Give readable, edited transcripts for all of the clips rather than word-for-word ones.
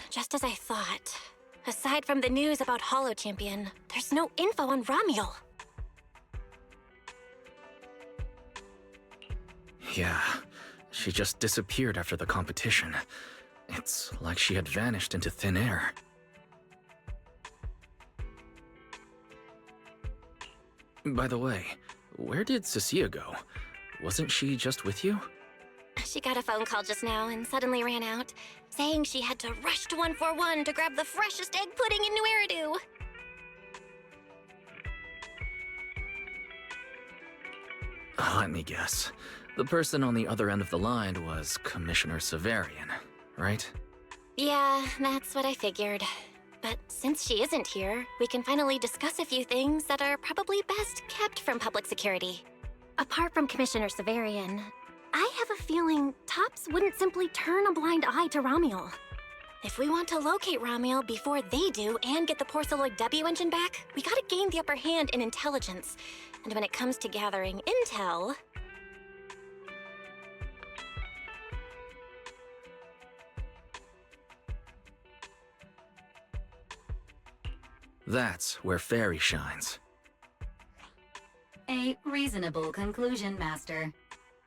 Just as I thought. Aside from the news about Holo Champion, there's no info on Ramiel. Yeah, she just disappeared after the competition. It's like she had vanished into thin air. By the way, where did Cecilia go? Wasn't she just with you? She got a phone call just now and suddenly ran out, saying she had to rush to 141 to grab the freshest egg pudding in New Eridu. Let me guess. The person on the other end of the line was Commissioner Severian, right? Yeah, that's what I figured. But since she isn't here, we can finally discuss a few things that are probably best kept from public security. Apart from Commissioner Severian, I have a feeling Tops wouldn't simply turn a blind eye to Ramiel. If we want to locate Ramiel before they do and get the Porceloid W engine back, we gotta gain the upper hand in intelligence. And when it comes to gathering intel... That's where Fairy shines. A reasonable conclusion, Master.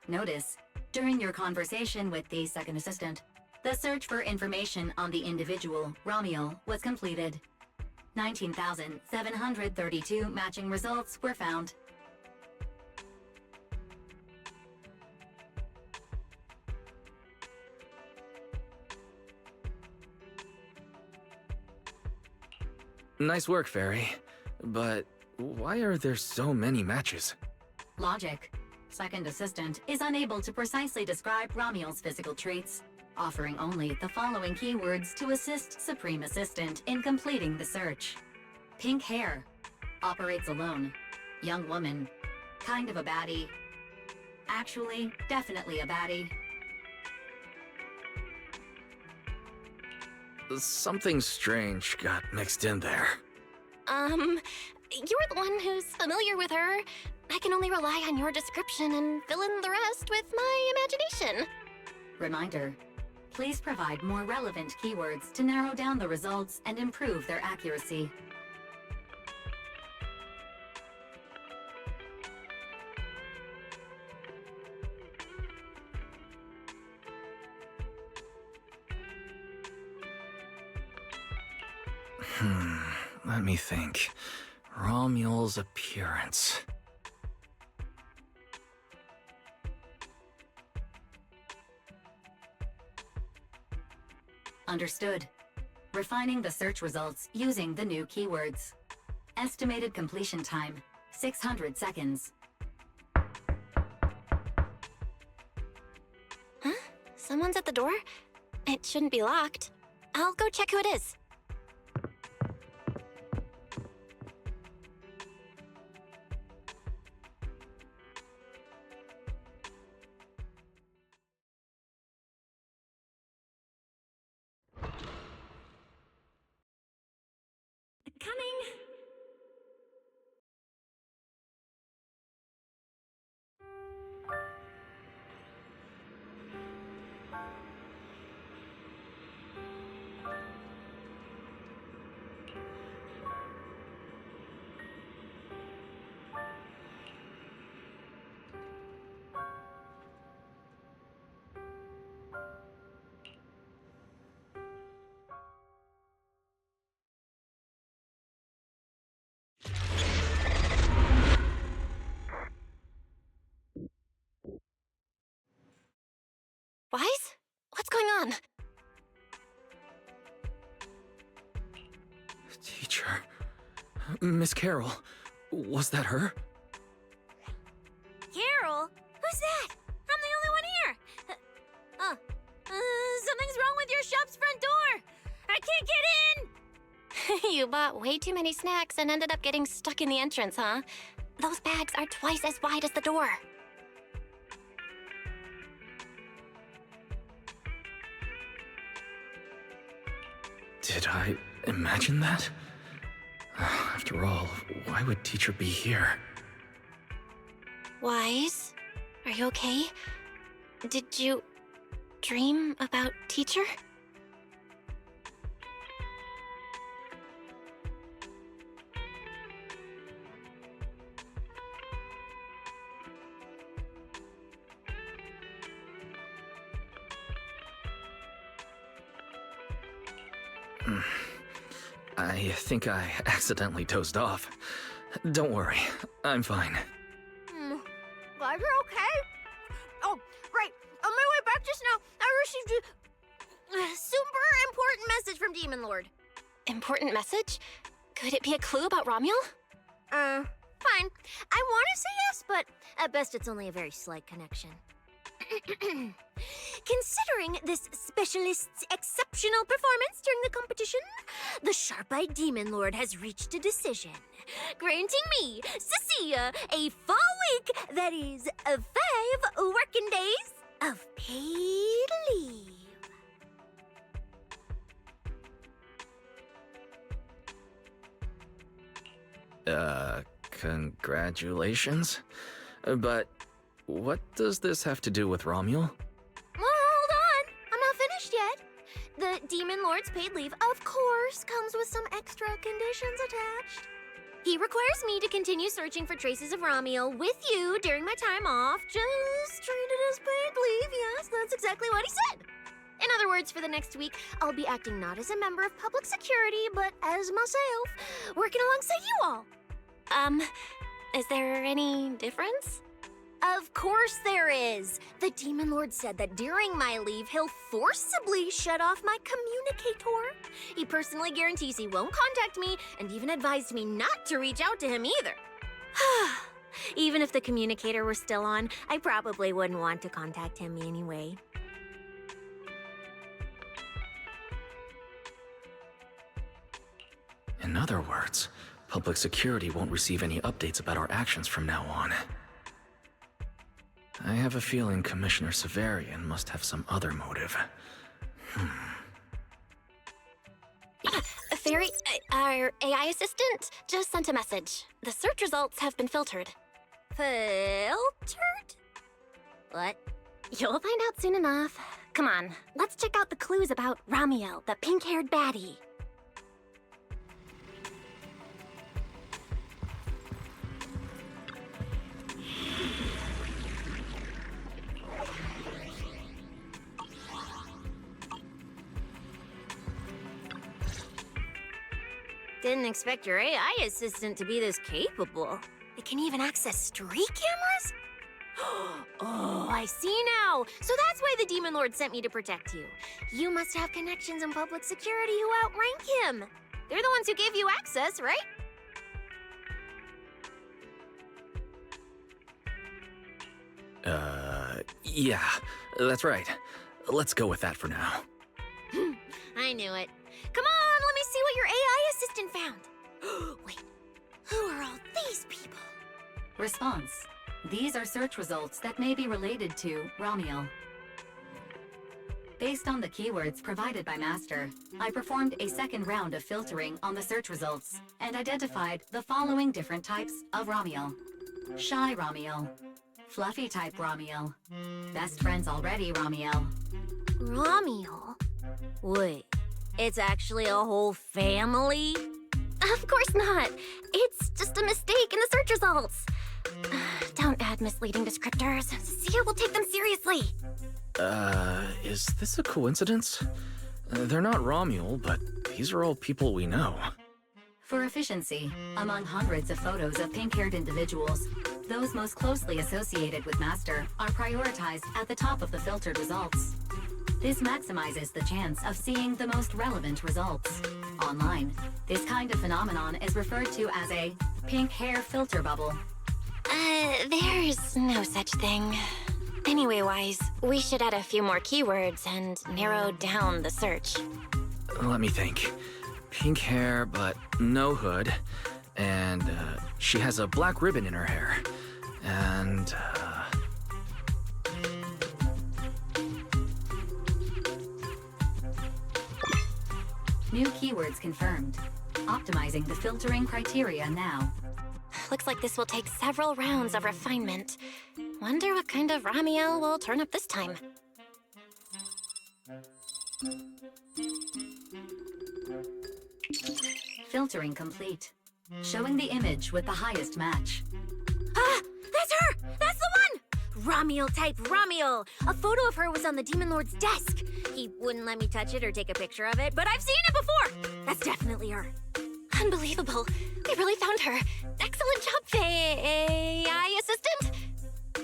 Notice, during your conversation with the second assistant, the search for information on the individual, Ramiel, was completed. 19,732 matching results were found. Nice work, Fairy. But why are there so many matches? Logic. Second assistant is unable to precisely describe Ramiel's physical traits, offering only the following keywords to assist Supreme Assistant in completing the search. Pink hair. Operates alone. Young woman. Kind of a baddie. Actually, definitely a baddie. Something strange got mixed in there. You're the one who's familiar with her. I can only rely on your description and fill in the rest with my imagination. Reminder. Please provide more relevant keywords to narrow down the results and improve their accuracy. Let me think. Ramiel's appearance. Understood. Refining the search results using the new keywords. Estimated completion time, 600 seconds. Huh? Someone's at the door? It shouldn't be locked. I'll go check who it is. Coming! Wise? What's going on? Teacher. Miss Carroll. Was that her? Carol? Who's that? I'm the only one here. Something's wrong with your shop's front door. I can't get in. You bought way too many snacks and ended up getting stuck in the entrance, huh? Those bags are twice as wide as the door. Did I imagine that? After all, why would Teacher be here? Wise? Are you okay? Did you dream about Teacher? I think I accidentally dozed off. Don't worry, I'm fine. Glad you're okay. Oh, right. On my way back just now, I received a super important message from Demon Lord. Important message? Could it be a clue about Romuel? Fine. I want to say yes, but at best it's only a very slight connection. Considering this specialist's exceptional performance during the competition, the sharp-eyed Demon Lord has reached a decision, granting me, Cecilia, a full week, that is, 5 working days of paid leave. Congratulations? But what does this have to do with Romuel? Well, hold on. I'm not finished yet. The Demon Lord's paid leave, of course, comes with some extra conditions attached. He requires me to continue searching for traces of Romuel with you during my time off. Just treat it as paid leave, yes, that's exactly what he said. In other words, for the next week, I'll be acting not as a member of public security, but as myself, working alongside you all. Is there any difference? Of course there is. The Demon Lord said that during my leave, he'll forcibly shut off my communicator. He personally guarantees he won't contact me, and even advised me not to reach out to him either. Even if the communicator were still on, I probably wouldn't want to contact him anyway. In other words, public security won't receive any updates about our actions from now on. I have a feeling Commissioner Severian must have some other motive. Fairy, our AI assistant just sent a message. The search results have been filtered. Filtered? What? You'll find out soon enough. Come on, let's check out the clues about Romuel, the pink-haired baddie. Didn't expect your AI assistant to be this capable. It can even access street cameras? Oh, I see now. So that's why the Demon Lord sent me to protect you. You must have connections in public security who outrank him. They're the ones who gave you access, right? Yeah, that's right. Let's go with that for now. I knew it. Come on, let me see what your AI assistant found. Wait, who are all these people? Response. These are search results that may be related to Romuel. Based on the keywords provided by Master, I performed a second round of filtering on the search results and identified the following different types of Romuel. Shy Romuel. Fluffy type Romuel. Best friends already Romuel. Romuel? Wait, it's actually a whole family? Of course not. It's just a mistake in the search results. Don't add misleading descriptors. Cia will take them seriously. Is this a coincidence? They're not Romuel, but these are all people we know. For efficiency, among hundreds of photos of pink-haired individuals, those most closely associated with Master are prioritized at the top of the filtered results. This maximizes the chance of seeing the most relevant results. Online, this kind of phenomenon is referred to as a pink hair filter bubble. There's no such thing. Anyway-wise, we should add a few more keywords and narrow down the search. Let me think. Pink hair, but no hood. And, she has a black ribbon in her hair. And, New keywords confirmed. Optimizing the filtering criteria now. Looks like this will take several rounds of refinement. Wonder what kind of Romuel will turn up this time. Filtering complete. Showing the image with the highest match. Ah, that's her! That's the one! Romuel type Romuel! A photo of her was on the Demon Lord's desk. He wouldn't let me touch it or take a picture of it, but I've seen it before! That's definitely her. Unbelievable. We really found her. Excellent job, AI assistant.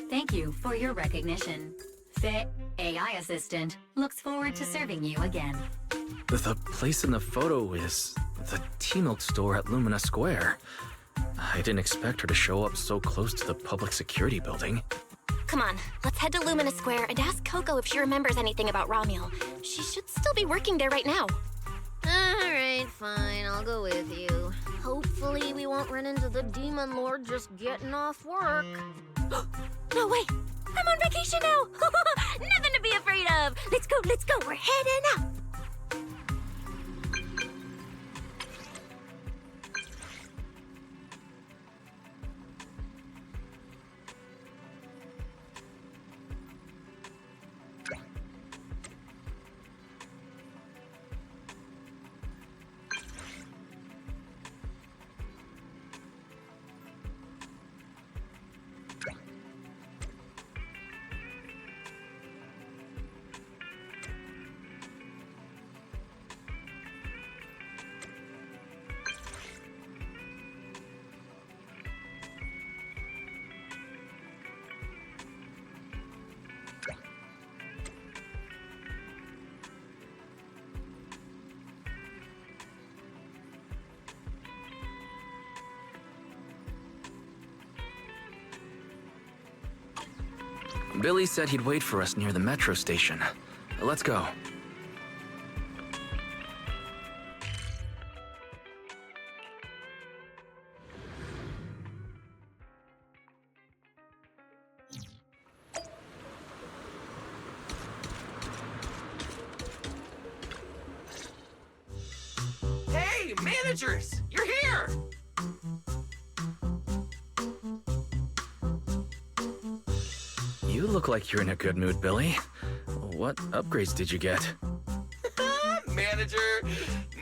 Thank you for your recognition. Faye, AI assistant, looks forward to serving you again. The place in the photo is the tea milk store at Lumina Square. I didn't expect her to show up so close to the public security building. Come on, let's head to Lumina Square and ask Coco if she remembers anything about Romuel. She should still be working there right now. Alright, fine, I'll go with you. Hopefully we won't run into the Demon Lord just getting off work. No way! I'm on vacation now! Nothing to be afraid of! Let's go, we're heading out! Billy said he'd wait for us near the metro station. Let's go. Hey, managers! You're here! You look like you're in a good mood, Billy. What upgrades did you get? Manager,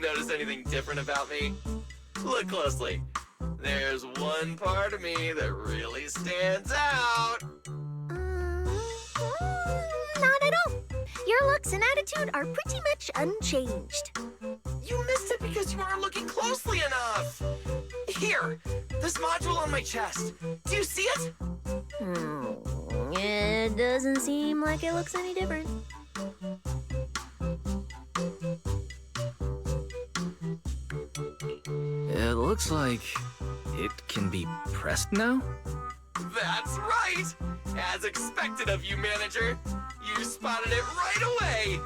notice anything different about me? Look closely. There's one part of me that really stands out. Not at all. Your looks and attitude are pretty much unchanged. You missed it because you weren't looking closely enough. Here, this module on my chest. Do you see it? It doesn't seem like it looks any different. It looks like it can be pressed now? That's right! As expected of you, manager. You spotted it right away.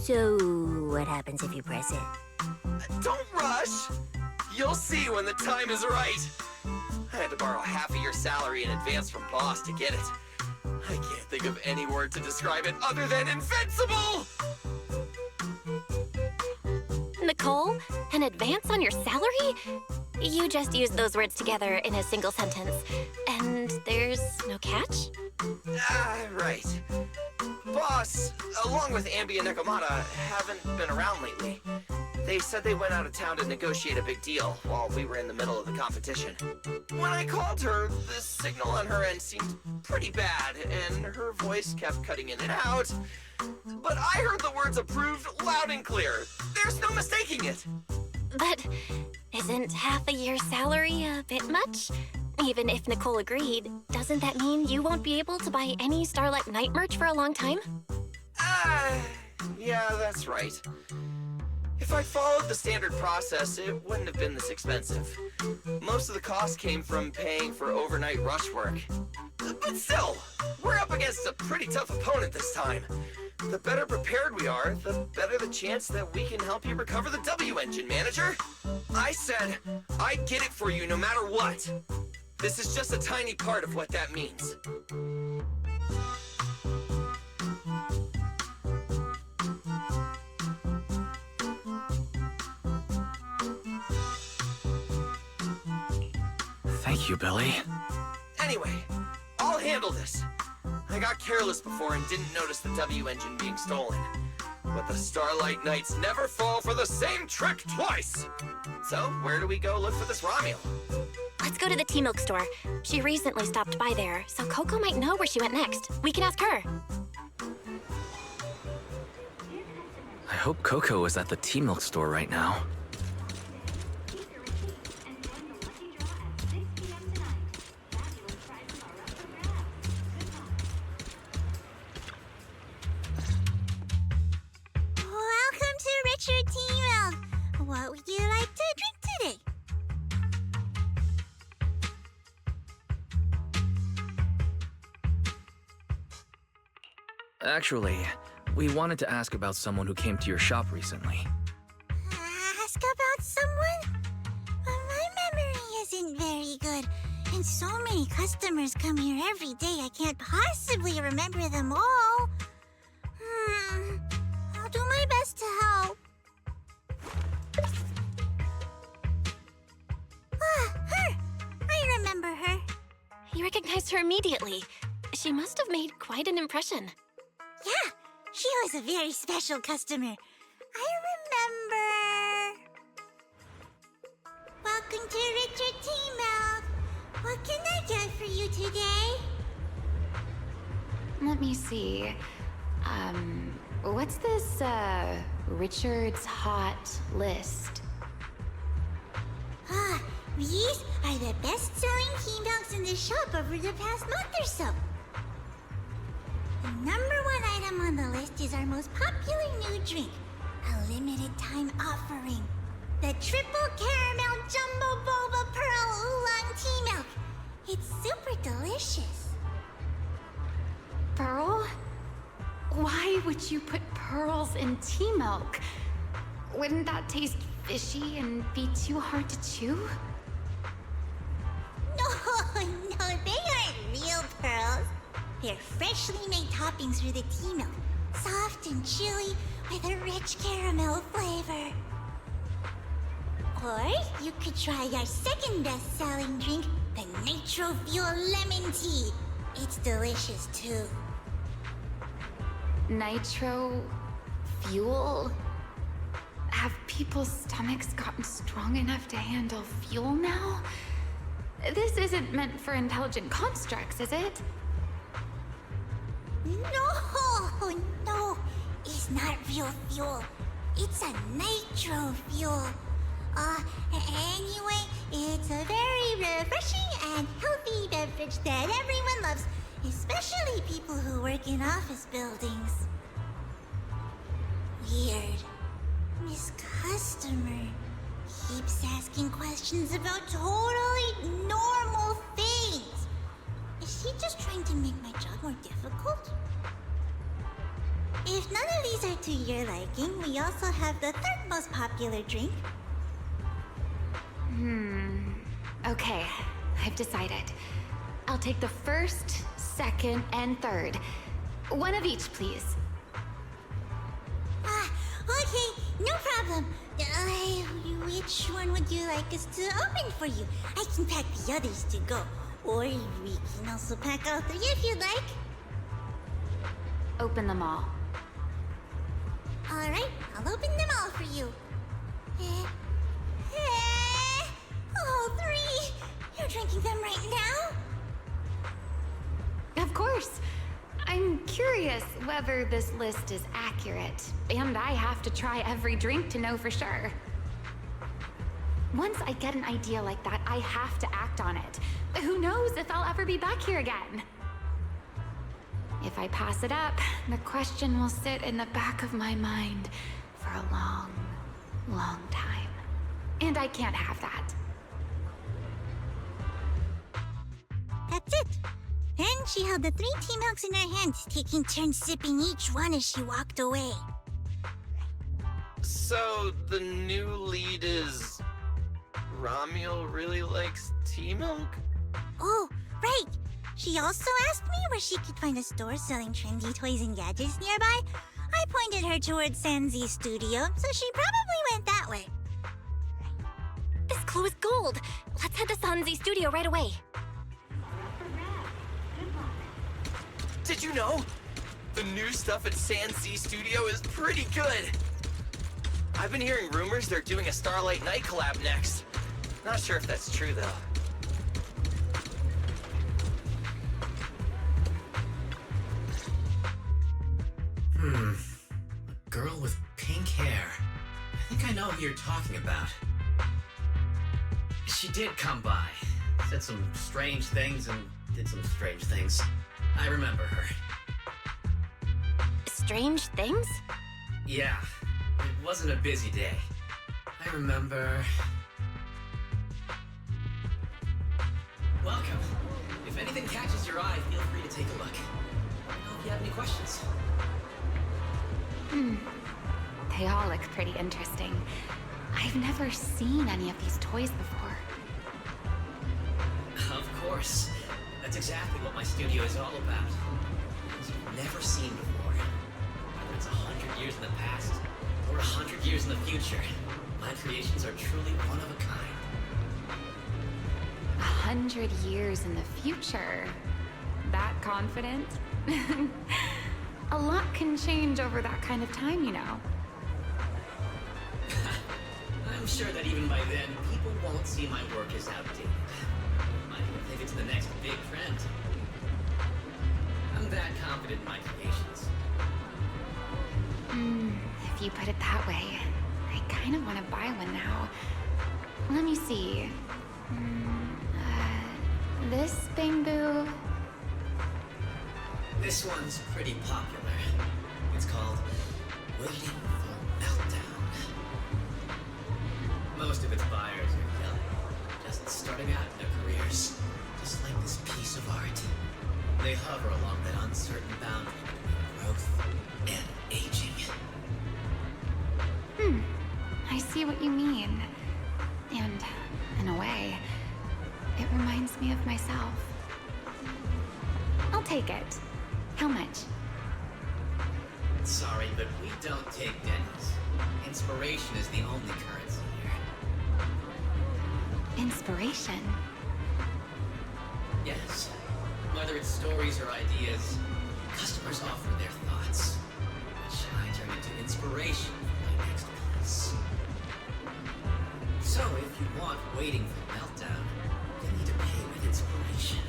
So, what happens if you press it? Don't rush. You'll see when the time is right. I had to borrow half of your salary in advance from boss to get it. I can't think of any word to describe it other than invincible! Nicole, an advance on your salary? You just used those words together in a single sentence. And there's no catch? Right. Boss, along with Ambi and Nekomata, haven't been around lately. They said they went out of town to negotiate a big deal while we were in the middle of the competition. When I called her, the signal on her end seemed pretty bad, and her voice kept cutting in and out. But I heard the words approved loud and clear. There's no mistaking it. But isn't half a year's salary a bit much? Even if Nicole agreed, doesn't that mean you won't be able to buy any Starlight Knight merch for a long time? Yeah, that's right. If I'd followed the standard process, it wouldn't have been this expensive. Most of the cost came from paying for overnight rush work. But still, we're up against a pretty tough opponent this time. The better prepared we are, the better the chance that we can help you recover the W engine, manager. I said I'd get it for you no matter what. This is just a tiny part of what that means. Thank you, Billy. Anyway, I'll handle this. I got careless before and didn't notice the W engine being stolen. But the Starlight Knights never fall for the same trick twice! So, where do we go look for this Romuel? Let's go to the tea milk store. She recently stopped by there, so Coco might know where she went next. We can ask her. I hope Coco is at the tea milk store right now. Welcome to Richard Tea Milk. What would you like to drink today? Actually, we wanted to ask about someone who came to your shop recently. Ask about someone? My memory isn't very good, and so many customers come here every day I can't possibly remember them all. I'll do my best to help. Her! I remember her. You recognized her immediately. She must have made quite an impression. Yeah, she was a very special customer. I remember. Welcome to Richard Tea Milk. What can I get for you today? Let me see. What's this, Richard's Hot List? These are the best-selling tea milks in the shop over the past month or so. The #1 item on the list is our most popular new drink, a limited-time offering. The Triple Caramel Jumbo Boba Pearl Oolong Tea Milk. It's super delicious. Pearl? Why would you put pearls in tea milk? Wouldn't that taste fishy and be too hard to chew? No, they aren't real pearls. They're freshly made toppings for the tea milk, soft and chewy with a rich caramel flavor. Or you could try our second best-selling drink, the Nitro Fuel Lemon Tea. It's delicious too. Nitro fuel? Have people's stomachs gotten strong enough to handle fuel now? This isn't meant for intelligent constructs, is it? No, it's not real fuel. It's a nitro fuel. Anyway, it's a very refreshing and healthy beverage that everyone loves, especially people who work in office buildings. Weird. This customer keeps asking questions about totally normal things. Is she just trying to make my job more difficult? If none of these are to your liking, we also have the third most popular drink. Okay, I've decided. I'll take the first, second, and third. One of each, please. Okay, no problem. Which one would you like us to open for you? I can pack the others to go. Or we can also pack all three if you'd like. Open them all. Alright, I'll open them all for you. All three! You're drinking them right now? Of course. I'm curious whether this list is accurate, and I have to try every drink to know for sure. Once I get an idea like that, I have to act on it. Who knows if I'll ever be back here again? If I pass it up, the question will sit in the back of my mind for a long, long time. And I can't have that. That's it. Then she held the 3 tea milks in her hands, taking turns sipping each one as she walked away. So, the new lead is... Ramiel really likes tea milk? Oh, right. She also asked me where she could find a store selling trendy toys and gadgets nearby. I pointed her towards Sanzi's studio, so she probably went that way. This clue is gold. Let's head to Sanzi's studio right away. Did you know? The new stuff at Sanzi Studio is pretty good. I've been hearing rumors they're doing a Starlight Night collab next. Not sure if that's true, though. A girl with pink know who you're talking about. She did come by, said some strange things and did some strange things. I remember her. Strange things? Yeah, it wasn't a busy day. I remember... Welcome. If anything catches your eye, feel free to take a look. Let me know if you have any questions. They all look pretty interesting. I've never seen any of these toys before. Of course. That's exactly what my studio is all about. Things you've never seen before. Whether it's 100 years in the past or 100 years in the future, my creations are truly one of a kind. 100 years in the future? That confident? A lot can change over that kind of time, you know. I'm sure that even by then, people won't see my work as outdated. Might even think it's the next big trend. I'm that confident in my creations. If you put it that way, I kind of want to buy one now. Let me see. This bamboo... This one's pretty popular. It's called Waiting for Meltdown. Most of its buyers are young, just starting out in their careers, just like this piece of art. They hover along that uncertain boundary between growth and aging. I see what you mean. And, in a way, it reminds me of myself. I'll take it. How much? Sorry, but we don't take pennies. Inspiration is the only currency here. Inspiration? Yes. Whether it's stories or ideas, customers offer their thoughts, which I turn into inspiration for my next piece. So if you want Waiting for Meltdown, you need to pay with inspiration.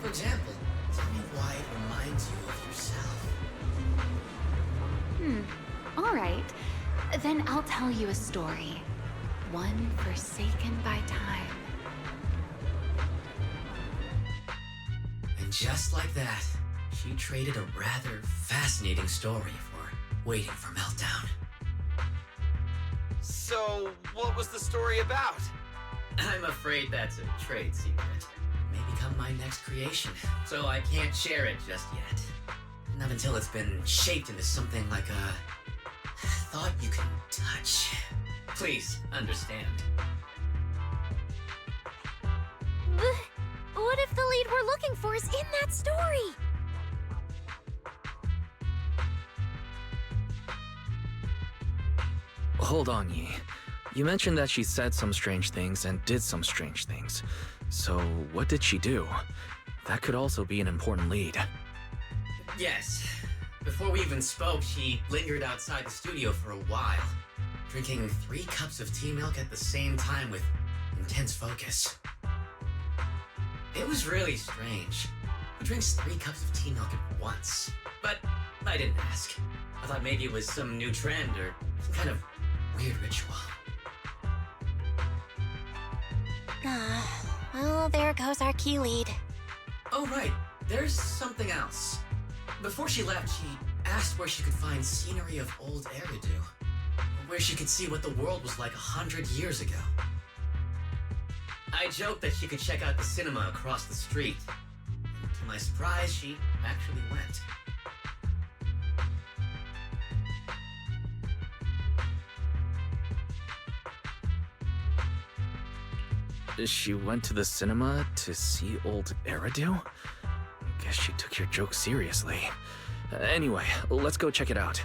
For example, tell me why it reminds you of yourself. All right. Then I'll tell you a story. One forsaken by time. And just like that, she traded a rather fascinating story for Waiting for Meltdown. So, what was the story about? I'm afraid that's a trade secret. It may become my next creation, so I can't share it just yet. Not until it's been shaped into something like a thought you can touch. Please, understand. What if the lead we're looking for is in that story? Hold on, Yi. You mentioned that she said some strange things and did some strange things. So, what did she do? That could also be an important lead. Yes. Before we even spoke, she lingered outside the studio for a while, drinking 3 cups of tea milk at the same time with intense focus. It was really strange. Who drinks 3 cups of tea milk at once? But I didn't ask. I thought maybe it was some new trend or some kind of weird ritual. Well, there goes our key lead. Oh, right. There's something else. Before she left, she asked where she could find scenery of old Eridu, where she could see what the world was like 100 years ago. I joked that she could check out the cinema across the street. And to my surprise, she actually went. She went to the cinema to see old Eridu? Guess she took your joke seriously. Anyway, let's go check it out.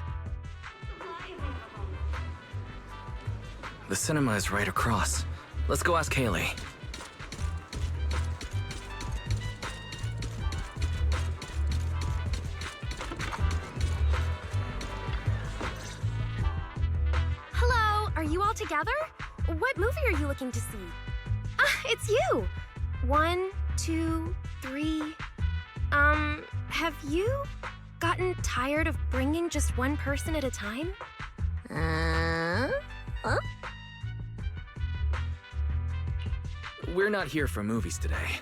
The cinema is right across. Let's go ask Haley. Hello, are you all together? What movie are you looking to see? Ah, it's you! 1, 2, 3... have you gotten tired of bringing just one person at a time? Huh? We're not here for movies today.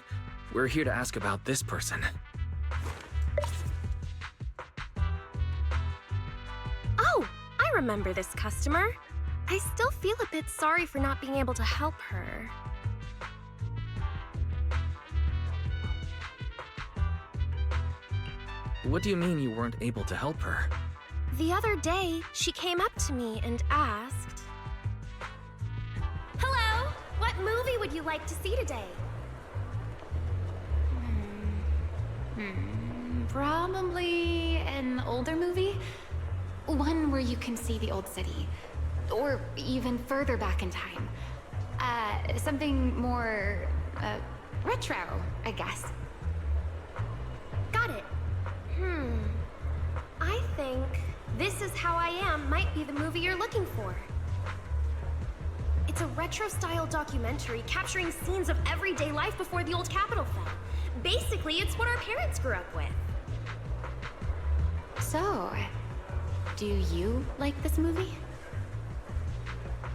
We're here to ask about this person. Oh, I remember this customer. I still feel a bit sorry for not being able to help her. What do you mean you weren't able to help her? The other day, she came up to me and asked, "Hello, what movie would you like to see today?" Probably an older movie? One where you can see the old city. Or even further back in time. Something more, retro, I guess. Got it. I think This Is How I Am might be the movie you're looking for. It's a retro-style documentary capturing scenes of everyday life before the old capital fell. Basically, it's what our parents grew up with. So, do you like this movie?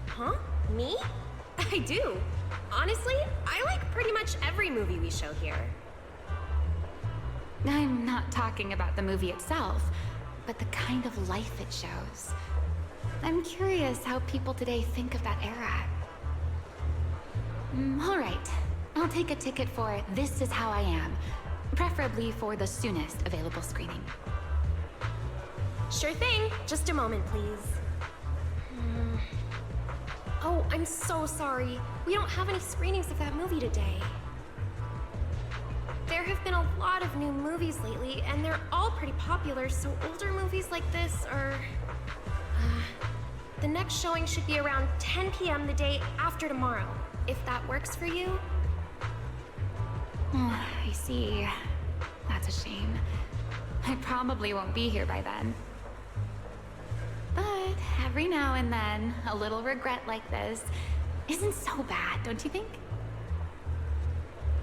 Huh? Me? I do. Honestly, I like pretty much every movie we show here. I'm not talking about the movie itself, but the kind of life it shows. I'm curious how people today think of that era. All right, I'll take a ticket for This Is How I Am, preferably for the soonest available screening. Sure thing. Just a moment, please. Oh, I'm so sorry. We don't have any screenings of that movie today. There have been a lot of new movies lately, and they're all pretty popular, so older movies like this are... The next showing should be around 10 p.m. the day after tomorrow, if that works for you. Oh, I see. That's a shame. I probably won't be here by then. But every now and then, a little regret like this isn't so bad, don't you think?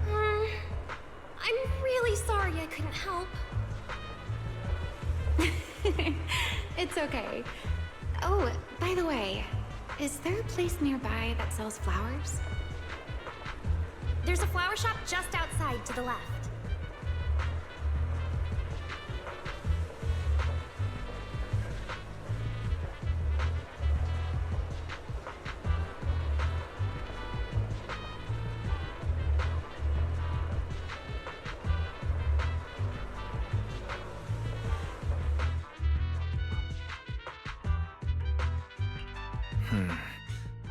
I'm really sorry I couldn't help. It's okay. Oh, by the way, is there a place nearby that sells flowers? There's a flower shop just outside to the left.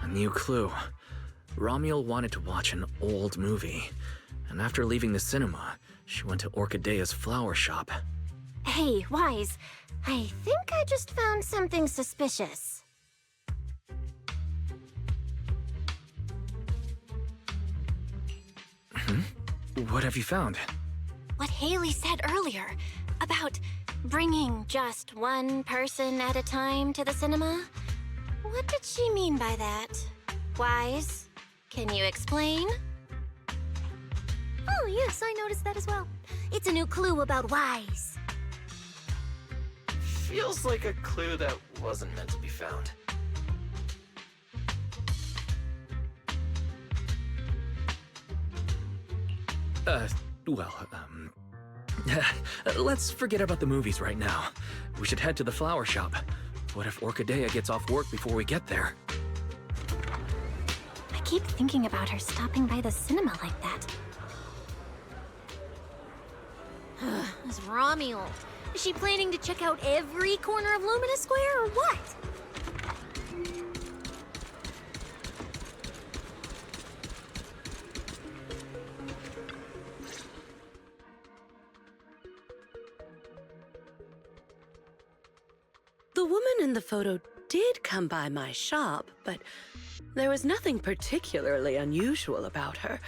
A new clue. Romuald wanted to watch an old movie, and after leaving the cinema, she went to Orchidea's flower shop. Hey, Wise, I think I just found something suspicious. What have you found? What Haley said earlier about bringing just one person at a time to the cinema? What did she mean by that? Wise, can you explain? Oh, yes, I noticed that as well. It's a new clue about Wise. Feels like a clue that wasn't meant to be found. Let's forget about the movies right now. We should head to the flower shop. What if Orchidea gets off work before we get there? I keep thinking about her stopping by the cinema like that. This Romuald. Is she planning to check out every corner of Lumina Square or what? The woman in the photo did come by my shop, but there was nothing particularly unusual about her.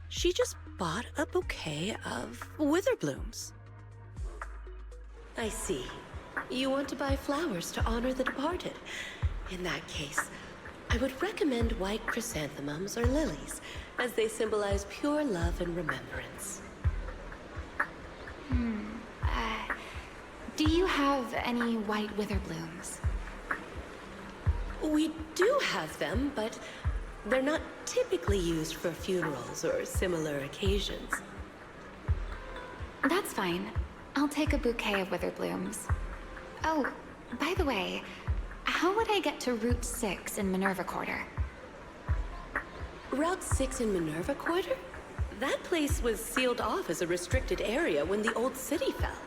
She just bought a bouquet of wither blooms. I see. You want to buy flowers to honor the departed. In that case, I would recommend white chrysanthemums or lilies, as they symbolize pure love and remembrance. Do you have any white wither blooms? We do have them, but They're not typically used for funerals or similar occasions. That's fine. I'll take a bouquet of wither blooms. Oh, by the way, how would I get to Route 6 in Minerva Quarter? Route 6 in Minerva Quarter? That place was sealed off as a restricted area when the old city fell.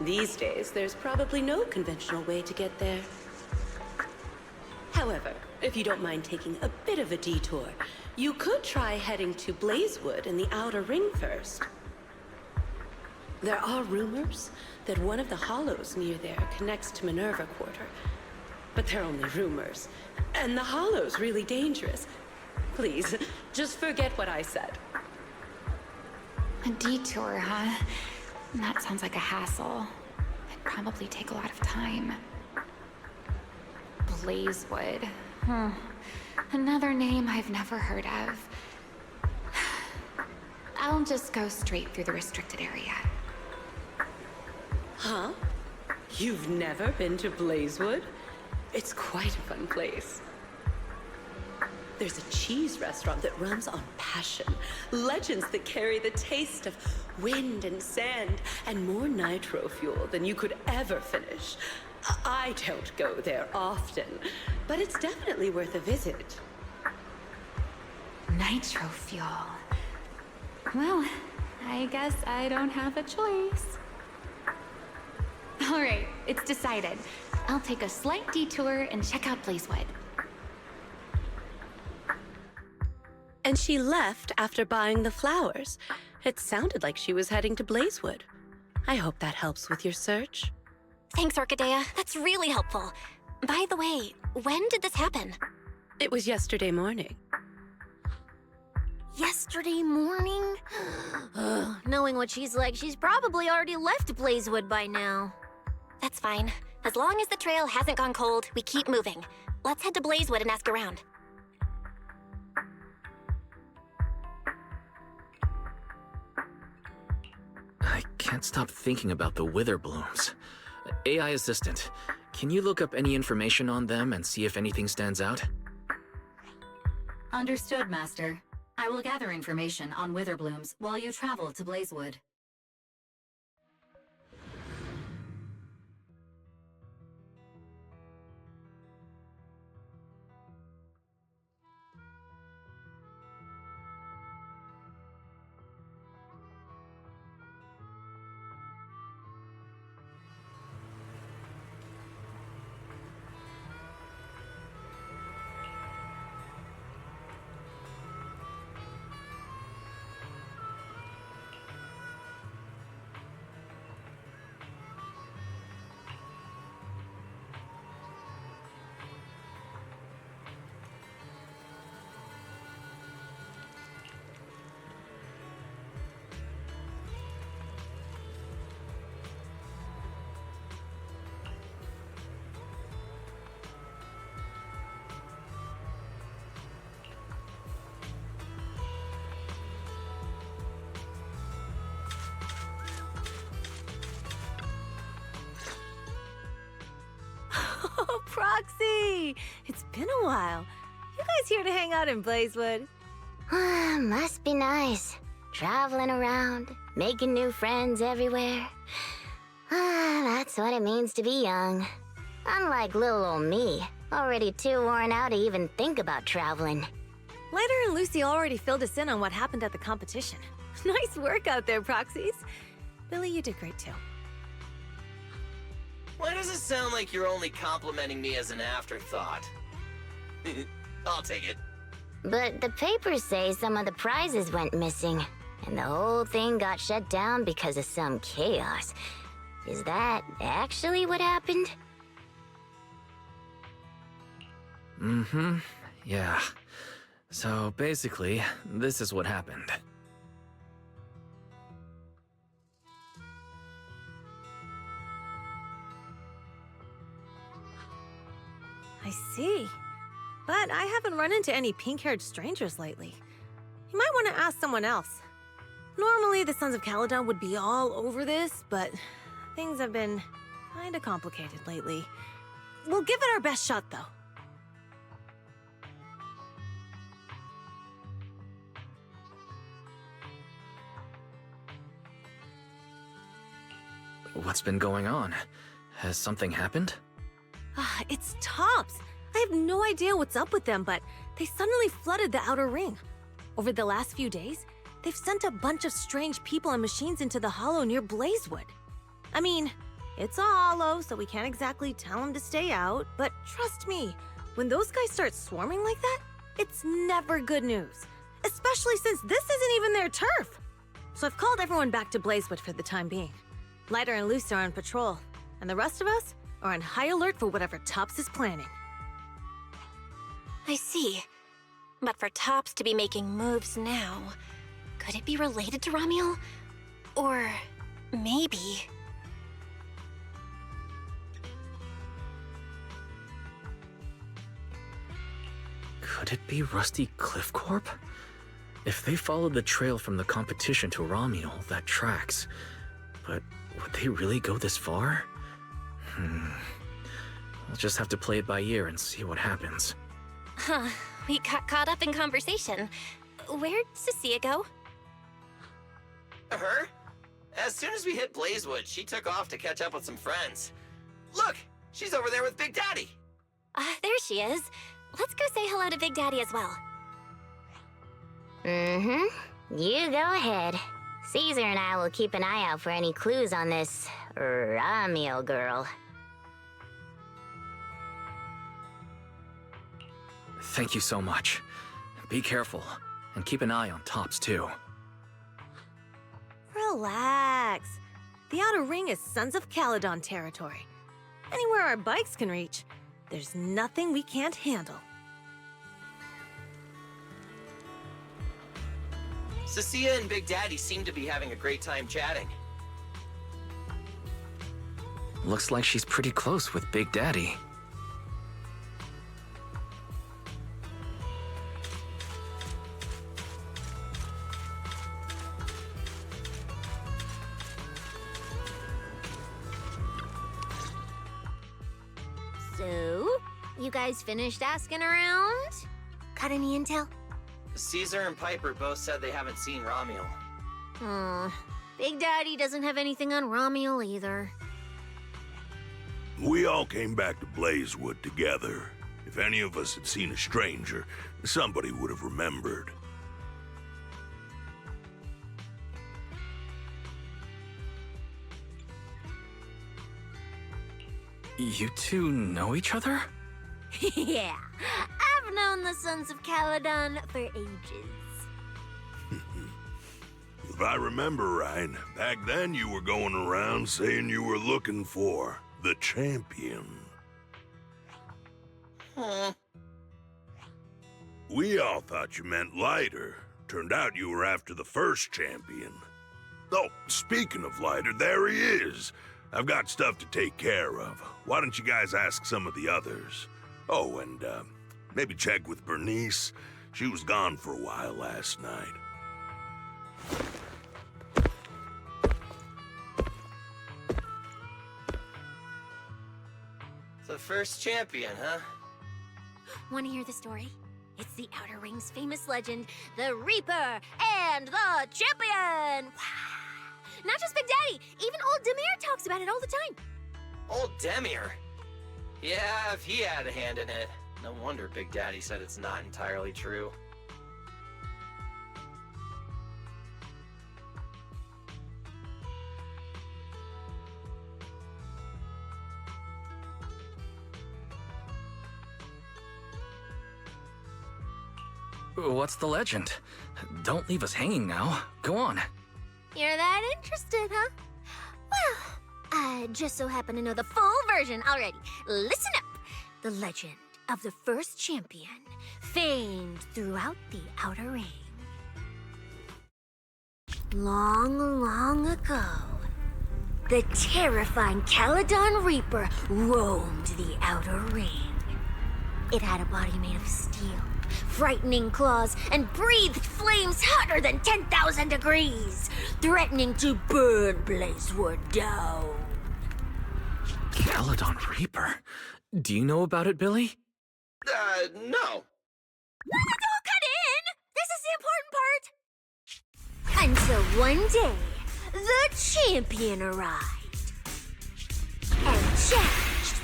These days, there's probably no conventional way to get there. However, if you don't mind taking a bit of a detour, you could try heading to Blazewood in the Outer Ring first. There are rumors that one of the hollows near there connects to Minerva Quarter. But they're only rumors, and the hollow's really dangerous. Please, just forget what I said. A detour, huh? That sounds like a hassle. It'd probably take a lot of time. Blazewood. Another name I've never heard of. I'll just go straight through the restricted area. Huh? You've never been to Blazewood? It's quite a fun place. There's a cheese restaurant that runs on passion. Legends that carry the taste of wind and sand and more nitro fuel than you could ever finish. I don't go there often, but it's definitely worth a visit. Nitro fuel. Well, I guess I don't have a choice. All right, it's decided. I'll take a slight detour and check out Blazewood. And she left after buying the flowers. It sounded like she was heading to Blazewood. I hope that helps with your search. Thanks, Orchidea. That's really helpful. By the way, when did this happen? It was yesterday morning. Yesterday morning? Knowing what she's like, she's probably already left Blazewood by now. That's fine. As long as the trail hasn't gone cold, we keep moving. Let's head to Blazewood and ask around. I can't stop thinking about the wither blooms. AI assistant, can you look up any information on them and see if anything stands out? Understood, Master. I will gather information on wither blooms while you travel to Blazewood. Oh, Proxy! It's been a while. You guys here to hang out in Blazewood? Must be nice. Traveling around, making new friends everywhere. That's what it means to be young. Unlike little old me, already too worn out to even think about traveling. Lighter and Lucy already filled us in on what happened at the competition. Nice work out there, Proxies. Billy, you did great too. Why does it sound like you're only complimenting me as an afterthought? I'll take it. But the papers say some of the prizes went missing, and the whole thing got shut down because of some chaos. Is that actually what happened? Yeah. So basically, this is what happened. I see. But I haven't run into any pink-haired strangers lately. You might want to ask someone else. Normally, the Sons of Caledon would be all over this, but things have been kinda complicated lately. We'll give it our best shot, though. What's been going on? Has something happened? It's Tops. I have no idea what's up with them, but they suddenly flooded the outer ring. Over the last few days, they've sent a bunch of strange people and machines into the hollow near Blazewood. I mean, it's a hollow, so we can't exactly tell them to stay out, but trust me, when those guys start swarming like that, it's never good news. Especially since this isn't even their turf. So I've called everyone back to Blazewood for the time being. Lighter and Loose are on patrol, and the rest of us are on high alert for whatever Tops is planning. I see. But for Tops to be making moves now, could it be related to Ramiel? Or maybe... Could it be Rusty Cliff Corp? If they followed the trail from the competition to Ramiel, that tracks. But would they really go this far? We'll just have to play it by ear and see what happens. Huh, we got caught up in conversation. Where'd Cecilia go? Her? As soon as we hit Blazewood, she took off to catch up with some friends. Look, she's over there with Big Daddy. There she is. Let's go say hello to Big Daddy as well. You go ahead. Caesar and I will keep an eye out for any clues on this Ramiel girl. Thank you so much. Be careful, and keep an eye on Tops too. Relax. The outer ring is Sons of Caledon territory. Anywhere our bikes can reach, there's nothing we can't handle. Cecilia and Big Daddy seem to be having a great time chatting. Looks like she's pretty close with Big Daddy. So, you guys finished asking around? Got any intel? Caesar and Piper both said they haven't seen Ramiel. Big Daddy doesn't have anything on Ramiel either. We all came back to Blazewood together. If any of us had seen a stranger, somebody would have remembered. You two know each other? Yeah, I've known the Sons of Caledon for ages. If I remember right, back then you were going around saying you were looking for the champion. We all thought you meant Lighter. Turned out you were after the first champion. Oh, speaking of Lighter, there he is. I've got stuff to take care of. Why don't you guys ask some of the others? Oh, and maybe check with Bernice. She was gone for a while last night. The first champion, huh? Want to hear the story? It's the Outer Ring's famous legend, the Reaper and the Champion! Not just Big Daddy, even old Demir talks about it all the time. Old Demir? Yeah, if he had a hand in it. No wonder Big Daddy said it's not entirely true. What's the legend? Don't leave us hanging now. Go on. You're that interested, huh? Well, I just so happen to know the full version already. Listen up! The legend of the first champion, famed throughout the Outer Ring. Long, long ago, the terrifying Caledon Reaper roamed the Outer Ring. It had a body made of steel, frightening claws, and breathed flames hotter than 10,000 degrees, threatening to burn Blazewood down. Caledon Reaper? Do you know about it, Billy? No. Don't cut in! This is the important part! Until one day, the champion arrived.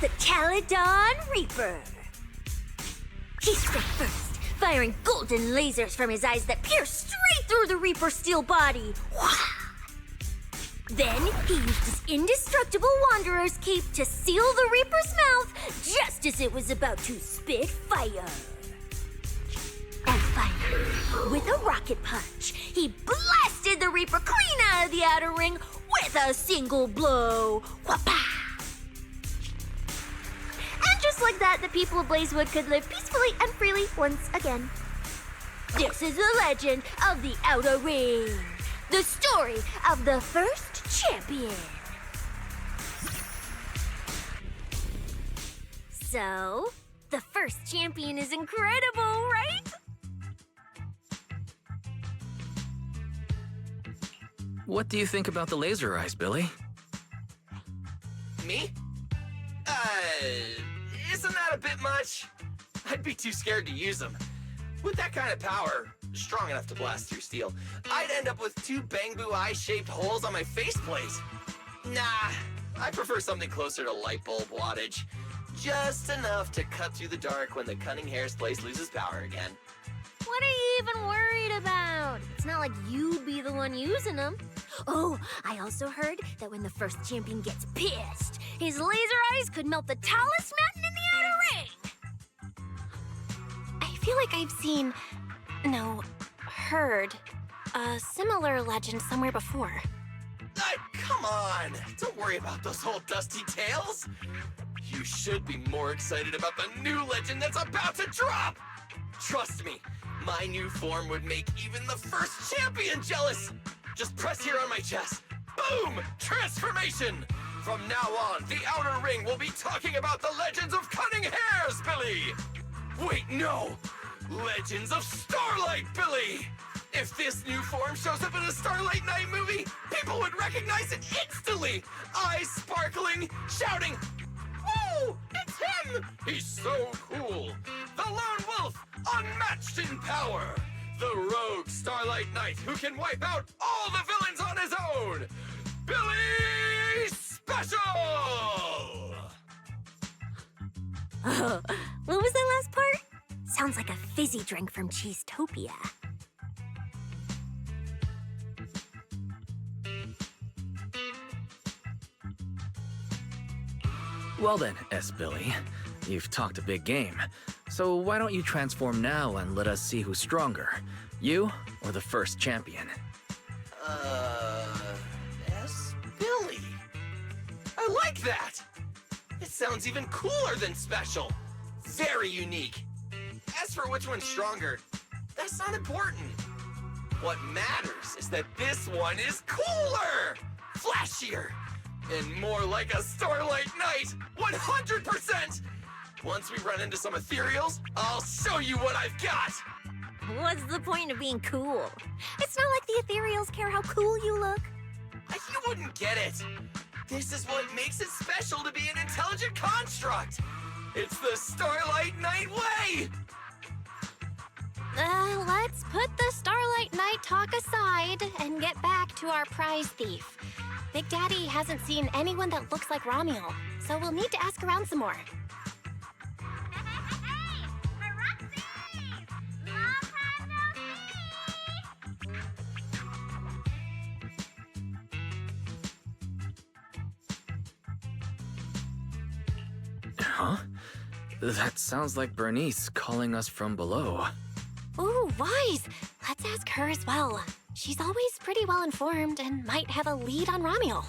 the Caledon Reaper. He struck first, firing golden lasers from his eyes that pierced straight through the Reaper's steel body. Wah! Then he used his indestructible Wanderer's cape to seal the Reaper's mouth just as it was about to spit fire. And finally, with a rocket punch, he blasted the Reaper clean out of the outer ring with a single blow. Whapa! And just like that, the people of Blazewood could live peacefully and freely once again. This is the legend of the Outer Ring. The story of the first champion. So, the first champion is incredible, right? What do you think about the laser eyes, Billy? Me? Isn't that a bit much? I'd be too scared to use them. With that kind of power, strong enough to blast through steel, I'd end up with 2 Bangbu eye-shaped holes on my faceplate. Nah, I prefer something closer to light bulb wattage. Just enough to cut through the dark when the cunning hair's place loses power again. What are you even worried about? It's not like you'd be the one using them. Oh, I also heard that when the first champion gets pissed, his laser eyes could melt the tallest mountain in the Outer Ring. I feel like I've seen, no, heard a similar legend somewhere before. Come on! Don't worry about those old dusty tales! You should be more excited about the new legend that's about to drop! Trust me, my new form would make even the first champion jealous! Just press here on my chest. Boom! Transformation! From now on, the Outer Ring will be talking about the legends of cunning hairs, Billy! Wait, no! Legends of Starlight, Billy! If this new form shows up in a Starlight Night movie, people would recognize it instantly! Eyes sparkling, shouting, "Whoa! It's him! He's so cool! The Lone Wolf, unmatched in power! The rogue Starlight Knight who can wipe out all the villains on his own! Billy Special!" What was that last part? Sounds like a fizzy drink from Cheesetopia. Well then, S. Billy, you've talked a big game. So why don't you transform now and let us see who's stronger? You or the first champion? S. Billy. I like that! It sounds even cooler than special. Very unique. As for which one's stronger, that's not important. What matters is that this one is cooler, flashier, and more like a Starlight Knight, 100%! Once we run into some Ethereals, I'll show you what I've got! What's the point of being cool? It's not like the Ethereals care how cool you look. You wouldn't get it. This is what makes it special to be an intelligent construct. It's the Starlight Knight way! Let's put the Starlight Knight talk aside and get back to our prize thief. Big Daddy hasn't seen anyone that looks like Ramiel, so we'll need to ask around some more. Huh? That sounds like Bernice calling us from below. Ooh, Wise! Let's ask her as well. She's always pretty well informed and might have a lead on Ramiel.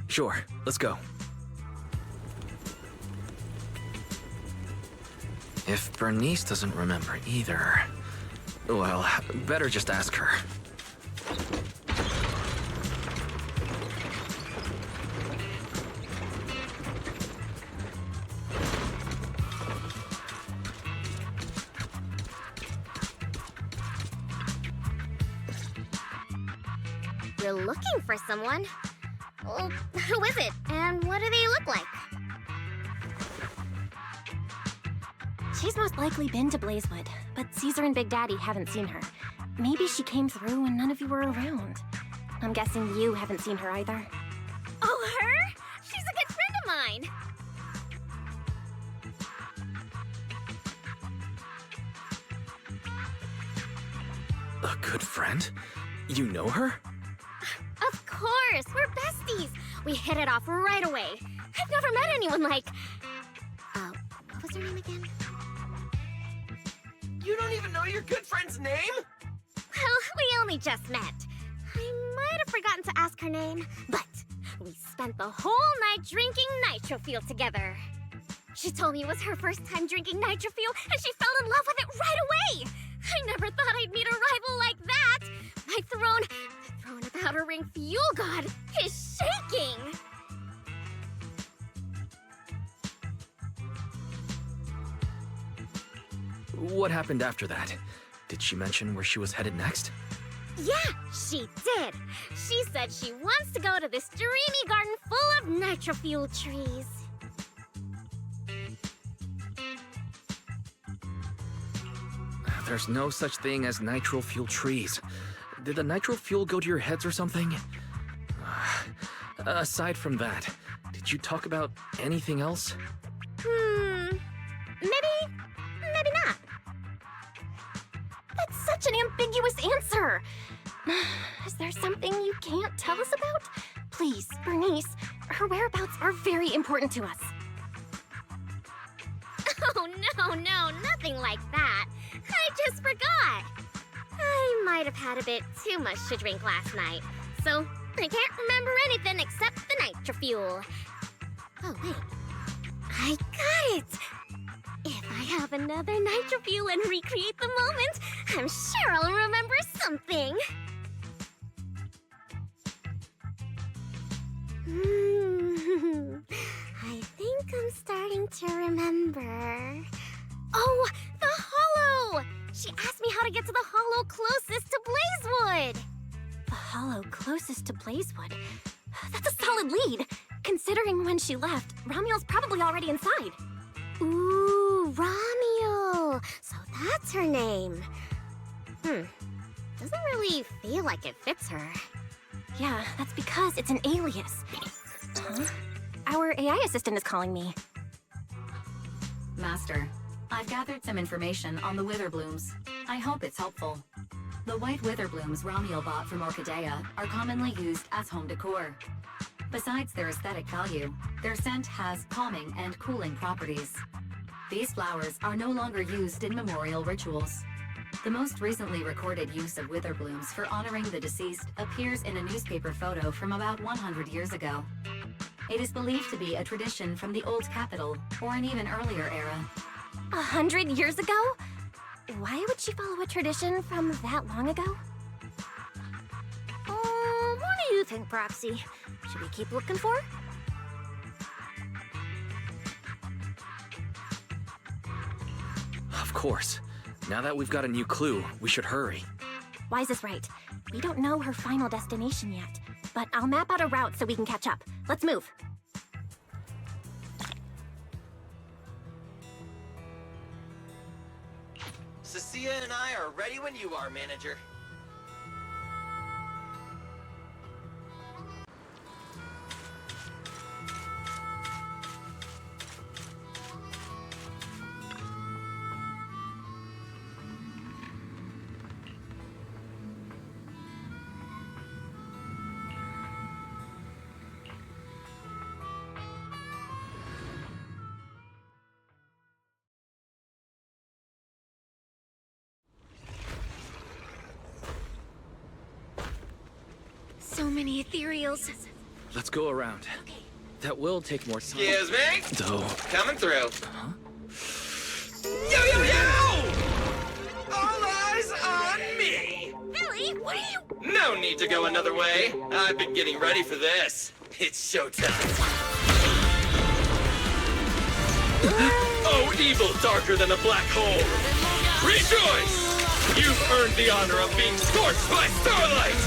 Sure, let's go. If Bernice doesn't remember either, well, better just ask her. You're looking for someone? Well, who is it, and what do they look like? She's most likely been to Blazewood, but Caesar and Big Daddy haven't seen her. Maybe she came through when none of you were around. I'm guessing you haven't seen her either. Oh, her? She's a good friend of mine. A good friend? You know her? Of course, we're besties. We hit it off right away. I've never met anyone like... what was her name again? You don't even know your good friend's name? Well, we only just met. I might have forgotten to ask her name, but we spent the whole night drinking nitro fuel together. She told me it was her first time drinking nitro fuel, and she fell in love with it right away. I never thought I'd meet a rival like that. My throne, the throne of Outer Ring Fuel God, is shaking. What happened after that? Did she mention where she was headed next? Yeah, she did. She said she wants to go to this dreamy garden full of nitro fuel trees. There's no such thing as nitro fuel trees. Did the nitro fuel go to your heads or something? Aside from that, did you talk about anything else? Maybe not. That's such an ambiguous answer. Is there something you can't tell us about? Please, Bernice, her whereabouts are very important to us. Oh, no, nothing like that. I just forgot. I might have had a bit too much to drink last night, so I can't remember anything except the nitro fuel. Oh, wait. I got it! If I have another nitro fuel and recreate the moment, I'm sure I'll remember something. I think I'm starting to remember. Oh, the hollow! She asked me how to get to the hollow closest to Blazewood. The hollow closest to Blazewood? That's a solid lead. Considering when she left, Ramiel's probably already inside. Ooh, Ramiel. So that's her name. Doesn't really feel like it fits her. Yeah, that's because it's an alias. Huh? Our AI assistant is calling me. Master, I've gathered some information on the Witherblooms. I hope it's helpful. The white Witherblooms Ramiel bought from Orchidea are commonly used as home decor. Besides their aesthetic value, their scent has calming and cooling properties. These flowers are no longer used in memorial rituals. The most recently recorded use of Witherblooms for honoring the deceased appears in a newspaper photo from about 100 years ago. It is believed to be a tradition from the Old Capital, or an even earlier era. 100 years ago? Why would she follow a tradition from that long ago? What do you think, Proxy? Should we keep looking for her? Of course. Now that we've got a new clue, we should hurry. Wise is right. We don't know her final destination yet, but I'll map out a route so we can catch up. Let's move. Cecilia and I are ready when you are, manager. So many Ethereals. Let's go around. That will take more time. Excuse me? Though. Coming through. Huh? Yo! All eyes on me! Billy, what are you... No need to go another way. I've been getting ready for this. It's showtime. Oh, evil darker than a black hole! Rejoice! You've earned the honor of being scorched by starlight!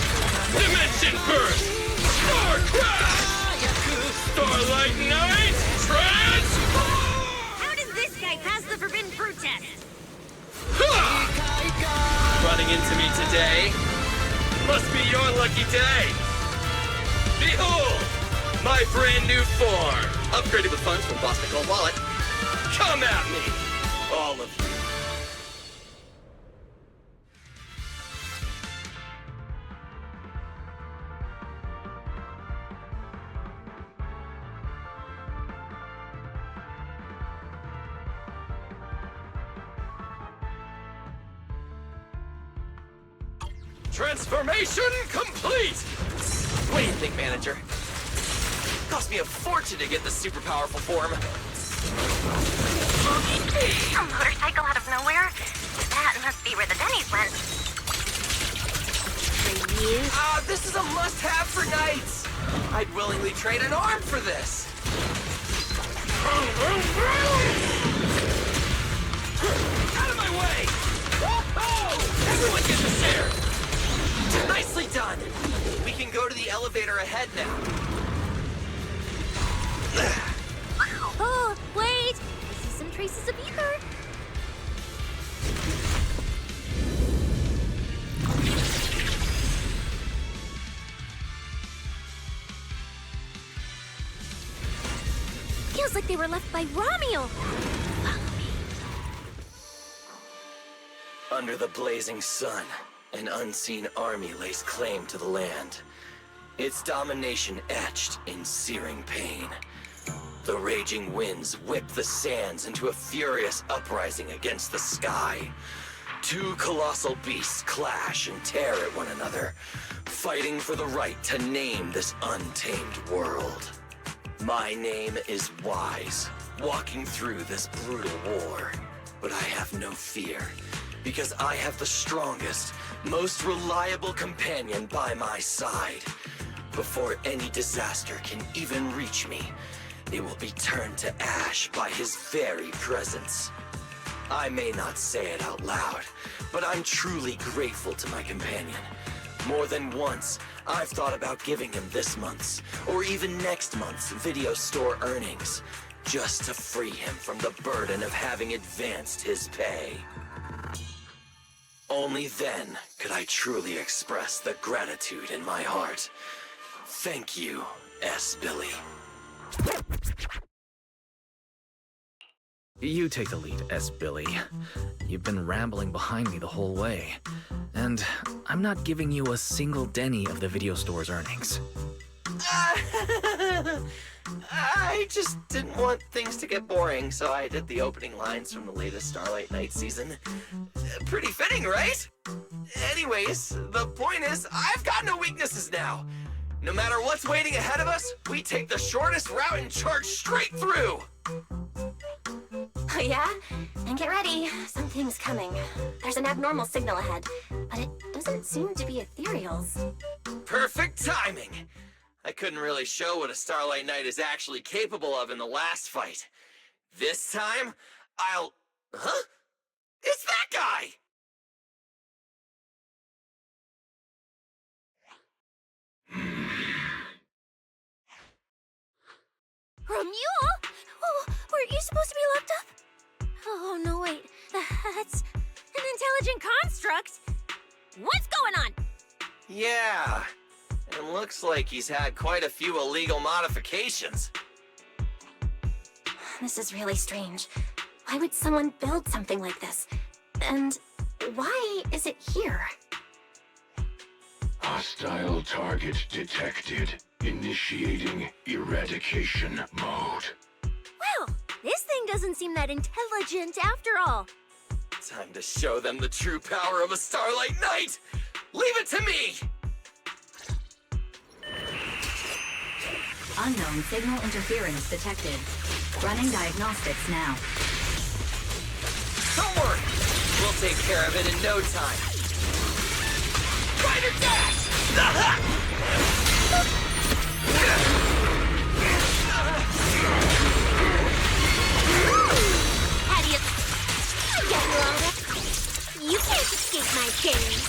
Dimension burst! Star crash! Starlight night! Transform! How does this guy pass the forbidden fruit test? running into me today. Must be your lucky day. Behold, my brand new form. Upgraded with funds from Boston Gold Wallet. Come at me, all of you. Transformation complete! What do you think, manager? Cost me a fortune to get this super powerful form. A motorcycle out of nowhere? That must be where the Denny's went. For you? This is a must-have for knights. I'd willingly trade an arm for this. Out of my way! Oh! Everyone get the share! Nicely done! We can go to the elevator ahead now. Oh, wait! I see some traces of ether. Feels like they were left by Ramiel. Under the blazing sun, an unseen army lays claim to the land. Its domination etched in searing pain. The raging winds whip the sands into a furious uprising against the sky. Two colossal beasts clash and tear at one another, fighting for the right to name this untamed world. My name is Wise, walking through this brutal war. But I have no fear, because I have the strongest, most reliable companion by my side. Before any disaster can even reach me, it will be turned to ash by his very presence. I may not say it out loud, but I'm truly grateful to my companion. More than once, I've thought about giving him this month's, or even next month's video store earnings, just to free him from the burden of having advanced his pay. Only then could I truly express the gratitude in my heart. Thank you, S. Billy. You take the lead, S. Billy. You've been rambling behind me the whole way. And I'm not giving you a single denny of the video store's earnings. I just didn't want things to get boring, so I did the opening lines from the latest Starlight Night season. Pretty fitting, right? Anyways, the point is, I've got no weaknesses now. No matter what's waiting ahead of us, we take the shortest route and charge straight through. Oh yeah? And get ready, something's coming. There's an abnormal signal ahead, but it doesn't seem to be Ethereals. Perfect timing! I couldn't really show what a Starlight Knight is actually capable of in the last fight. This time, I'll... Huh? It's that guy! Ramiel? Oh, weren't you supposed to be locked up? Oh, no, wait. That's an intelligent construct. What's going on? Yeah, and looks like he's had quite a few illegal modifications. This is really strange. Why would someone build something like this? And why is it here? Hostile target detected. Initiating eradication mode. Well, this thing doesn't seem that intelligent after all. Time to show them the true power of a Starlight Knight! Leave it to me! Unknown signal interference detected. Running diagnostics now. Don't worry! We'll take care of it in no time. Rider dash! How do you get longer? You can't escape my chains.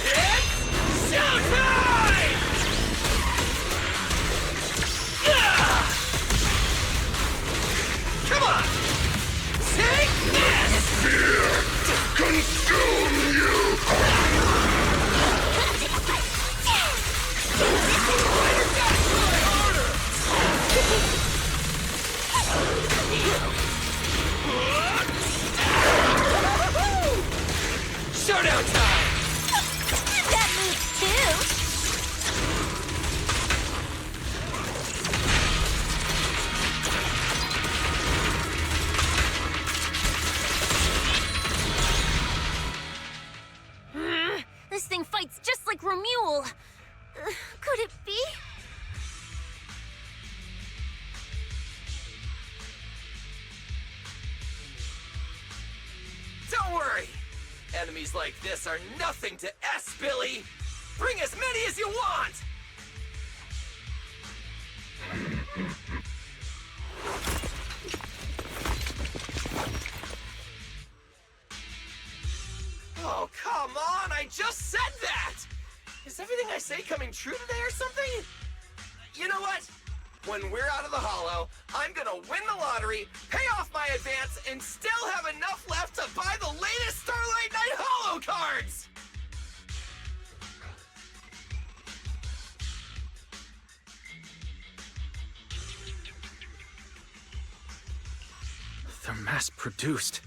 It's showtime! Come on! Take Don't worry! Enemies like this are nothing to S, Billy! Bring as many as you want! Oh, come on! I just said that! Is everything I say coming true today or something? You know what? When we're out of the Hollow, I'm gonna win the lottery, pay off my advance, and still have enough left to buy the latest Starlight Knight Hollow cards! They're mass-produced.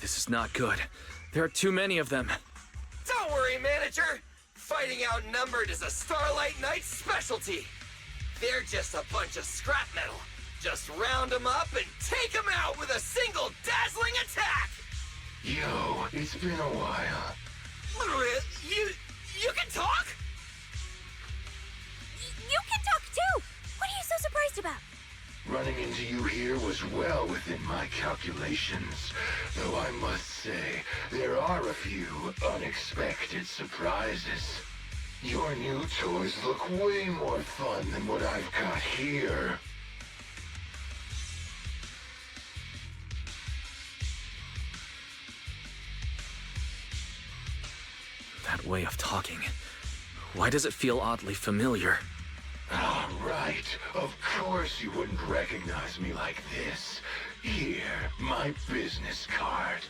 This is not good. There are too many of them. Don't worry, manager! Fighting outnumbered is a Starlight Knight's specialty. They're just a bunch of scrap metal. Just round them up and take them out with a single dazzling attack! Yo, it's been a while. You can talk? You can talk too! What are you so surprised about? Running into you here was well within my calculations, though I must say, there are a few unexpected surprises. Your new toys look way more fun than what I've got here. That way of talking. Why does it feel oddly familiar? Ah, right. Of course you wouldn't recognize me like this. Here, my business card.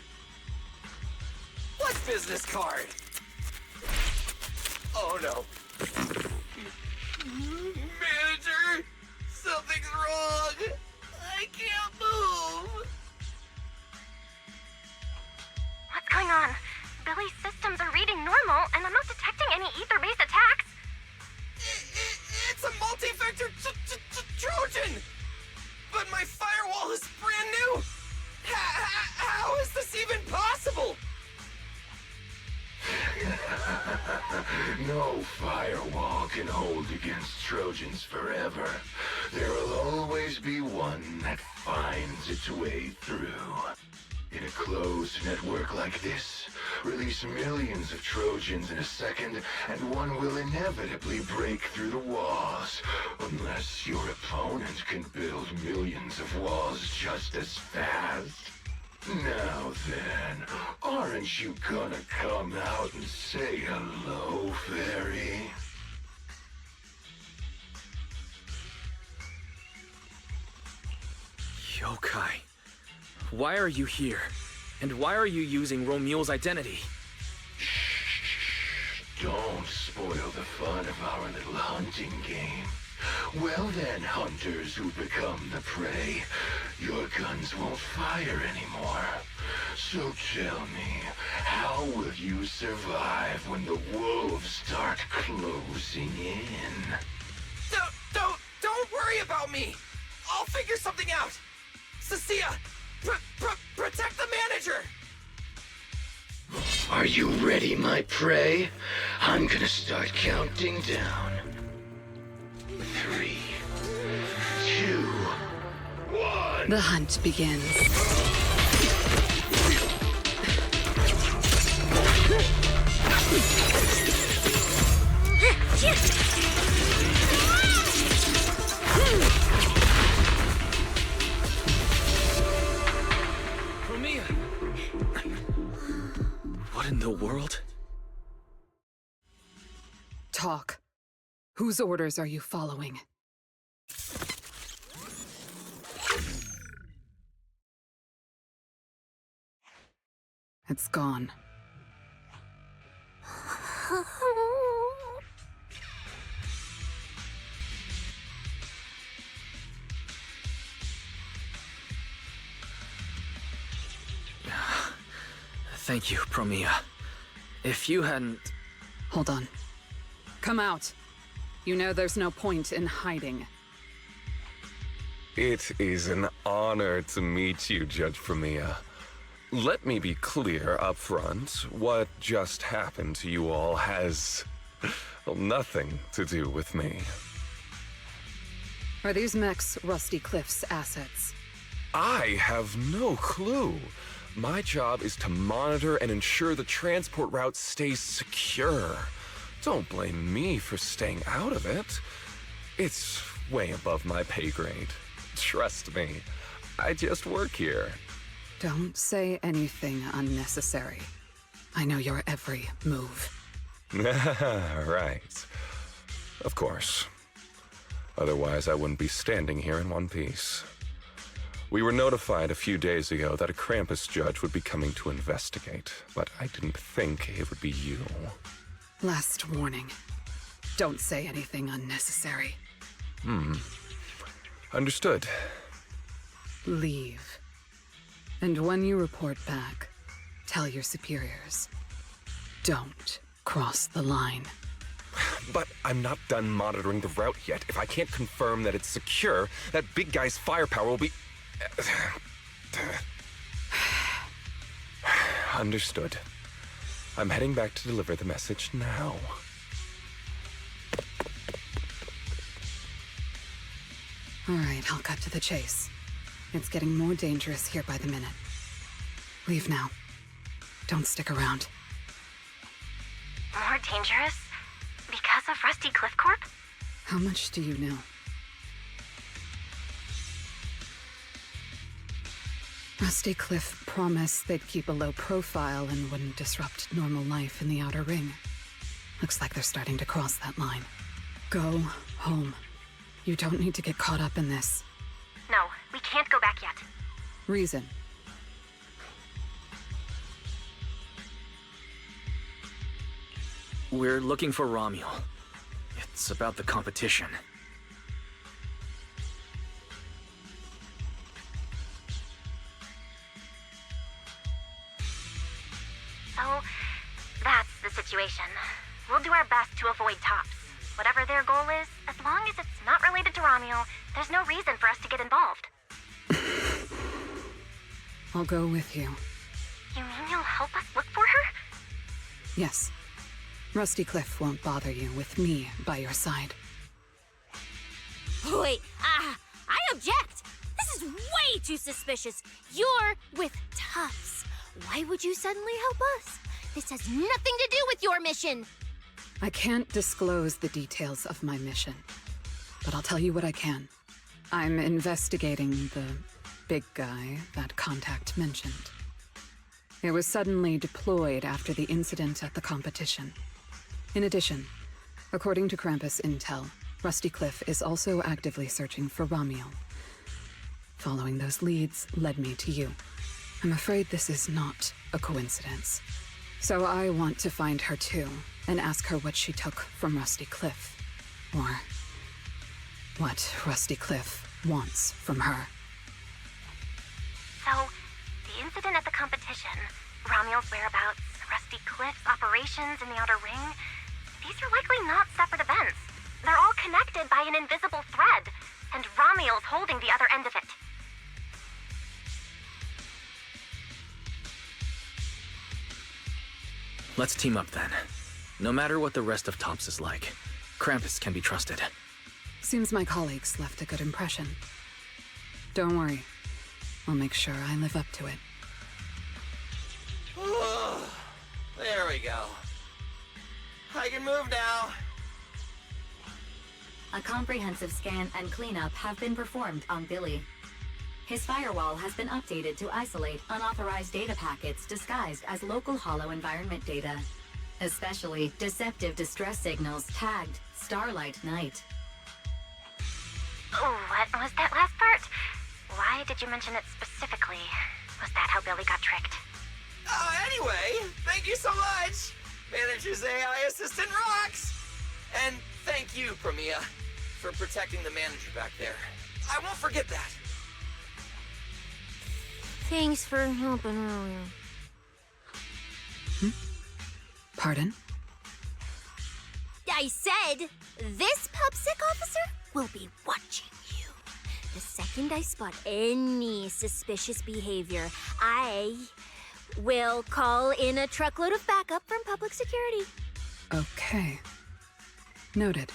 What business card? Oh no. Manager! Something's wrong! I can't move! What's going on? Billy's systems are reading normal, and I'm not detecting any ether-based attacks. It's a multi-vector Trojan! But my firewall is brand new! How is this even possible? No firewall can hold against Trojans forever. There will always be one that finds its way through. In a closed network like this, release millions of Trojans in a second, and one will inevitably break through the walls. Unless your opponent can build millions of walls just as fast. Now then, aren't you gonna come out and say hello, fairy? Yokai. Why are you here? And why are you using Romule's identity? Shh, don't spoil the fun of our little hunting game. Well then, hunters who become the prey, your guns won't fire anymore. So tell me, how will you survive when the wolves start closing in? Don't worry about me! I'll figure something out! Cecilia, protect the manager! Are you ready, my prey? I'm gonna start counting down. 3, 2, 1. The hunt begins. Romia! What in the world? Talk. Whose orders are you following? It's gone. Thank you, Promia. If you hadn't... Hold on. Come out. You know there's no point in hiding. It is an honor to meet you, Judge Promia. Let me be clear up front. What just happened to you all has... well, nothing to do with me. Are these mechs Rusty Cliff's assets? I have no clue. My job is to monitor and ensure the transport route stays secure. Don't blame me for staying out of it. It's way above my pay grade. Trust me, I just work here. Don't say anything unnecessary. I know your every move. Right. Of course. Otherwise, I wouldn't be standing here in one piece. We were notified a few days ago that a Krampus judge would be coming to investigate, but I didn't think it would be you. Last warning. Don't say anything unnecessary. Understood. Leave. And when you report back, tell your superiors. Don't cross the line. But I'm not done monitoring the route yet. If I can't confirm that it's secure, that big guy's firepower will be... Understood. I'm heading back to deliver the message now. All right, I'll cut to the chase. It's getting more dangerous here by the minute. Leave now. Don't stick around. More dangerous? Because of Rusty Cliff Corp? How much do you know? Rusty Cliff promised they'd keep a low profile and wouldn't disrupt normal life in the Outer Ring. Looks like they're starting to cross that line. Go home. You don't need to get caught up in this. No, we can't go back yet. Reason. We're looking for Romuel. It's about the competition. So, that's the situation. We'll do our best to avoid tops. Whatever their goal is, as long as it's not related to Romuel, there's no reason for us to get involved. I'll go with you. You mean you'll help us look for her? Yes. Rusty Cliff won't bother you with me by your side. Wait, I object! This is way too suspicious. You're with Tufts. Why would you suddenly help us? This has nothing to do with your mission. I can't disclose the details of my mission, but I'll tell you what I can. I'm investigating the big guy that Contact mentioned. It was suddenly deployed after the incident at the competition. In addition, according to Krampus intel, Rusty Cliff is also actively searching for Romuel. Following those leads led me to you. I'm afraid this is not a coincidence. So I want to find her too, and ask her what she took from Rusty Cliff. Or what Rusty Cliff wants from her. So, the incident at the competition, Romuel's whereabouts, Rusty Cliff's operations in the Outer Ring, these are likely not separate events. They're all connected by an invisible thread, and Romuel's holding the other end of it. Let's team up then. No matter what the rest of Tops is like, Krampus can be trusted. Seems my colleagues left a good impression. Don't worry. I'll make sure I live up to it. There we go. I can move now. A comprehensive scan and cleanup have been performed on Billy. His firewall has been updated to isolate unauthorized data packets disguised as local hollow environment data, especially deceptive distress signals tagged Starlight Night. Oh, what was that last part? Why did you mention it specifically? Was that how Billy got tricked? Anyway, thank you so much! Manager's AI assistant rocks! And thank you, Promia, for protecting the manager back there. I won't forget that. Thanks for helping earlier. Pardon? I said, this pupsic officer will be watching you. The second I spot any suspicious behavior, I will call in a truckload of backup from public security. Okay. Noted.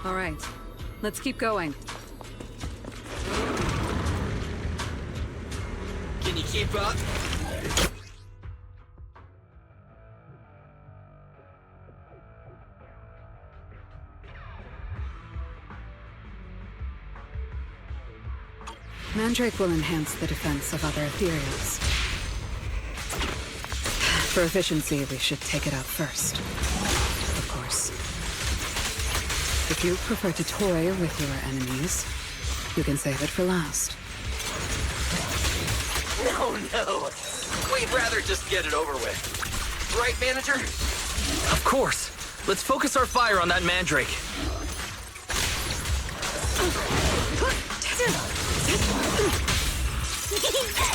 All right, let's keep going. Can you keep up? Mandrake will enhance the defense of other Ethereals. For efficiency, we should take it out first. Of course. If you prefer to toy with your enemies, you can save it for last. No. We'd rather just get it over with. Right, manager? Of course. Let's focus our fire on that mandrake.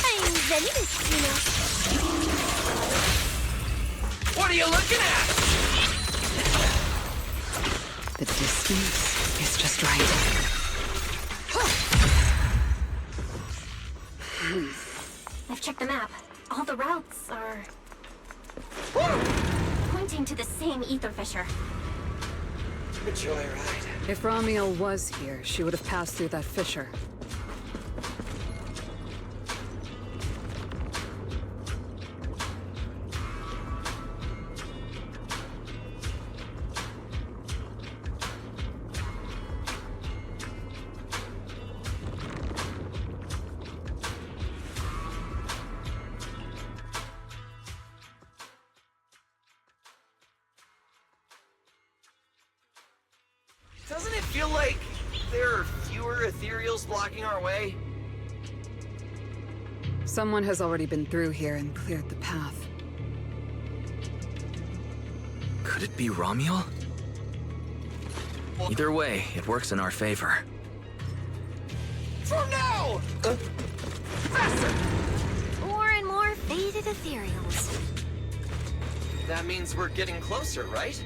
I'm Zenless, you know. What are you looking at? The distance is just right. I've checked the map. All the routes are pointing to the same ether fissure. A joyride. If Ramiel was here, she would have passed through that fissure. Doesn't it feel like there are fewer Ethereals blocking our way? Someone has already been through here and cleared the path. Could it be Ramiel? Either way, it works in our favor. For now! Faster! More and more faded Ethereals. That means we're getting closer, right?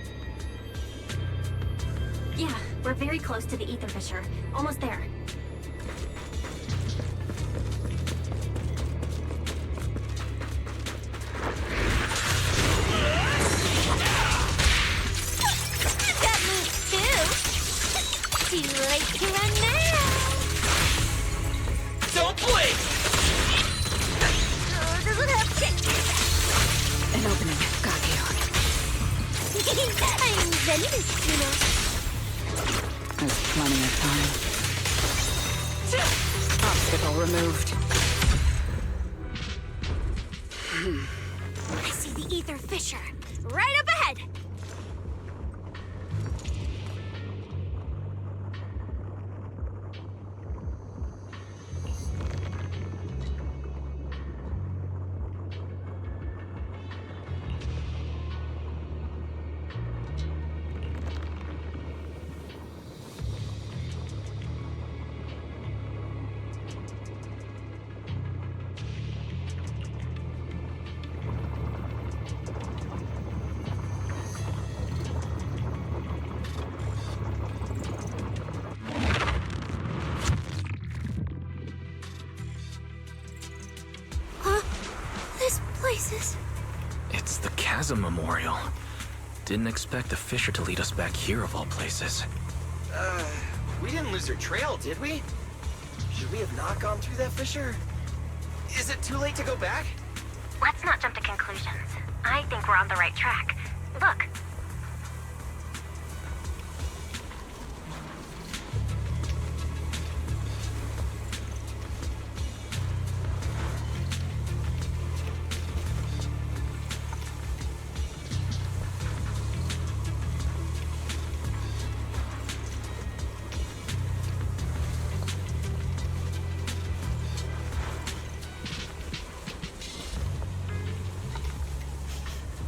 Yeah, we're very close to the ether fissure. Almost there. You've got moves too. Too late to run now. Don't blink! Oh, does it have kick? An opening. Got you. I'm Zenless, you know. There's plenty of time. Obstacle removed. I see the ether fissure. Right up ahead. This place is... It's the Chasm Memorial. Didn't expect the fissure to lead us back here of all places. We didn't lose our trail, did we? Should we have not gone through that fissure? Is it too late to go back? Let's not jump to conclusions. I think we're on the right track. Look.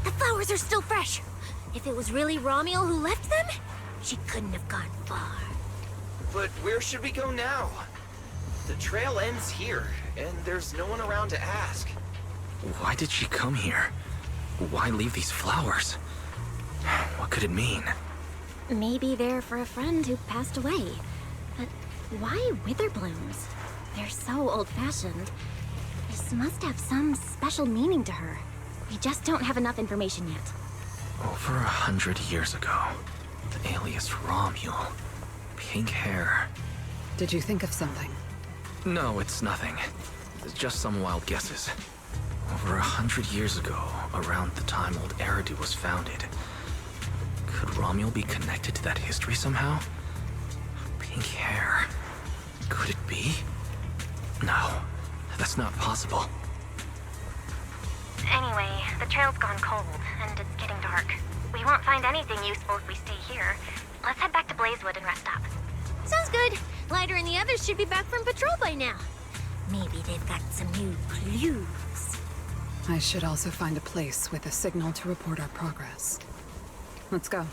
The flowers are still fresh. If it was really Ramiel who left them, she couldn't have gone far. But where should we go now? The trail ends here, and there's no one around to ask. Why did she come here? Why leave these flowers? What could it mean? Maybe they're for a friend who passed away. But why wither blooms? They're so old-fashioned. This must have some special meaning to her. We just don't have enough information yet. Over 100 years ago, the alias Ramiel. Pink hair. Did you think of something? No, it's nothing. It's just some wild guesses. Over 100 years ago, around the time old Eridu was founded, could Romuald be connected to that history somehow? Pink hair. Could it be? No, that's not possible. Anyway, the trail's gone cold, and it's getting dark. We won't find anything useful if we stay here. Let's head back to Blazewood and rest up. Sounds good. Lighter and the others should be back from patrol by now. Maybe they've got some new clues. I should also find a place with a signal to report our progress. Let's go.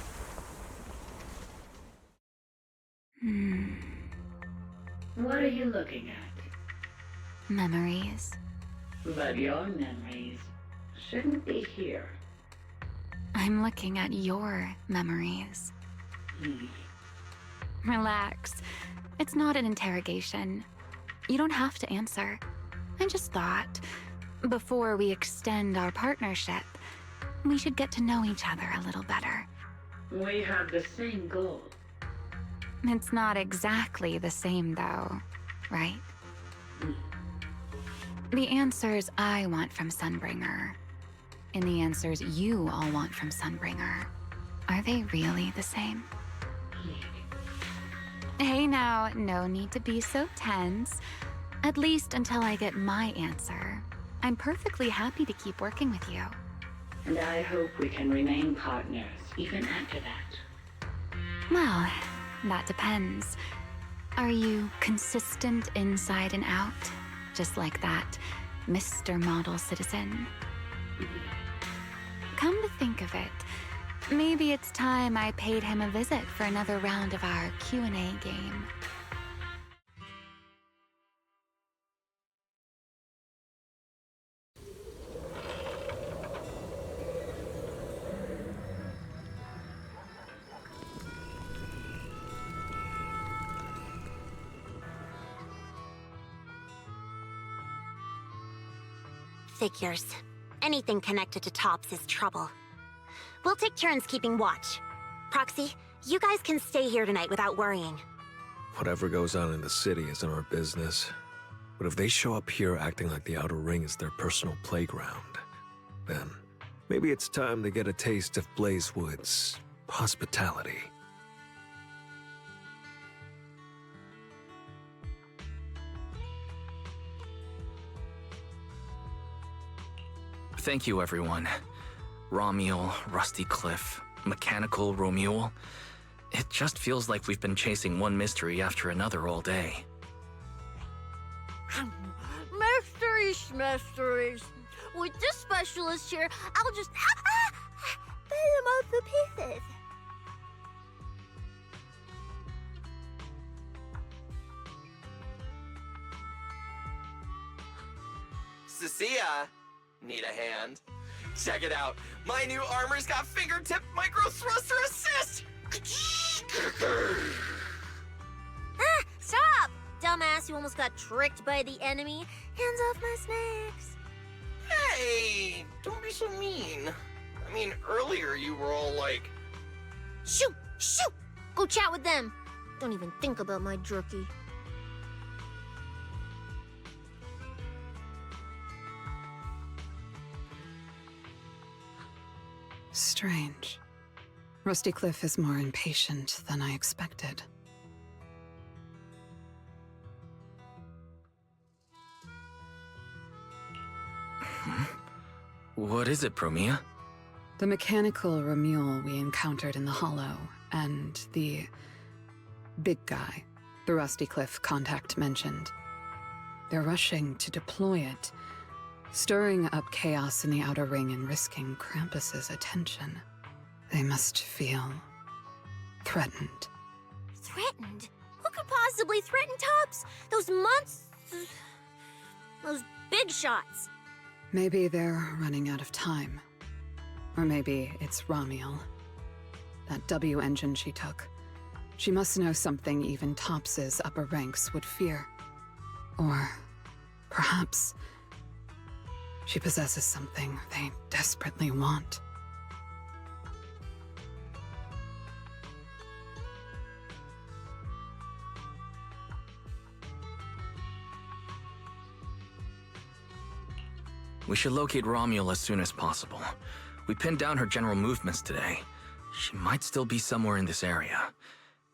What are you looking at? Memories. But your memories shouldn't be here. I'm looking at your memories. Relax. It's not an interrogation. You don't have to answer. I just thought, before we extend our partnership, we should get to know each other a little better. We have the same goal. It's not exactly the same, though, right? The answers I want from Sunbringer, and the answers you all want from Sunbringer, are they really the same? Hey now, no need to be so tense. At least until I get my answer. I'm perfectly happy to keep working with you. And I hope we can remain partners even after that. Well, that depends. Are you consistent inside and out? Just like that Mr. Model Citizen? Come to think of it, maybe it's time I paid him a visit for another round of our Q&A game. Figures. Anything connected to Tops is trouble. We'll take turns keeping watch. Proxy, you guys can stay here tonight without worrying. Whatever goes on in the city isn't our business. But if they show up here acting like the Outer Ring is their personal playground, then maybe it's time to get a taste of Blazewood's hospitality. Thank you, everyone. Romuald, Rusty Cliff, Mechanical Romuald. It just feels like we've been chasing one mystery after another all day. Mysteries. With this specialist here, I'll just put him off the pieces. Cecilia, need a hand? Check it out. My new armor's got fingertip micro thruster assist. Stop! Dumbass, you almost got tricked by the enemy. Hands off my snacks. Hey, don't be so mean. I mean, earlier you were all like... Shoot! Shoot! Go chat with them. Don't even think about my jerky. Strange. Rusty Cliff is more impatient than I expected. What is it, Promia? The mechanical Romuald we encountered in the Hollow, and the big guy the Rusty Cliff contact mentioned. They're rushing to deploy it, stirring up chaos in the Outer Ring and risking Krampus's attention. They must feel threatened. Threatened? Who could possibly threaten Tops? Those months... those big shots. Maybe they're running out of time. Or maybe it's Romuald. That W engine she took. She must know something even Tops's upper ranks would fear. Or perhaps she possesses something they desperately want. We should locate Romuald as soon as possible. We pinned down her general movements today. She might still be somewhere in this area.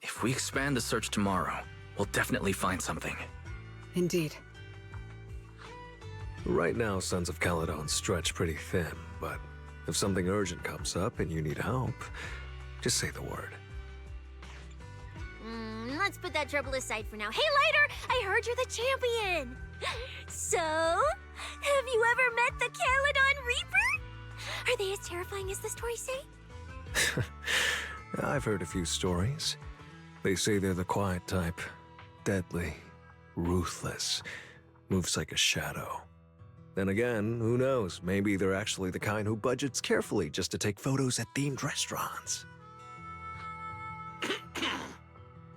If we expand the search tomorrow, we'll definitely find something. Indeed. Right now, Sons of Caledon stretch pretty thin, but if something urgent comes up and you need help, just say the word. Let's put that trouble aside for now. Hey, Lighter! I heard you're the champion! So, have you ever met the Caledon Reaper? Are they as terrifying as the stories say? I've heard a few stories. They say they're the quiet type. Deadly. Ruthless. Moves like a shadow. Then again, who knows? Maybe they're actually the kind who budgets carefully just to take photos at themed restaurants.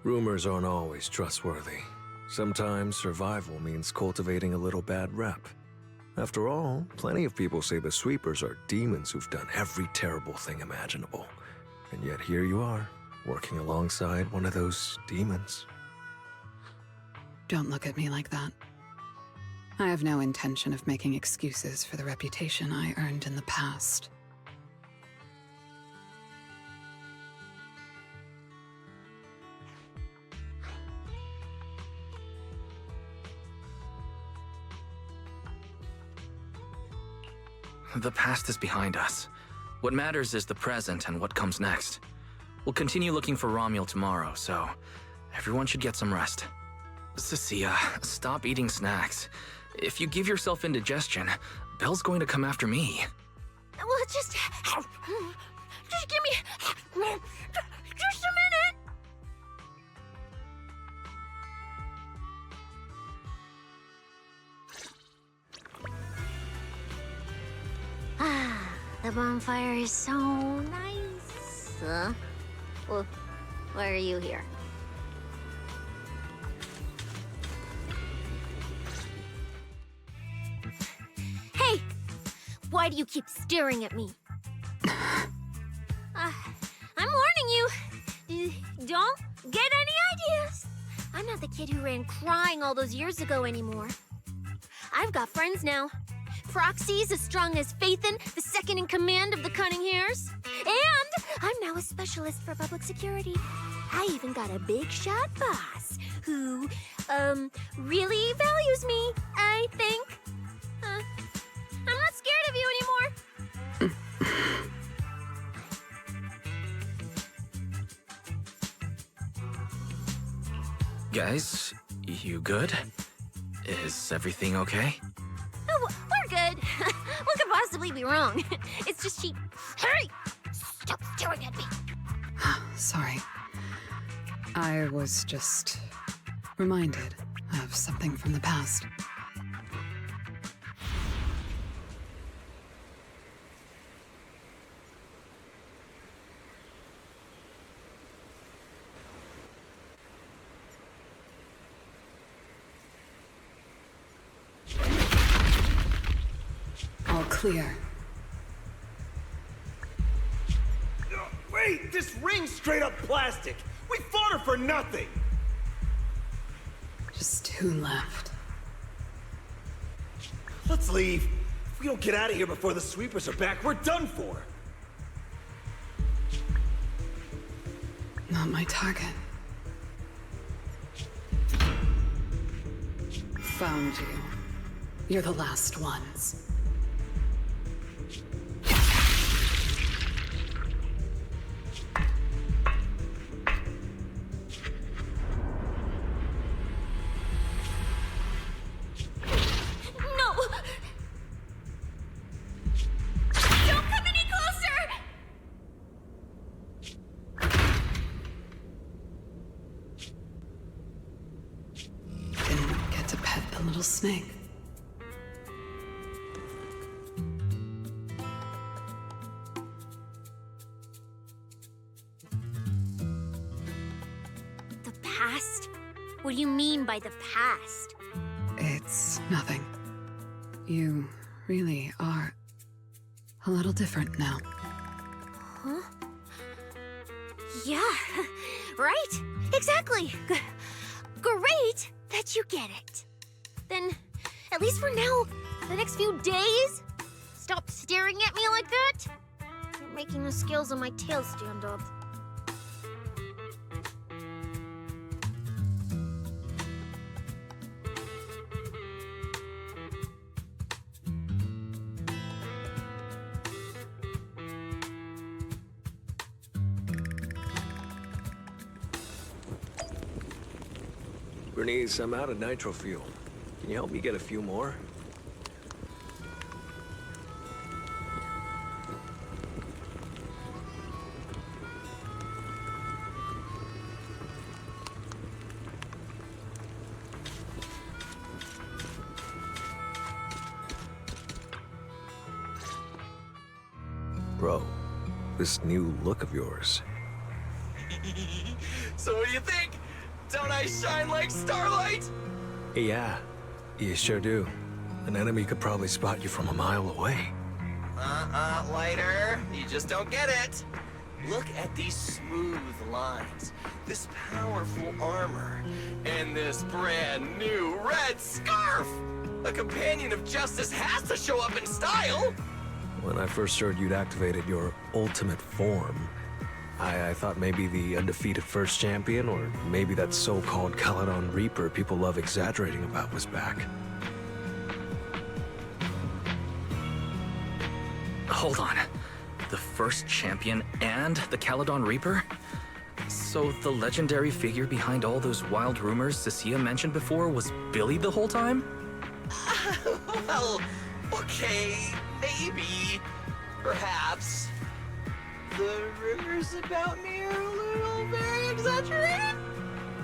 Rumors aren't always trustworthy. Sometimes survival means cultivating a little bad rep. After all, plenty of people say the Sweepers are demons who've done every terrible thing imaginable. And yet here you are, working alongside one of those demons. Don't look at me like that. I have no intention of making excuses for the reputation I earned in the past. The past is behind us. What matters is the present and what comes next. We'll continue looking for Romuald tomorrow, so everyone should get some rest. Cecilia, stop eating snacks. If you give yourself indigestion, Belle's going to come after me. Well, just give me just a minute. The bonfire is so nice. Well, why are you here? Hey! Why do you keep staring at me? I'm warning you. Don't get any ideas. I'm not the kid who ran crying all those years ago anymore. I've got friends now. Proxies as strong as Phaethon, the second in command of the Cunning Hares. And I'm now a specialist for public security. I even got a big shot boss who, really values me, I think. I'm not scared of you anymore. Guys, you good? Is everything okay? Oh, we're good. What could possibly be wrong? It's just she... Hurry! Stop staring at me! Sorry. I was just reminded of something from the past. All clear. Wait, this ring's straight up plastic. We fought her for nothing. Just 2 left. Let's leave. If we don't get out of here before the Sweepers are back, we're done for. Not my target. Found you. You're the last ones. Snake. The past? What do you mean by the past? It's nothing. You really are a little different now. Huh? Yeah, right? Exactly. Great that you get it. Then, at least for now, the next few days? Stop staring at me like that! You're making the scales on my tail stand up. Bernice, I'm out of nitro fuel. Can you help me get a few more? Bro, this new look of yours. So what do you think? Don't I shine like starlight? Yeah, you sure do. An enemy could probably spot you from a mile away. Lighter. You just don't get it. Look at these smooth lines, this powerful armor, and this brand new red scarf! A companion of justice has to show up in style! When I first heard you'd activated your ultimate form, I thought maybe the undefeated first champion, or maybe that so-called Caledon Reaper people love exaggerating about was back. Hold on. The first champion and the Caledon Reaper? So the legendary figure behind all those wild rumors Cecilia mentioned before was Billy the whole time? Well, okay, maybe, perhaps. The rumors about me are a little very exaggerated.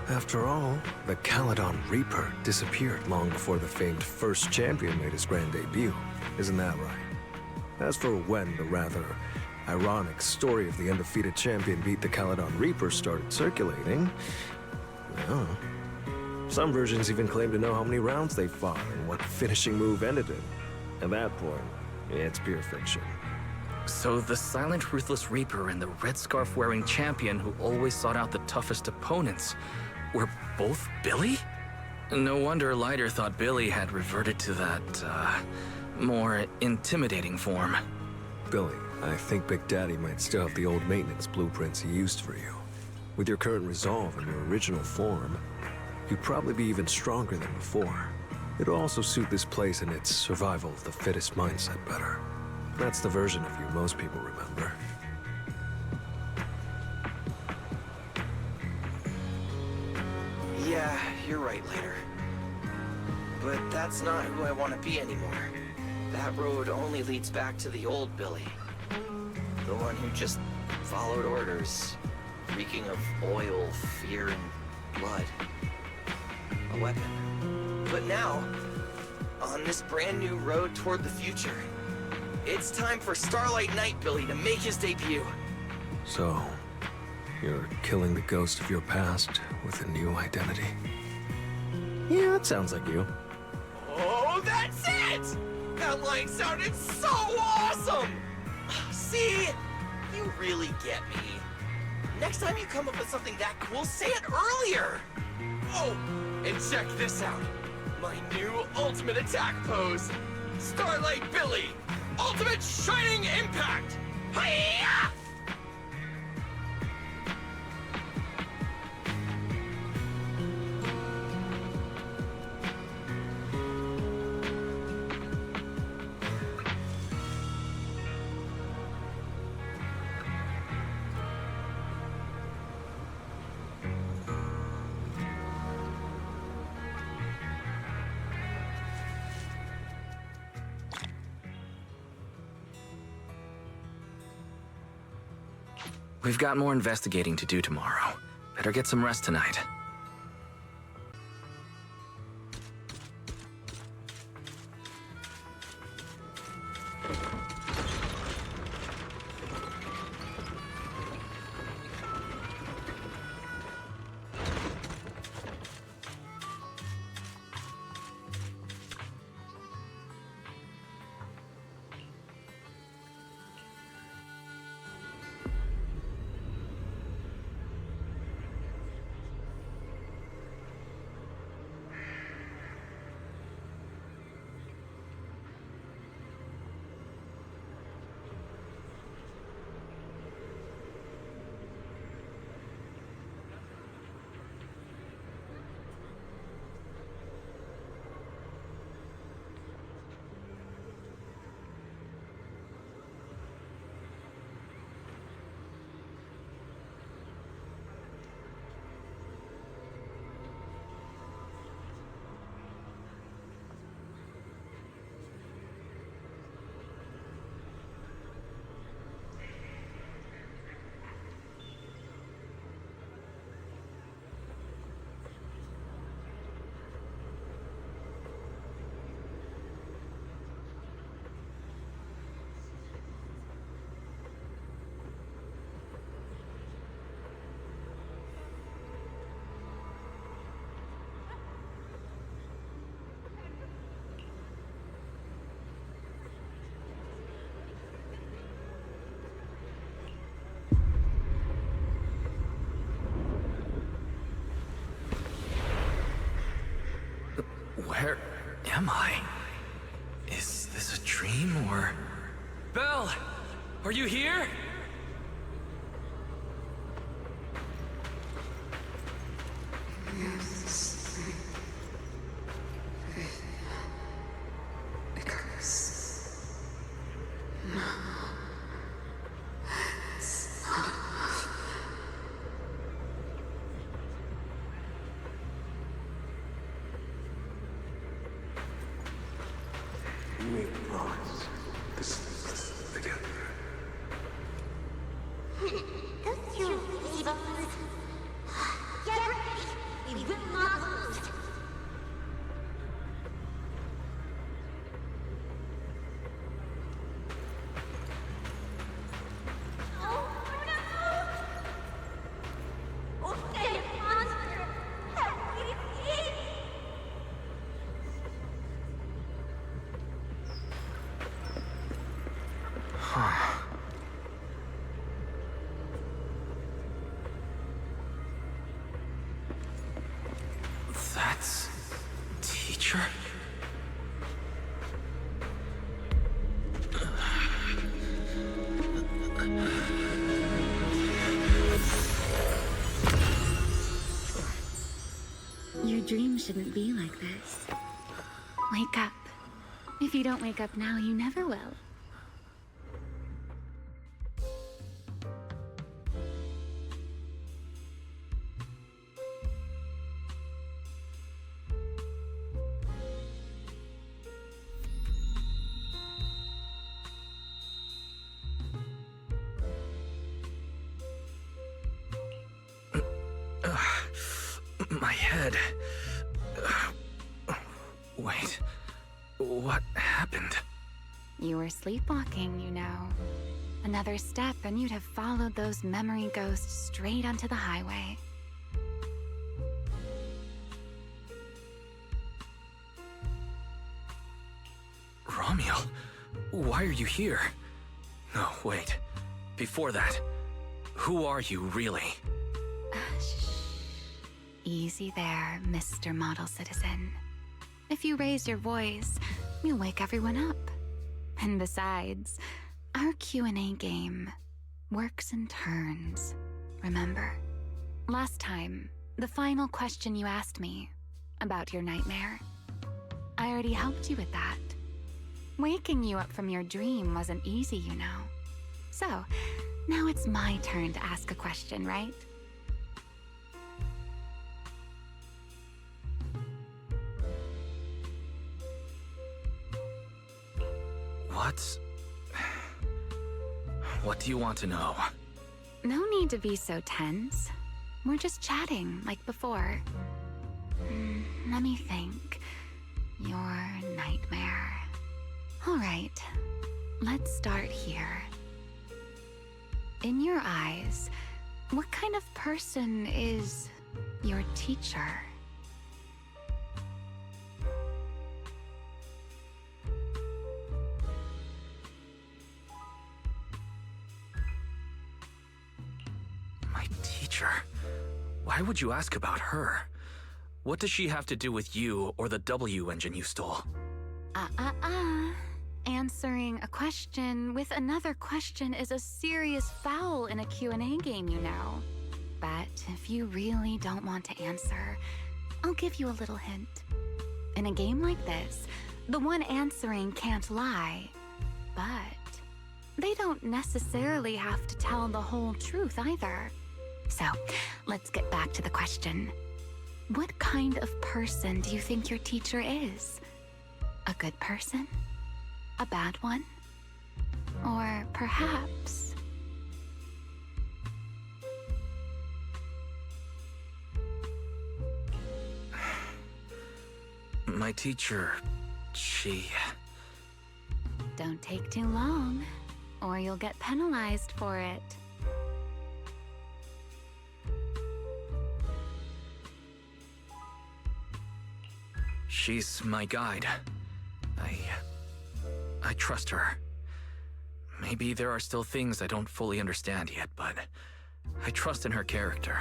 After all, the Caledon Reaper disappeared long before the famed first champion made his grand debut. Isn't that right? As for when the rather ironic story of the undefeated champion beat the Caledon Reaper started circulating, well, some versions even claim to know how many rounds they fought and what finishing move ended it. At that point, it's pure fiction. So the silent, ruthless Reaper and the red scarf-wearing champion who always sought out the toughest opponents were both Billy? No wonder Lighter thought Billy had reverted to that, more intimidating form. Billy, I think Big Daddy might still have the old maintenance blueprints he used for you. With your current resolve and your original form, you'd probably be even stronger than before. It'll also suit this place and its survival of the fittest mindset better. That's the version of you most people remember. Yeah, you're right, Lighter. But that's not who I want to be anymore. That road only leads back to the old Billy. The one who just followed orders, reeking of oil, fear, and blood. A weapon. But now, on this brand new road toward the future, it's time for Starlight Knight Billy to make his debut. So, you're killing the ghost of your past with a new identity. Yeah, that sounds like you. Oh, that's it! That line sounded so awesome! See? You really get me. Next time you come up with something that cool, say it earlier! Oh, and check this out. My new ultimate attack pose. Starlight Billy! Ultimate Shining Impact! Hi-ya! We've got more investigating to do tomorrow. Better get some rest tonight. Where am I? Is this a dream or... Belle! Are you here? That's... teacher? Your dream shouldn't be like this. Wake up. If you don't wake up now, you never will. My head... Wait... What happened? You were sleepwalking, you know. Another step and you'd have followed those memory ghosts straight onto the highway. Ramiel, why are you here? No, wait. Before that, who are you really? Shh. Easy there, Mr. Model Citizen. If you raise your voice, you'll wake everyone up. And besides, our Q&A game works in turns, remember? Last time, the final question you asked me about your nightmare, I already helped you with that. Waking you up from your dream wasn't easy, you know. So, now it's my turn to ask a question, right? What do you want to know? No need to be so tense. We're just chatting, like before. Let me think. Your nightmare. All right, let's start here. In your eyes, what kind of person is your teacher? Why would you ask about her? What does she have to do with you or the W engine you stole? Answering a question with another question is a serious foul in a Q&A game, you know. But if you really don't want to answer, I'll give you a little hint. In a game like this, the one answering can't lie, but they don't necessarily have to tell the whole truth either. So, let's get back to the question. What kind of person do you think your teacher is? A good person? A bad one? Or perhaps... My teacher, she... Don't take too long, or you'll get penalized for it. She's my guide. I trust her. Maybe there are still things I don't fully understand yet, but I trust in her character.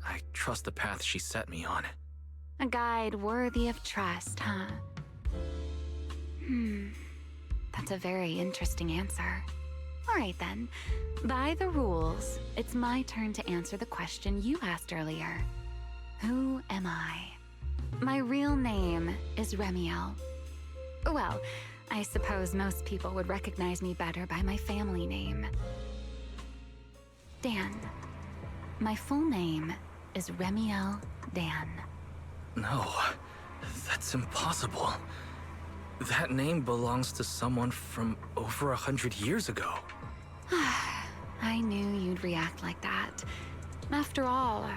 I trust the path she set me on. A guide worthy of trust, huh? That's a very interesting answer. All right then. By the rules, it's my turn to answer the question you asked earlier. Who am I? My real name is Remiel. Well, I suppose most people would recognize me better by my family name. Dan. My full name is Remiel Dan. No, that's impossible. That name belongs to someone from over 100 years ago. I knew you'd react like that. After all,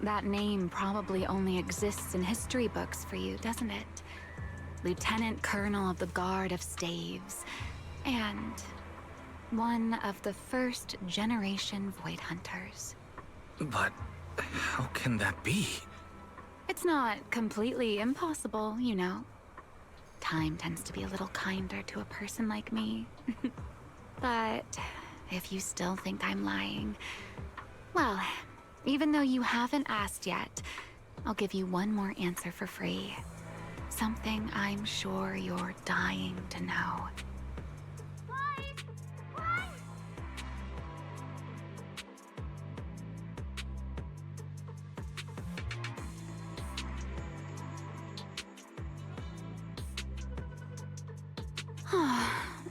that name probably only exists in history books for you, doesn't it? Lieutenant Colonel of the Guard of Staves, and one of the first generation Void Hunters. But how can that be? It's not completely impossible, you know. Time tends to be a little kinder to a person like me. But if you still think I'm lying, well, even though you haven't asked yet, I'll give you one more answer for free. Something I'm sure you're dying to know.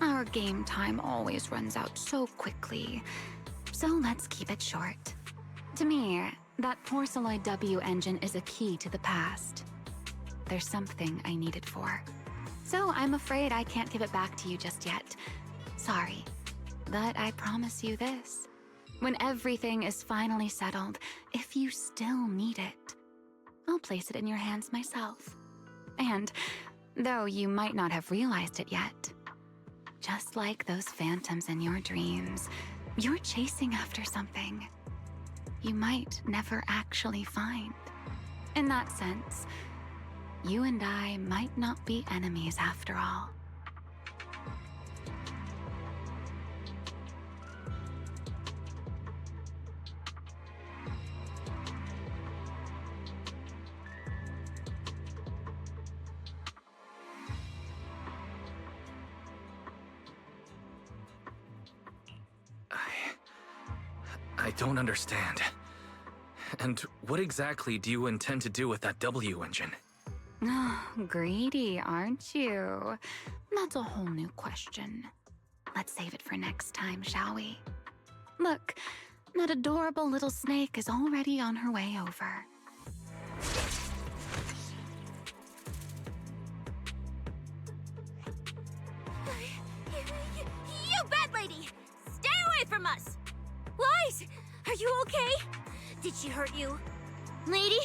Our game time always runs out so quickly, so let's keep it short. To me, that Porceloid W engine is a key to the past. There's something I need it for. So I'm afraid I can't give it back to you just yet. Sorry, but I promise you this. When everything is finally settled, if you still need it, I'll place it in your hands myself. And though you might not have realized it yet, just like those phantoms in your dreams, you're chasing after something you might never actually find. In that sense, you and I might not be enemies after all. I don't understand. And what exactly do you intend to do with that W engine? Oh, greedy, aren't you? That's a whole new question. Let's save it for next time, shall we? Look, that adorable little snake is already on her way over. You bad lady! Stay away from us! Lies! Are you okay? Did she hurt you? Lady,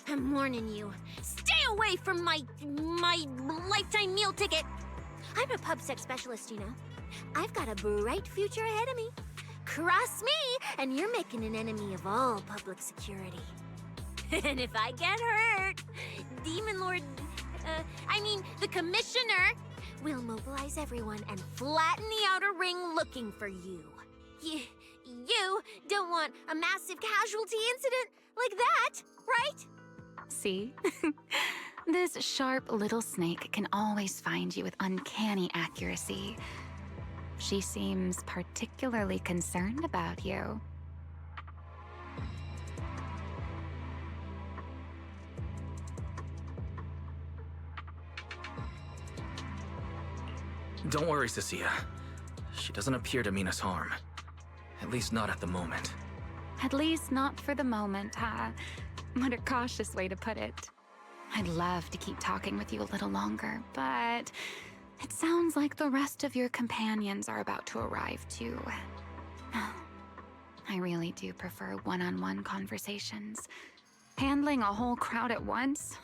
I'm warning you. Stay away from my lifetime meal ticket! I'm a pub sex specialist, you know. I've got a bright future ahead of me. Cross me, and you're making an enemy of all public security. And if I get hurt, Demon Lord... the Commissioner will mobilize everyone and flatten the outer ring looking for you. You don't want a massive casualty incident like that, right? See? This sharp little snake can always find you with uncanny accuracy. She seems particularly concerned about you. Don't worry, Cecilia. She doesn't appear to mean us harm. At least not at the moment. At least not for the moment, huh? What a cautious way to put it. I'd love to keep talking with you a little longer, but it sounds like the rest of your companions are about to arrive too. I really do prefer one-on-one conversations. Handling a whole crowd at once?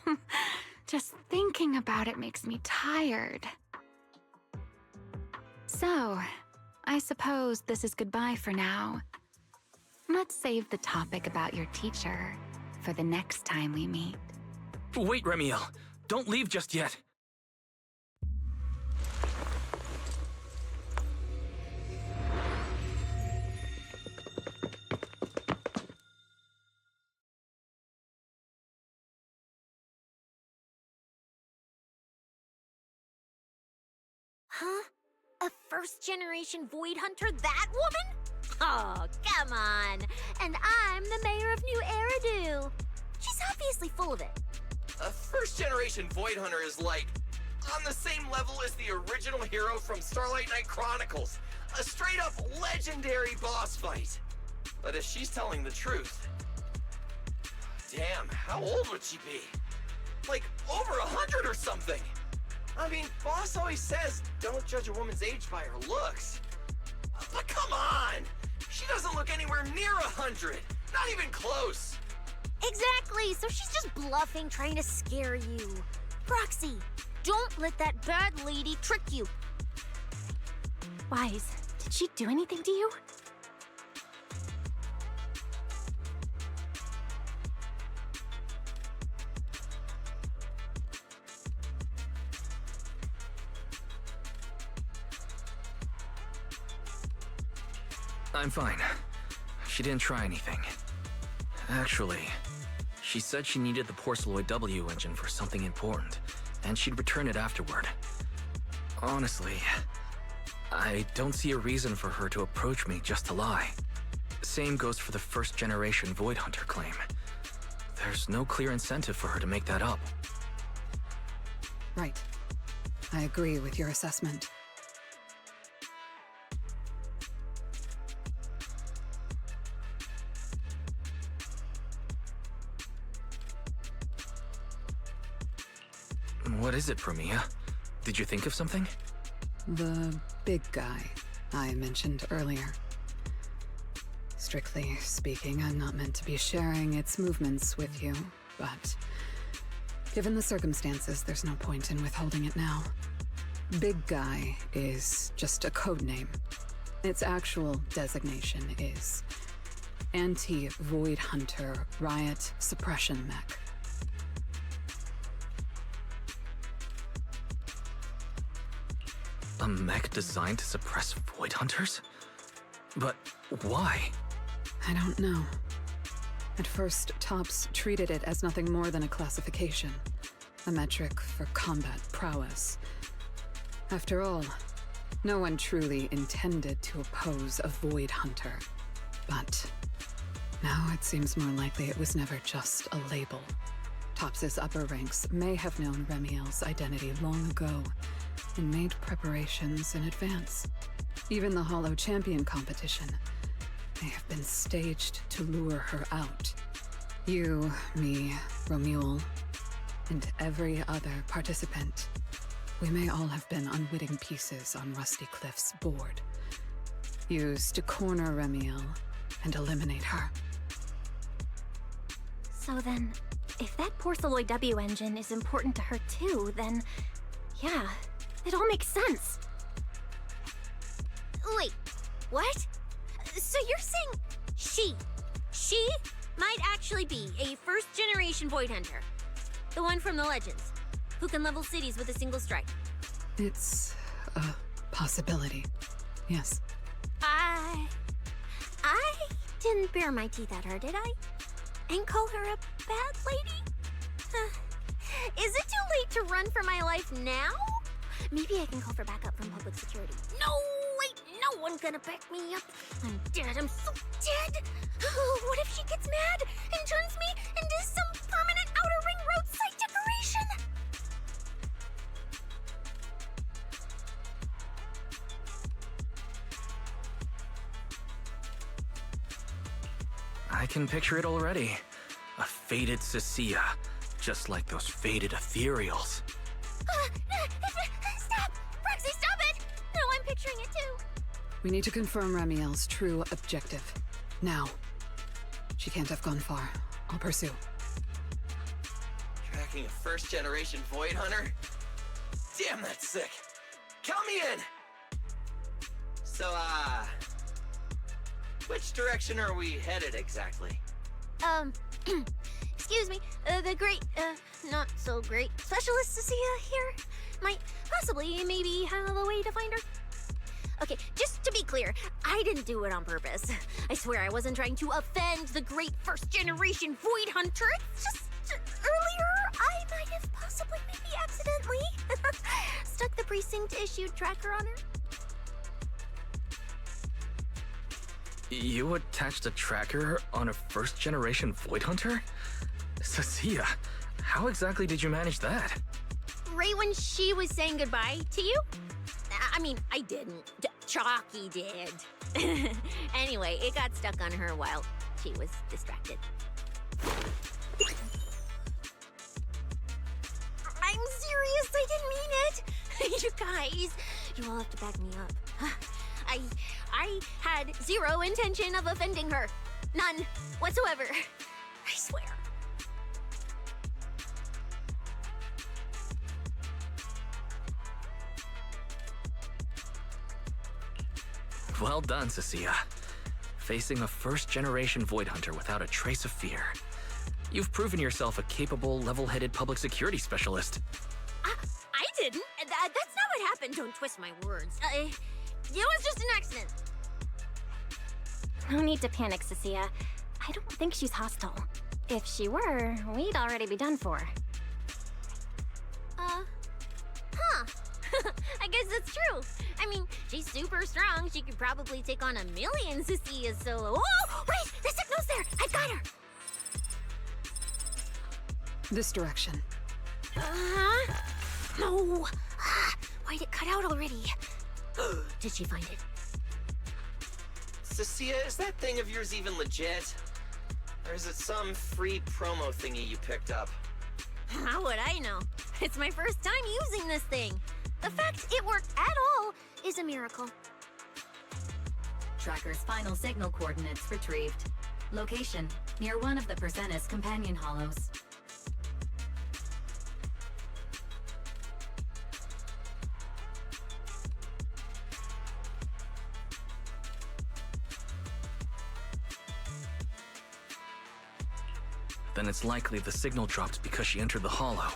Just thinking about it makes me tired. So, I suppose this is goodbye for now. Let's save the topic about your teacher for the next time we meet. Wait, Remiel! Don't leave just yet! Huh? A first-generation Void Hunter? That woman? Oh, come on. And I'm the mayor of New Eridu. She's obviously full of it. A first-generation Void Hunter is like on the same level as the original hero from Starlight Knight Chronicles. A straight-up legendary boss fight. But if she's telling the truth... Damn, how old would she be? Like, over 100 or something! I mean, boss always says, don't judge a woman's age by her looks. But come on! She doesn't look anywhere near 100! Not even close! Exactly, so she's just bluffing, trying to scare you. Proxy, don't let that bad lady trick you. Wise, did she do anything to you? I'm fine. She didn't try anything. Actually, she said she needed the Porceloid W engine for something important, and she'd return it afterward. Honestly, I don't see a reason for her to approach me just to lie. Same goes for the first-generation Void Hunter claim. There's no clear incentive for her to make that up. Right. I agree with your assessment. What is it, Promia? Did you think of something? The big guy I mentioned earlier. Strictly speaking, I'm not meant to be sharing its movements with you, but given the circumstances, there's no point in withholding it now. Big Guy is just a code name. Its actual designation is Anti-Void Hunter Riot Suppression Mech. A mech designed to suppress Void Hunters? But why? I don't know. At first, Tops treated it as nothing more than a classification, a metric for combat prowess. After all, no one truly intended to oppose a Void Hunter. But now it seems more likely it was never just a label. Tops's upper ranks may have known Remiel's identity long ago and made preparations in advance. Even the Hollow Champion competition may have been staged to lure her out. You, me, Romuald, and every other participant, we may all have been unwitting pieces on Rusty Cliff's board, used to corner Remiel and eliminate her. So then, if that Porceloid W engine is important to her too, then yeah, it all makes sense. Wait, what? So you're saying she might actually be a first-generation Void Hunter? The one from the Legends, who can level cities with a single strike? It's a possibility, yes. I didn't bare my teeth at her, did I? And call her a bad lady? Is it too late to run for my life now? Maybe I can call for backup from public security. No, wait, no one's gonna back me up. I'm dead, I'm so dead. What if she gets mad and turns me into some permanent outer ring roadside decoration? I can picture it already. A faded Cecilia, just like those faded Ethereals. Stop! Proxy, stop it! No, I'm picturing it too. We need to confirm Remiel's true objective. Now. She can't have gone far. I'll pursue. Tracking a first-generation Void Hunter? Damn, that's sick. Count me in! So, which direction are we headed exactly? Excuse me, the great, not so great specialist Cecilia here might possibly maybe have a way to find her. Okay, just to be clear, I didn't do it on purpose. I swear I wasn't trying to offend the great first-generation Void Hunter. It's just, earlier I might have possibly, maybe accidentally, stuck the precinct-issued tracker on her. You attached a tracker on a first-generation Void Hunter? Cecilia, how exactly did you manage that? Right when she was saying goodbye to you? I mean, I didn't. Chalky did. Anyway, it got stuck on her while she was distracted. I'm serious, I didn't mean it. You guys, you all have to back me up. I had zero intention of offending her. None whatsoever. I swear. Well done, Cecilia. Facing a first-generation Void Hunter without a trace of fear. You've proven yourself a capable, level-headed public security specialist. I didn't. That's not what happened. Don't twist my words. It was just an accident. No need to panic, Cecilia. I don't think she's hostile. If she were, we'd already be done for. I guess that's true. I mean, she's super strong. She could probably take on 1,000,000 Cecilias solo. Oh, wait! The signal's there! I got her! This direction. No! Why'd it cut out already? Did she find it? Cecilia, is that thing of yours even legit? Or is it some free promo thingy you picked up? How would I know? It's my first time using this thing. The fact it worked at all is a miracle. Tracker's final signal coordinates retrieved. Location, near one of the Persenis companion hollows. Then it's likely the signal dropped because she entered the hollow.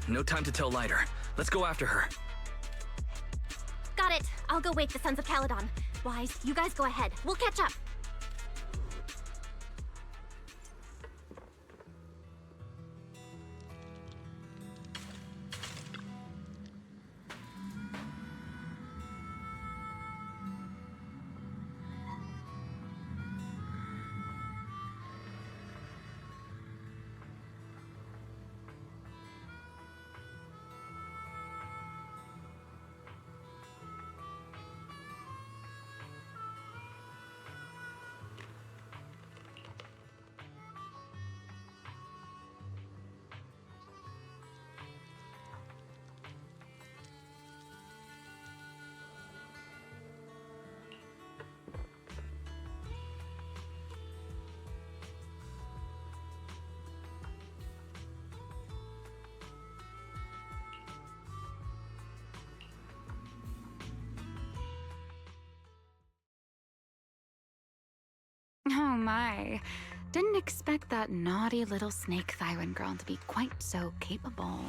No time to tell Lighter. Let's go after her. Got it. I'll go wake the Sons of Caledon. Wise, you guys go ahead. We'll catch up. Oh my. Didn't expect that naughty little snake Thyran girl to be quite so capable.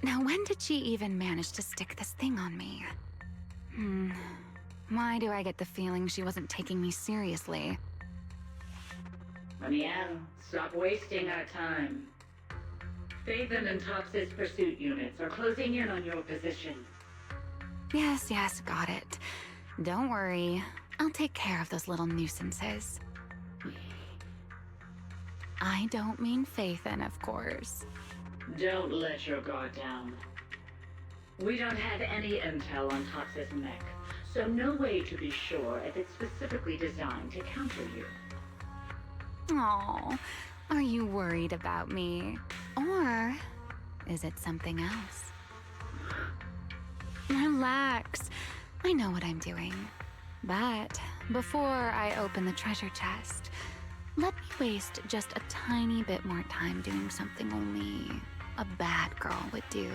Now, when did she even manage to stick this thing on me? Why do I get the feeling she wasn't taking me seriously? Amiel, stop wasting our time. Phaethon and Tox's pursuit units are closing in on your position. Yes, got it. Don't worry. I'll take care of those little nuisances. I don't mean Phaethon, of course. Don't let your guard down. We don't have any intel on Tox's mech, so no way to be sure if it's specifically designed to counter you. Aw, are you worried about me? Or is it something else? Relax. I know what I'm doing. But before I open the treasure chest, let me waste just a tiny bit more time doing something only a bad girl would do,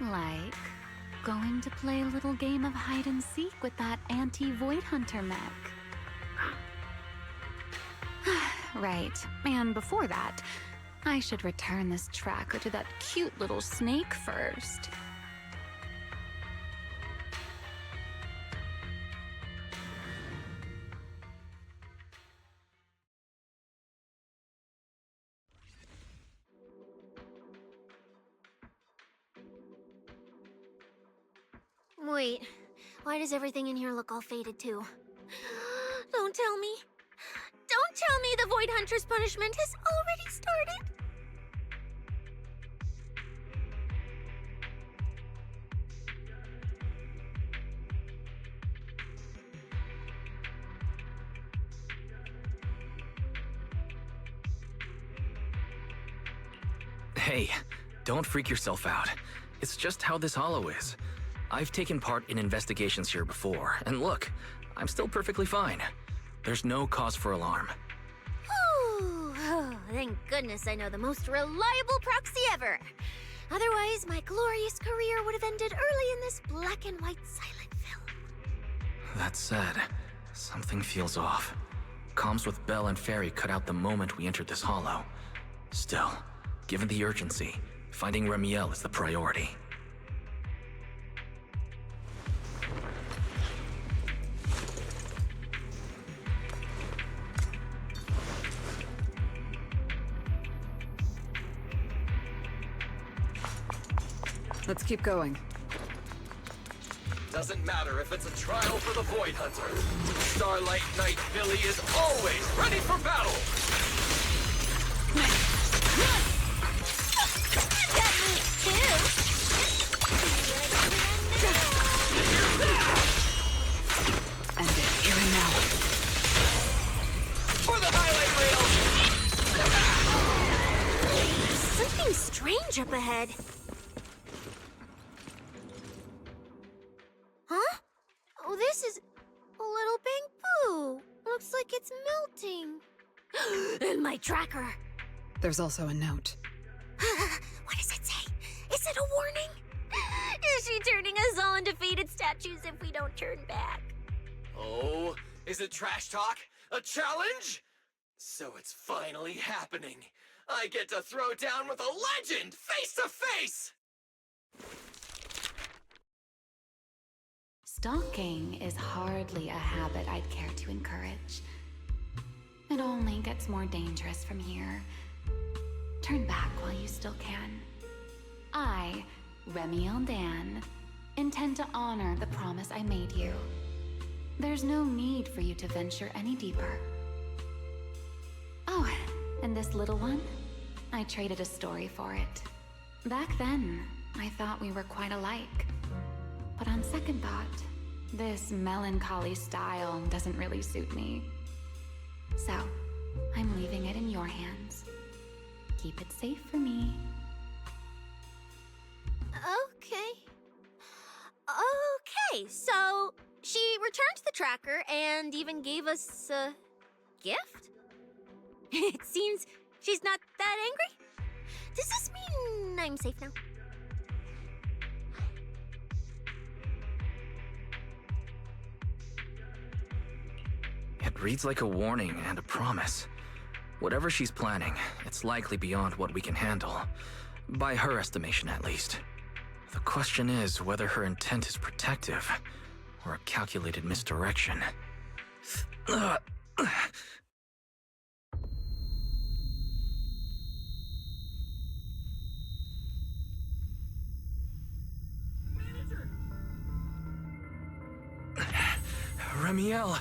Like going to play a little game of hide and seek with that anti-Void Hunter mech. Right, and before that, I should return this tracker to that cute little snake first. Wait, why does everything in here look all faded too? Don't tell me. Don't tell me the Void Hunter's punishment has already started. Hey, don't freak yourself out. It's just how this hollow is. I've taken part in investigations here before, and look, I'm still perfectly fine. There's no cause for alarm. Whew. Oh, thank goodness I know the most reliable proxy ever. Otherwise, my glorious career would have ended early in this black and white silent film. That said, something feels off. Comms with Belle and Fairy cut out the moment we entered this hollow. Still, given the urgency, finding Remiel is the priority. Let's keep going. Doesn't matter if it's a trial for the Void Hunter. Starlight Knight Billy is always ready for battle! That moves too! And it's here and now. For the highlight reel! Something strange up ahead. Huh? Oh, this is a little bamboo. Looks like it's melting. And my tracker. There's also a note. What does it say? Is it a warning? Is she turning us all into faded statues if we don't turn back? Oh, is it trash talk? A challenge? So it's finally happening. I get to throw down with a legend face to face! Stalking is hardly a habit I'd care to encourage. It only gets more dangerous from here. Turn back while you still can. I, Remiel Dan, intend to honor the promise I made you. There's no need for you to venture any deeper. Oh, and this little one? I traded a story for it. Back then, I thought we were quite alike. But on second thought, this melancholy style doesn't really suit me. So, I'm leaving it in your hands. Keep it safe for me. Okay. Okay, so she returned the tracker and even gave us a gift? It seems she's not that angry. Does this mean I'm safe now? It reads like a warning and a promise. Whatever she's planning, it's likely beyond what we can handle. By her estimation, at least. The question is whether her intent is protective or a calculated misdirection. Remiel!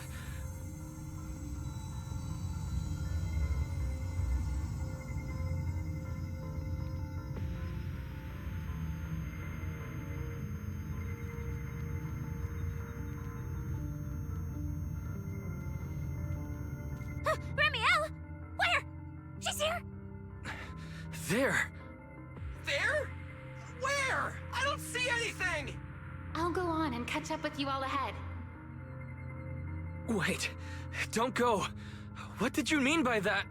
Remiel! Where? She's here! There! There? Where? I don't see anything! I'll go on and catch up with you all ahead. Wait, don't go. What did you mean by that?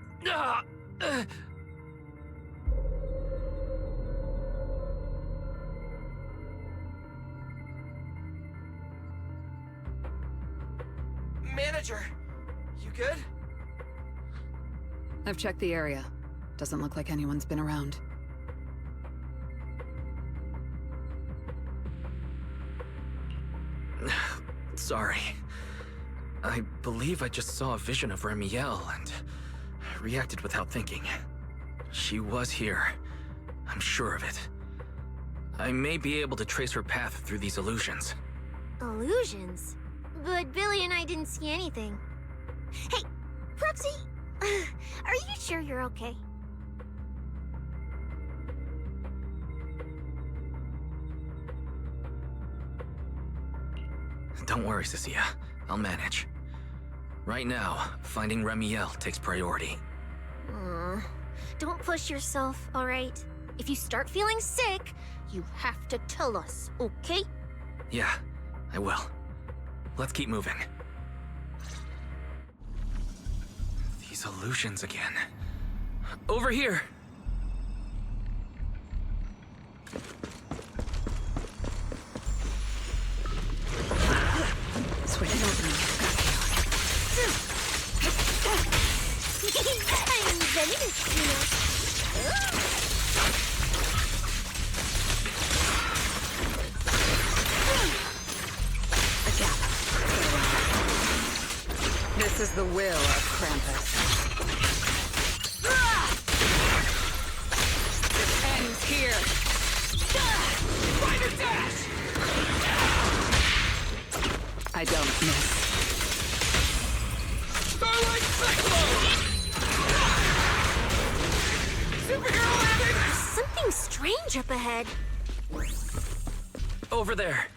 Manager, you good? I've checked the area. Doesn't look like anyone's been around. Sorry. I believe I just saw a vision of Remiel and reacted without thinking. She was here. I'm sure of it. I may be able to trace her path through these illusions. Illusions? But Billy and I didn't see anything. Hey, Proxy, are you sure you're okay? Don't worry, Cecilia. I'll manage. Right now, finding Remiel takes priority. Don't push yourself, alright? If you start feeling sick, you have to tell us, okay? Yeah, I will. Let's keep moving. These illusions again. Over here! Switch it open. I'm Zenless, you know. A gap. This is the will of Krampus. It ends here. Spider dash! I don't miss. Starlight Cyclone! Superhero landing! There's something strange up ahead. Over there.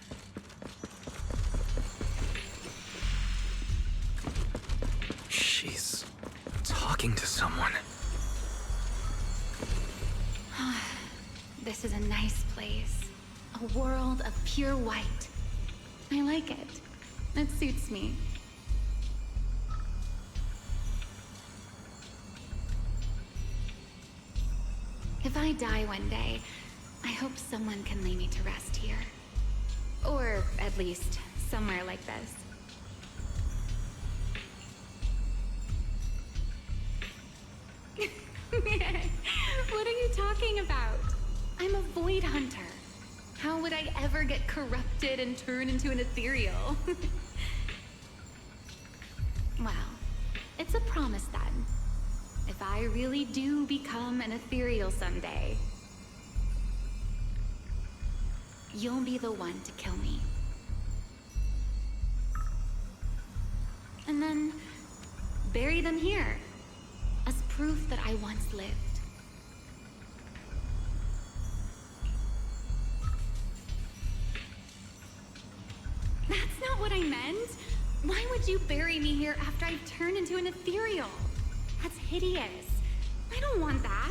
She's talking to someone. This is a nice place. A world of pure white. I like it. It suits me. If I die one day, I hope someone can lay me to rest here. Or at least somewhere like this. What are you talking about? I'm a void hunter. How would I ever get corrupted and turn into an ethereal? Well, it's a promise then. If I really do become an ethereal someday, you'll be the one to kill me. And then bury them here as proof that I once lived. That's not what I meant. Why would you bury me here after I've turned into an ethereal? That's hideous. I don't want that.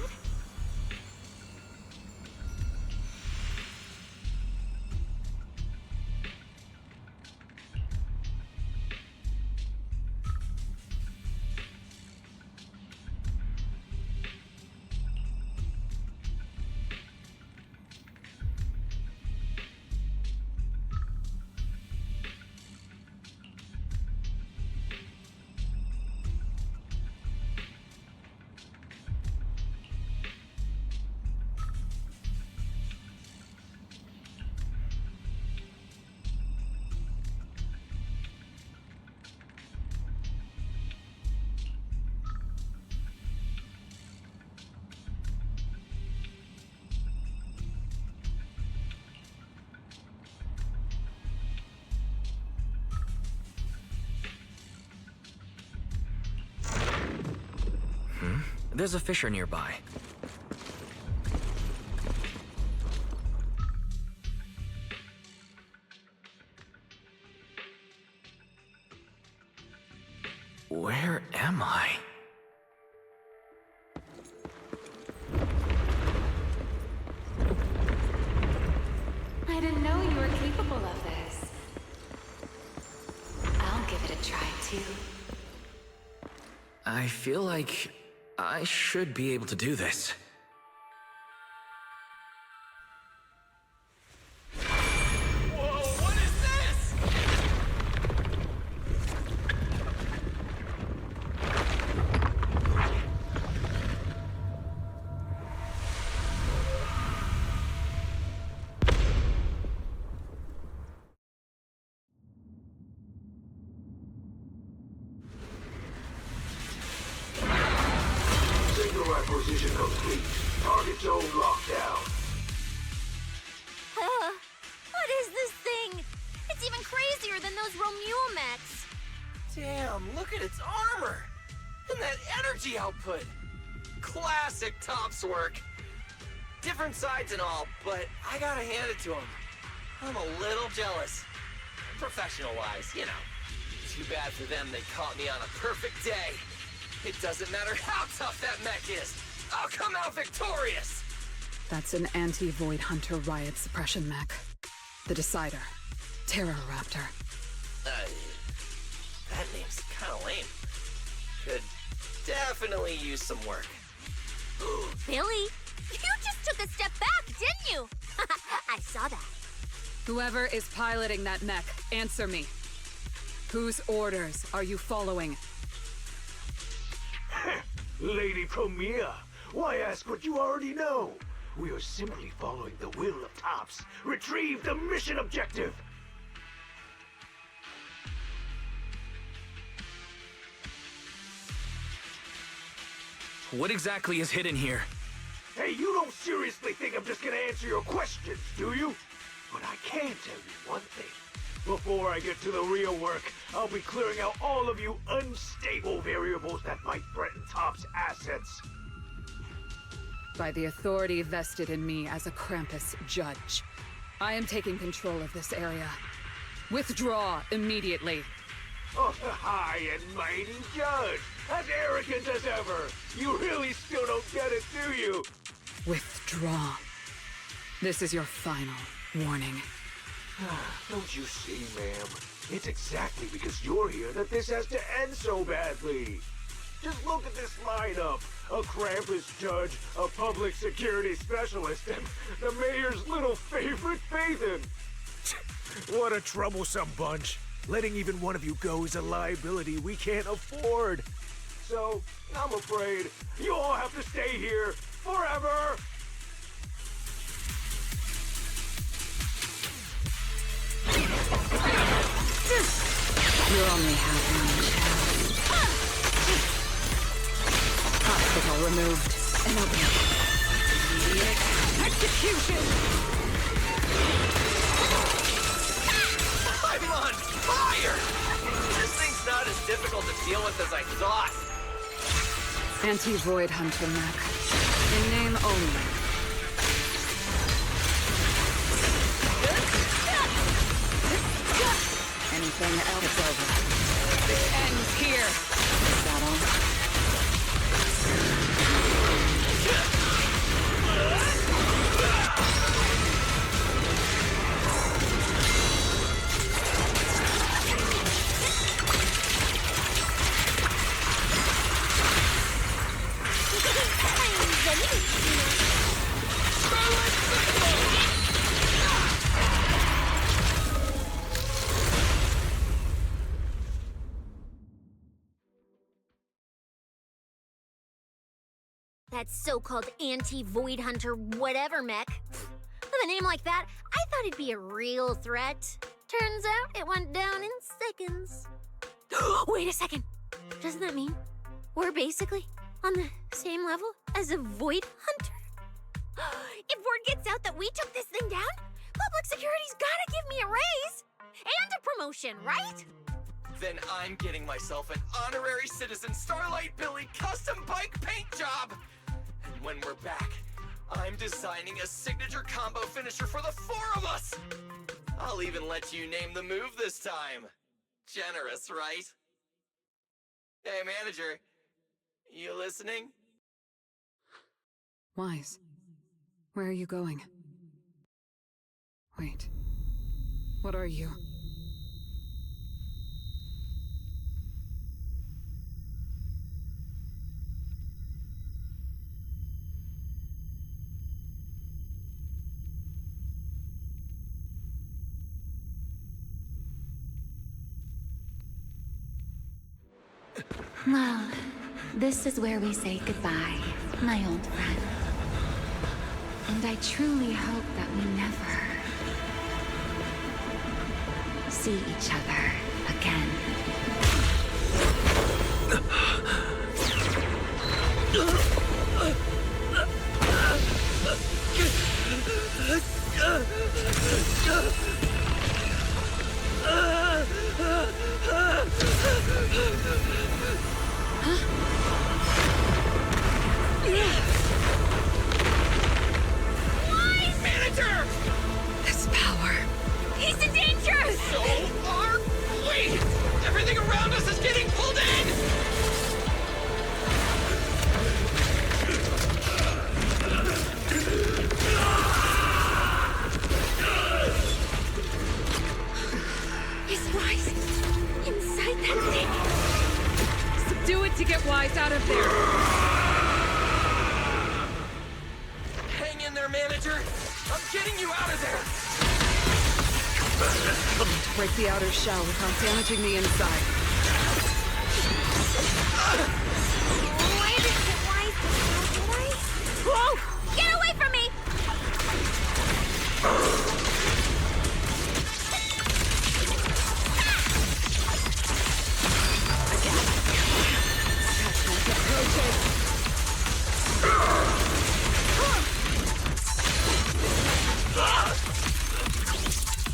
There's a fissure nearby. Where am I? I didn't know you were capable of this. I'll give it a try too. I feel like I should be able to do this. Whoa, what is this? Signal acquisition complete. Target zone lockdown. What is this thing? It's even crazier Damn, look at its armor! And that energy output! Classic Topps work! Different sides and all, but I gotta hand it to him. I'm a little jealous. Professional-wise, you know. Too bad for them they caught me on a perfect day. It doesn't matter how tough that mech is. I'll come out victorious! That's an anti-Void Hunter riot suppression mech. The Decider. Terror Raptor. That name's kinda lame. Could definitely use some work. Billy, you just took a step back, didn't you? I saw that. Whoever is piloting that mech, answer me. Whose orders are you following? Lady Promia, why ask what you already know? We are simply following the will of Topps. Retrieve the mission objective! What exactly is hidden here? Hey, you don't seriously think I'm just gonna answer your questions, do you? But I can tell you one thing. Before I get to the real work, I'll be clearing out all of you unstable variables that might threaten Topps' assets. By the authority vested in me as a Krampus judge, I am taking control of this area. Withdraw immediately. Oh, high and mighty judge! As arrogant as ever! You really still don't get it, do you? Withdraw. This is your final warning. Don't you see, ma'am? It's exactly because you're here that this has to end so badly. Just look at this lineup. A Krampus judge, a public security specialist, and the mayor's little favorite, Phaethon. What a troublesome bunch. Letting even one of you go is a liability we can't afford. So, I'm afraid you all have to stay here forever! You're only half on, Hospital removed. And open. Immediate execution! I'm on fire! This thing's not as difficult to deal with as I thought. Anti-Void Hunter mech. In name only. Anything else over? This ends here. Is that all? That so-called anti-Void Hunter whatever mech. With a name like that, I thought it'd be a real threat. Turns out it went down in seconds. Wait a second. Doesn't that mean we're basically on the same level as a Void Hunter? If word gets out that we took this thing down, public security's gotta give me a raise and a promotion, right? Then I'm getting myself an honorary citizen Starlight Billy custom bike paint job. And when we're back, I'm designing a signature combo finisher for the four of us. I'll even let you name the move this time. Generous, right? Hey, manager. You listening? Wise. Where are you going? Wait. What are you? Well, this is where we say goodbye, my old friend. And I truly hope that we never see each other again. to get Wise out of there! Hang in there, manager! I'm getting you out of there! I'll need to break the outer shell without damaging the inside. Why didn't get Wise to did I? Whoa! Get away from me!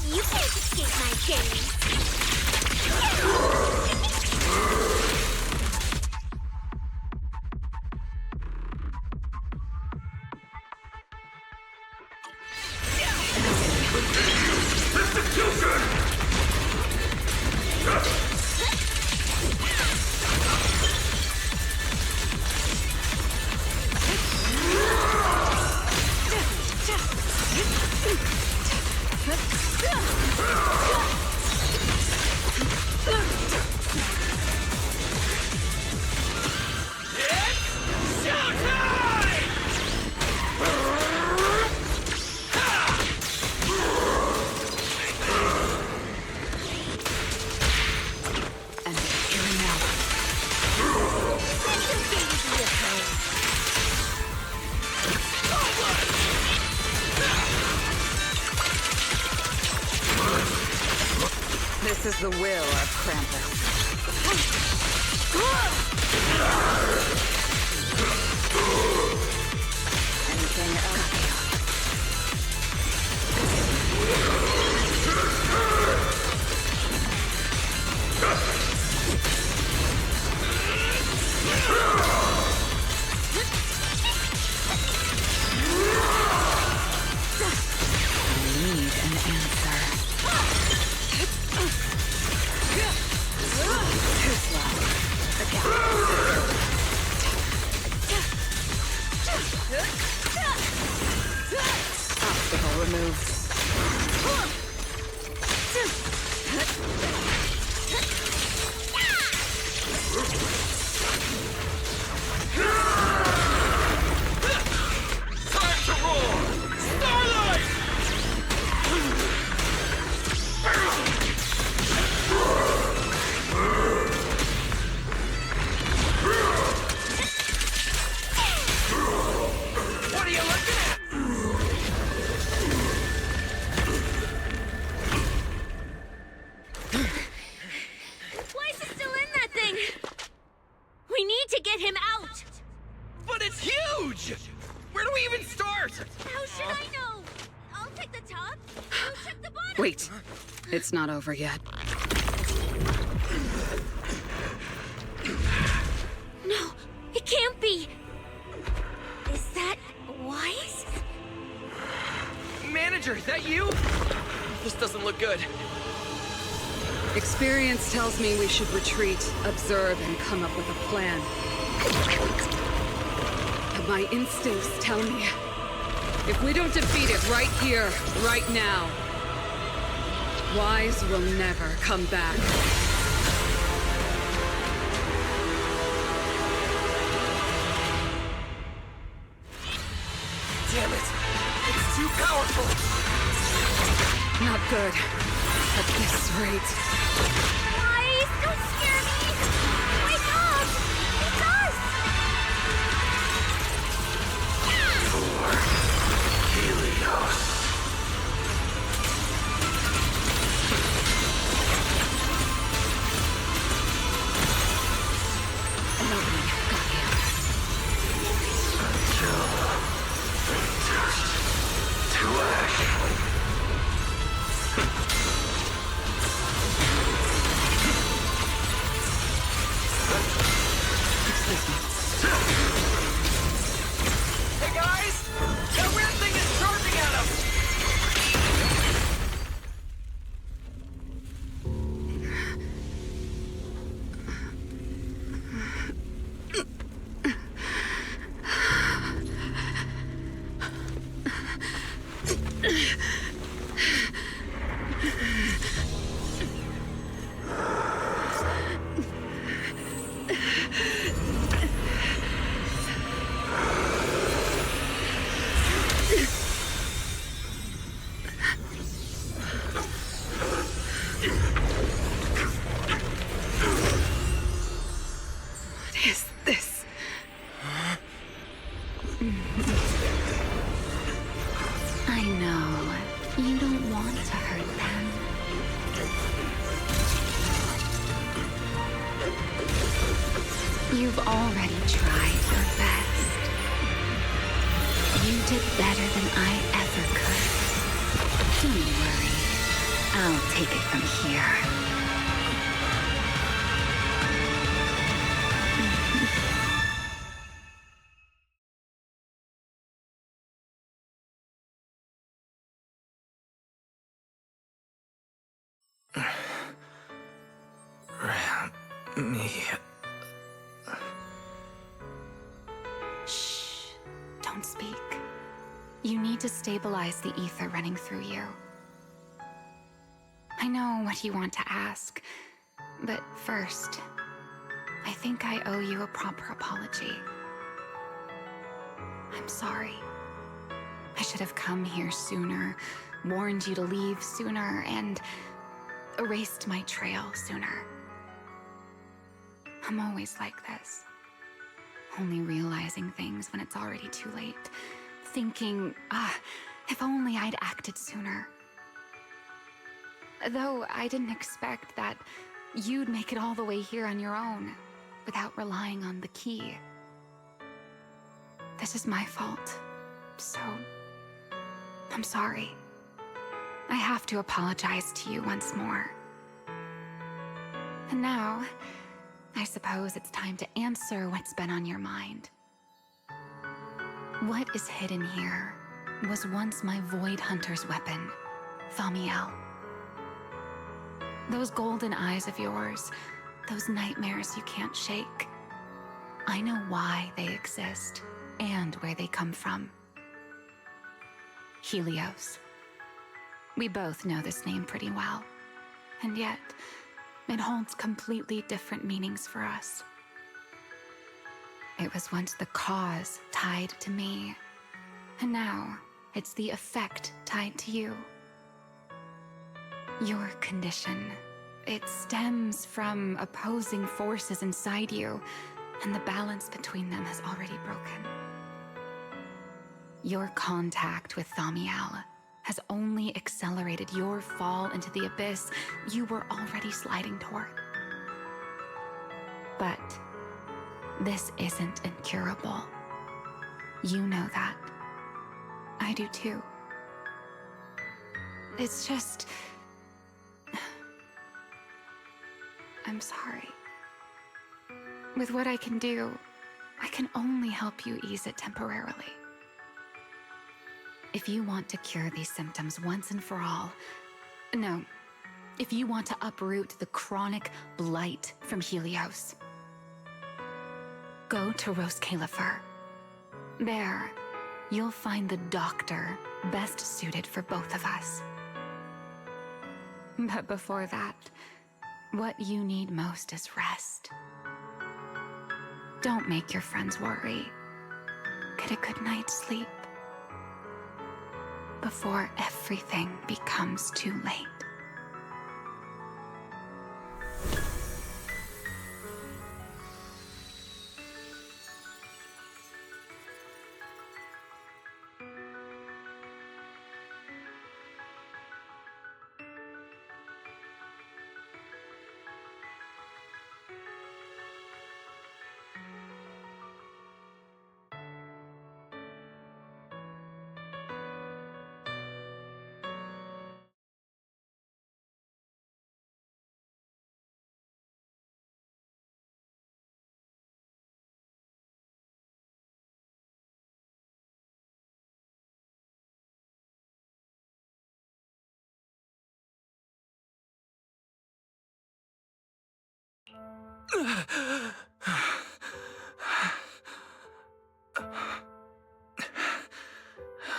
You can't escape my chains. This is the will of Krampus. Anything else? I need an answer. Too slow. Obstacle removed. Time to roar! Starlight! What are you looking at? Weiss is still in that thing! We need to get him out! But it's huge! Where do we even start? How should I know? I'll take the top. You check the bottom. Wait. It's not over yet. No, it can't be. Is that Weiss? Manager, is that you? This doesn't look good. Experience tells me we should retreat, observe, and come up with a plan. But my instincts tell me, if we don't defeat it right here, right now, Wise will never come back. Damn it! It's too powerful! Not good. At this rate. Weiss, don't scare me! Wake up! It's us! Helios. An opening. Got him. Until they dust to ash. Hey guys! That weird thing is charging at us! is this? I know. You don't want to hurt them. You've already tried your best. You did better than I ever could. Don't worry. I'll take it from here. Me. Shh. Don't speak. You need to stabilize the ether running through you. I know what you want to ask, but first, I think I owe you a proper apology. I'm sorry. I should have come here sooner, warned you to leave sooner, and erased my trail sooner. I'm always like this. Only realizing things when it's already too late. Thinking, if only I'd acted sooner. Though I didn't expect that you'd make it all the way here on your own, without relying on the key. This is my fault, so I'm sorry. I have to apologize to you once more. And now, I suppose it's time to answer what's been on your mind. What is hidden here was once my Void Hunter's weapon, Thamiel. Those golden eyes of yours, those nightmares you can't shake. I know why they exist and where they come from. Helios. We both know this name pretty well, and yet it holds completely different meanings for us. It was once the cause tied to me, and now it's the effect tied to you. Your condition, it stems from opposing forces inside you, and the balance between them has already broken. Your contact with Thamiel has only accelerated your fall into the abyss you were already sliding toward. But this isn't incurable. You know that. I do too. It's just... I'm sorry. With what I can do, I can only help you ease it temporarily. If you want to cure these symptoms once and for all, no, if you want to uproot the chronic blight from Helios, go to Rose Califer. There, you'll find the doctor best suited for both of us. But before that, what you need most is rest. Don't make your friends worry. Get a good night's sleep before everything becomes too late.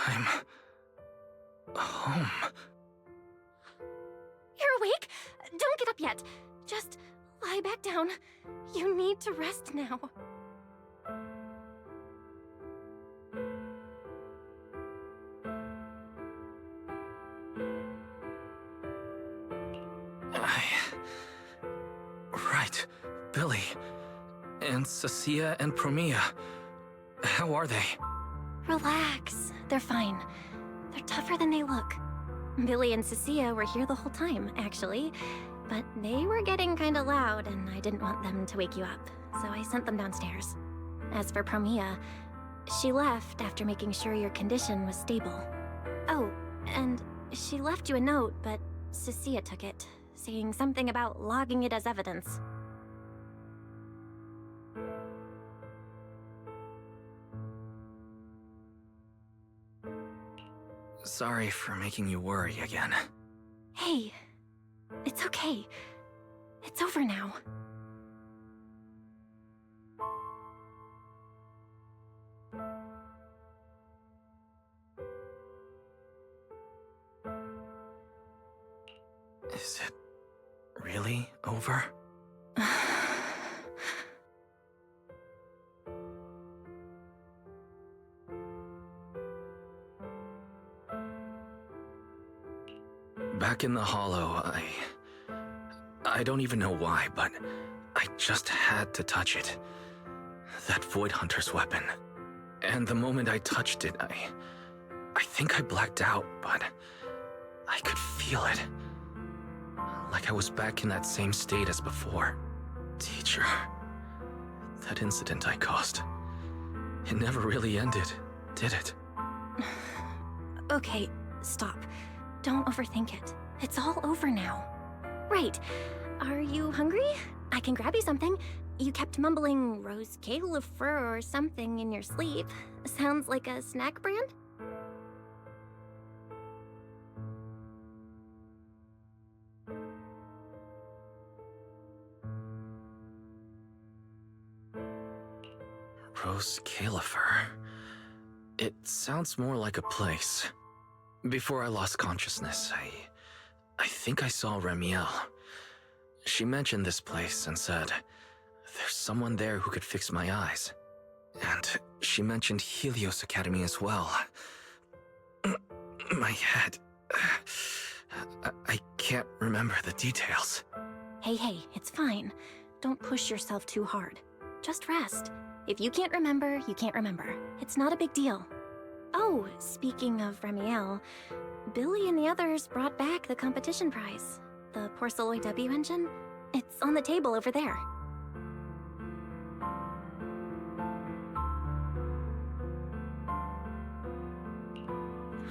I'm home. You're awake? Don't get up yet. Just lie back down. You need to rest now. Right, Billy. And Cecilia and Promia. How are they? Relax. They're fine. They're tougher than they look. Billy and Cecilia were here the whole time, actually. But they were getting kinda loud, and I didn't want them to wake you up, so I sent them downstairs. As for Promia, she left after making sure your condition was stable. Oh, and she left you a note, but Cecilia took it, saying something about logging it as evidence. Sorry for making you worry again. Hey, it's okay. It's over now. Is it really over? Back in the hollow, I don't even know why, but I just had to touch it. That Void Hunter's weapon. And the moment I touched it, I think I blacked out, but I could feel it. Like I was back in that same state as before. Teacher, that incident I caused, it never really ended, did it? Okay, stop. Don't overthink it. It's all over now. Right. Are you hungry? I can grab you something. You kept mumbling Rose Califer or something in your sleep. Sounds like a snack brand? Rose Califer. It sounds more like a place. Before I lost consciousness, I think I saw Remiel. She mentioned this place and said, there's someone there who could fix my eyes. And she mentioned Helios Academy as well. My head... I can't remember the details. Hey, it's fine. Don't push yourself too hard. Just rest. If you can't remember, you can't remember. It's not a big deal. Oh, speaking of Remiel, Billy and the others brought back the competition prize. The Porceloid W engine. It's on the table over there.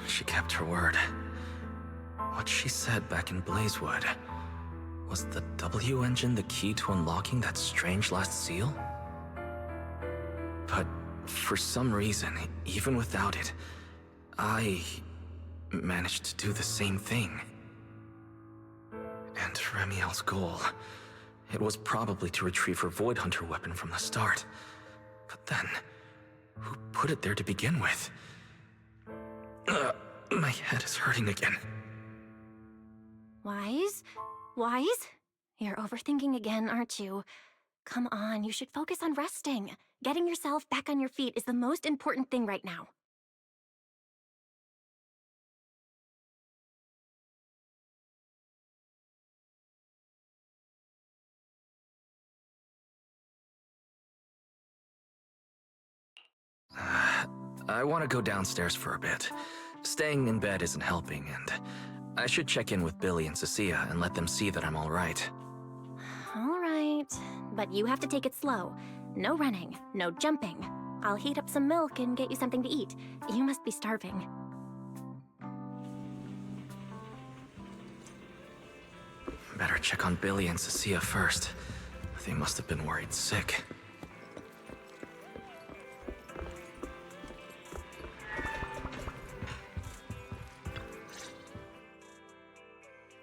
She kept her word. What she said back in Blazewood. Was the W engine the key to unlocking that strange last seal? But for some reason, even without it, I managed to do the same thing. And Remiel's goal, it was probably to retrieve her Void Hunter weapon from the start. But then, who put it there to begin with? My head is hurting again. Wise? Wise? You're overthinking again, aren't you? Come on, you should focus on resting. Getting yourself back on your feet is the most important thing right now. I want to go downstairs for a bit. Staying in bed isn't helping, and I should check in with Billy and Cecilia and let them see that I'm all right. All right, but you have to take it slow. No running, no jumping. I'll heat up some milk and get you something to eat. You must be starving. Better check on Billy and Cecilia first. They must have been worried sick.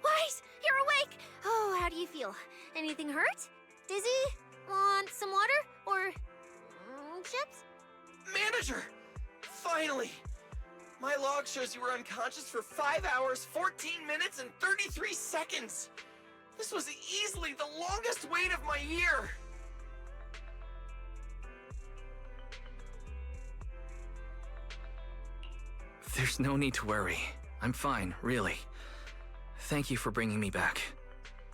Wise, you're awake! Oh, how do you feel? Anything hurt? Dizzy? Want some water? Or chips? Manager! Finally! My log shows you were unconscious for 5 hours, 14 minutes, and 33 seconds! This was easily the longest wait of my year! There's no need to worry. I'm fine, really. Thank you for bringing me back.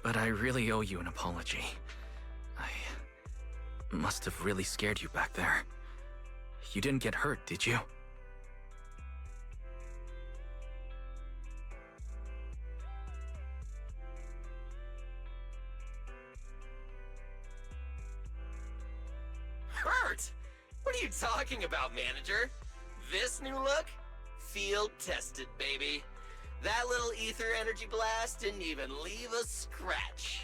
But I really owe you an apology. must have really scared you back there. You didn't get hurt, did you? Hurt? What are you talking about, manager? This new look? Field tested, baby. That little ether energy blast didn't even leave a scratch.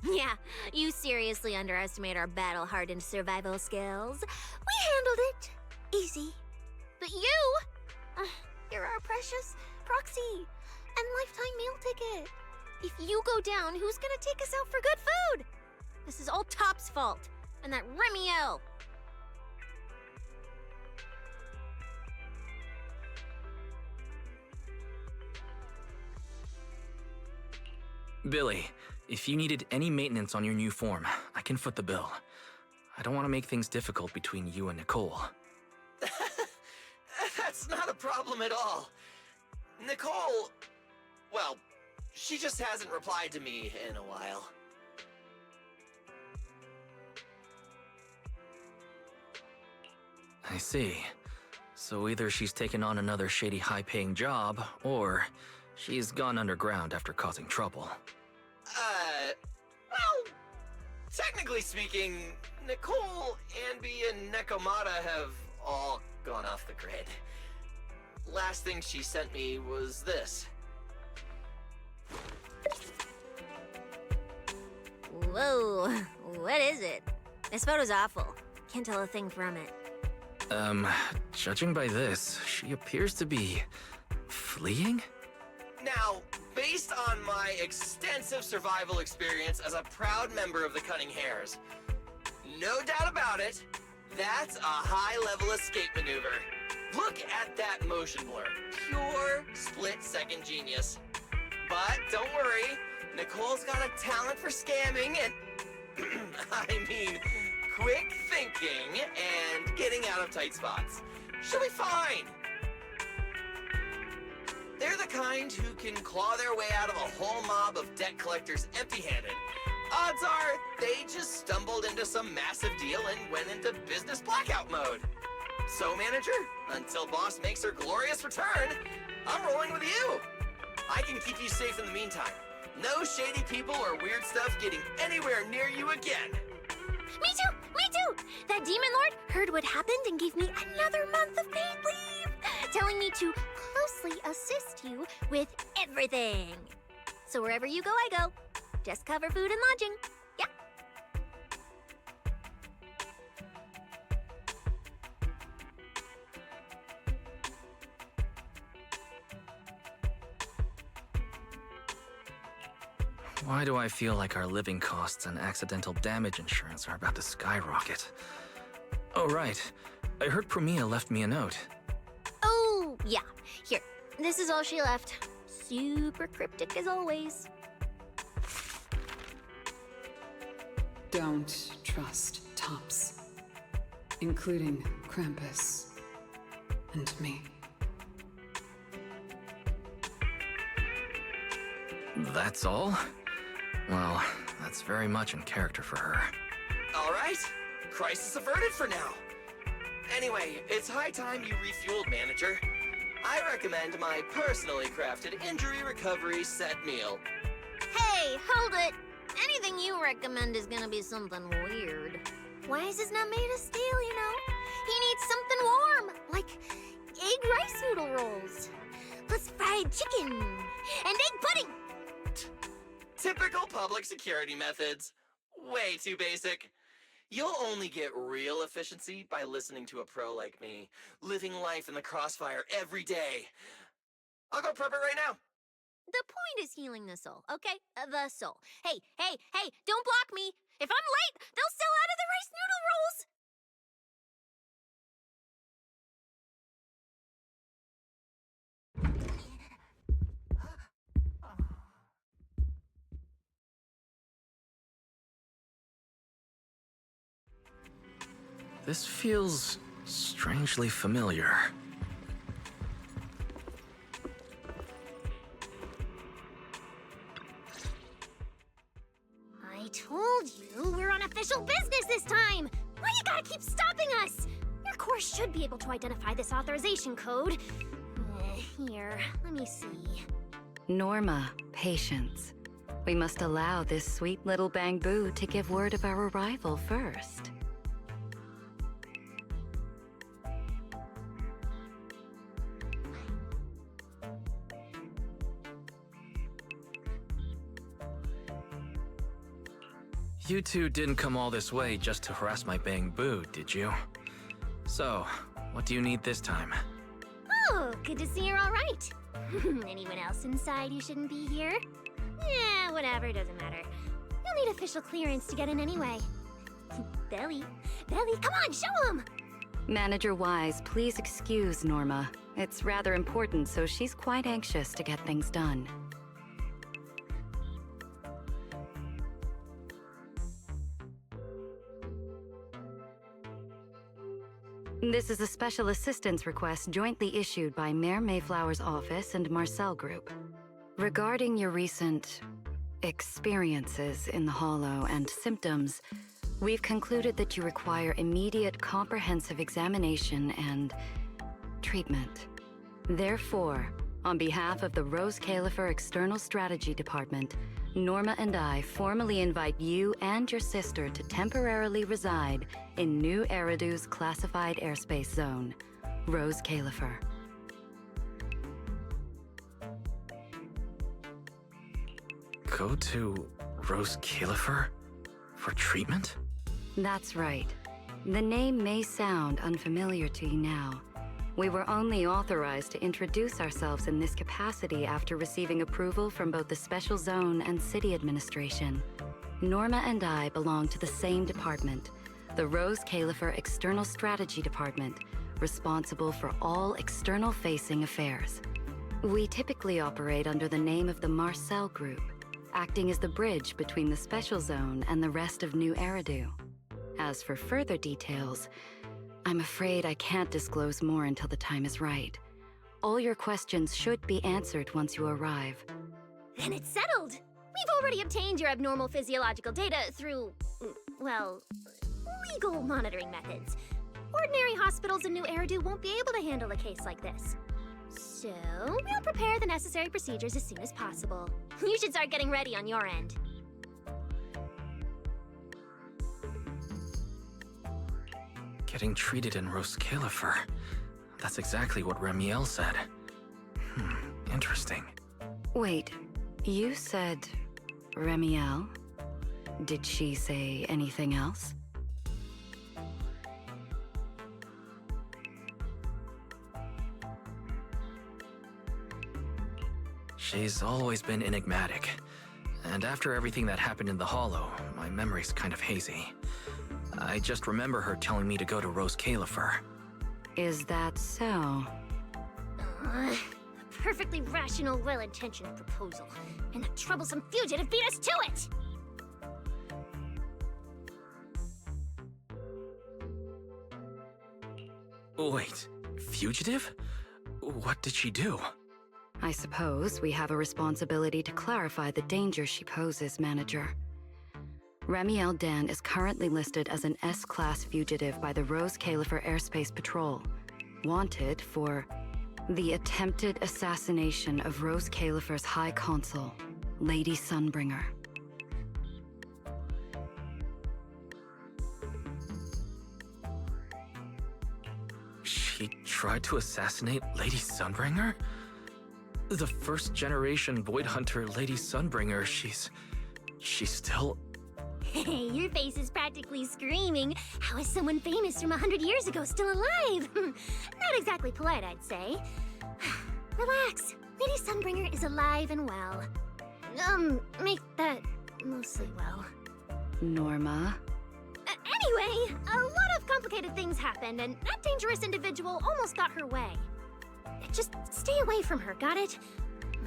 Yeah, you seriously underestimate our battle-hardened survival skills. We handled it. Easy. But you're our precious proxy and lifetime meal ticket. If you go down, who's gonna take us out for good food? This is all Top's fault, and that Remiel. Billy, if you needed any maintenance on your new form, I can foot the bill. I don't want to make things difficult between you and Nicole. That's not a problem at all. Nicole, well, she just hasn't replied to me in a while. I see. So either she's taken on another shady high-paying job, or she's gone underground after causing trouble. Well, technically speaking, Nicole, Anby, and Nekomata have all gone off the grid. Last thing she sent me was this. Whoa, what is it? This photo's awful. Can't tell a thing from it. Judging by this, she appears to be fleeing? Now, based on my extensive survival experience as a proud member of the Cunning Hares, no doubt about it, that's a high-level escape maneuver. Look at that motion blur. Pure split-second genius. But don't worry, Nicole's got a talent for scamming and... I mean, quick thinking and getting out of tight spots. She'll be fine. They're the kind who can claw their way out of a whole mob of debt collectors empty-handed. Odds are, they just stumbled into some massive deal and went into business blackout mode. So, manager, until boss makes her glorious return, I'm rolling with you. I can keep you safe in the meantime. No shady people or weird stuff getting anywhere near you again. Me too! Me too! That demon lord heard what happened and gave me another month of paid leave, telling me to closely assist you with everything. So wherever you go, I go. Just cover food and lodging. Yeah. Why do I feel like our living costs and accidental damage insurance are about to skyrocket? Oh, right. I heard Promia left me a note. Oh, yeah. Here. This is all she left. Super cryptic as always. Don't trust Tops, including Krampus and me. That's all? Well, that's very much in character for her. All right. Crisis averted for now. Anyway, it's high time you refueled, manager. I recommend my personally crafted injury recovery set meal. Hey, hold it! Anything you recommend is gonna be something weird. Why is this not made of steel, you know? He needs something warm, like egg rice noodle rolls, plus fried chicken, and egg pudding! Typical public security methods. Way too basic. You'll only get real efficiency by listening to a pro like me, living life in the crossfire every day. I'll go prep it right now. The point is healing the soul, okay? The soul. Hey, don't block me! If I'm late, they'll sell out of the rice noodle rolls! This feels strangely familiar. I told you we're on official business this time! gotta keep stopping us! Your course should be able to identify this authorization code. Here, let me see. Norma, patience. We must allow this sweet little bang-boo to give word of our arrival first. You two didn't come all this way just to harass my bang-boo, did you? So, what do you need this time? Oh, good to see you're all right. Anyone else inside who shouldn't be here? Yeah, whatever, doesn't matter. You'll need official clearance to get in anyway. Belly, come on, show him! Manager Wise, please excuse Norma. It's rather important, so she's quite anxious to get things done. This is a special assistance request jointly issued by Mayor Mayflower's office and Marcel Group. Regarding your recent experiences in the Hollow and symptoms, we've concluded that you require immediate comprehensive examination and treatment. Therefore, on behalf of the Rose Califer External Strategy Department, Norma and I formally invite you and your sister to temporarily reside in New Eridu's classified airspace zone, Rose Califer. Go to Rose Califer for treatment? That's right. The name may sound unfamiliar to you now. We were only authorized to introduce ourselves in this capacity after receiving approval from both the Special Zone and City Administration. Norma and I belong to the same department, the Rose Califer External Strategy Department, responsible for all external-facing affairs. We typically operate under the name of the Marcel Group, acting as the bridge between the Special Zone and the rest of New Eridu. As for further details, I'm afraid I can't disclose more until the time is right. All your questions should be answered once you arrive. Then it's settled! We've already obtained your abnormal physiological data through, well, legal monitoring methods. Ordinary hospitals in New Eridu won't be able to handle a case like this. So, we'll prepare the necessary procedures as soon as possible. You should start getting ready on your end. Getting treated in Rose Califer. That's exactly what Remiel said. Interesting. Wait, you said Remiel? Did she say anything else? She's always been enigmatic. And after everything that happened in the Hollow, my memory's kind of hazy. I just remember her telling me to go to Rose Califer. Is that so? A perfectly rational, well-intentioned proposal. And that troublesome fugitive beat us to it! Wait, fugitive? What did she do? I suppose we have a responsibility to clarify the danger she poses, Manager. Remiel Dan is currently listed as an S-Class fugitive by the Rose Califer Airspace Patrol, wanted for the attempted assassination of Rose Califer's High Consul, Lady Sunbringer. She tried to assassinate Lady Sunbringer? The first-generation Void Hunter Lady Sunbringer, she's still... Hey, your face is practically screaming. How is someone famous from 100 years ago still alive? Not exactly polite, I'd say. Relax. Lady Sunbringer is alive and well. Make that mostly well. Norma? Anyway, a lot of complicated things happened, and that dangerous individual almost got her way. Just stay away from her, got it?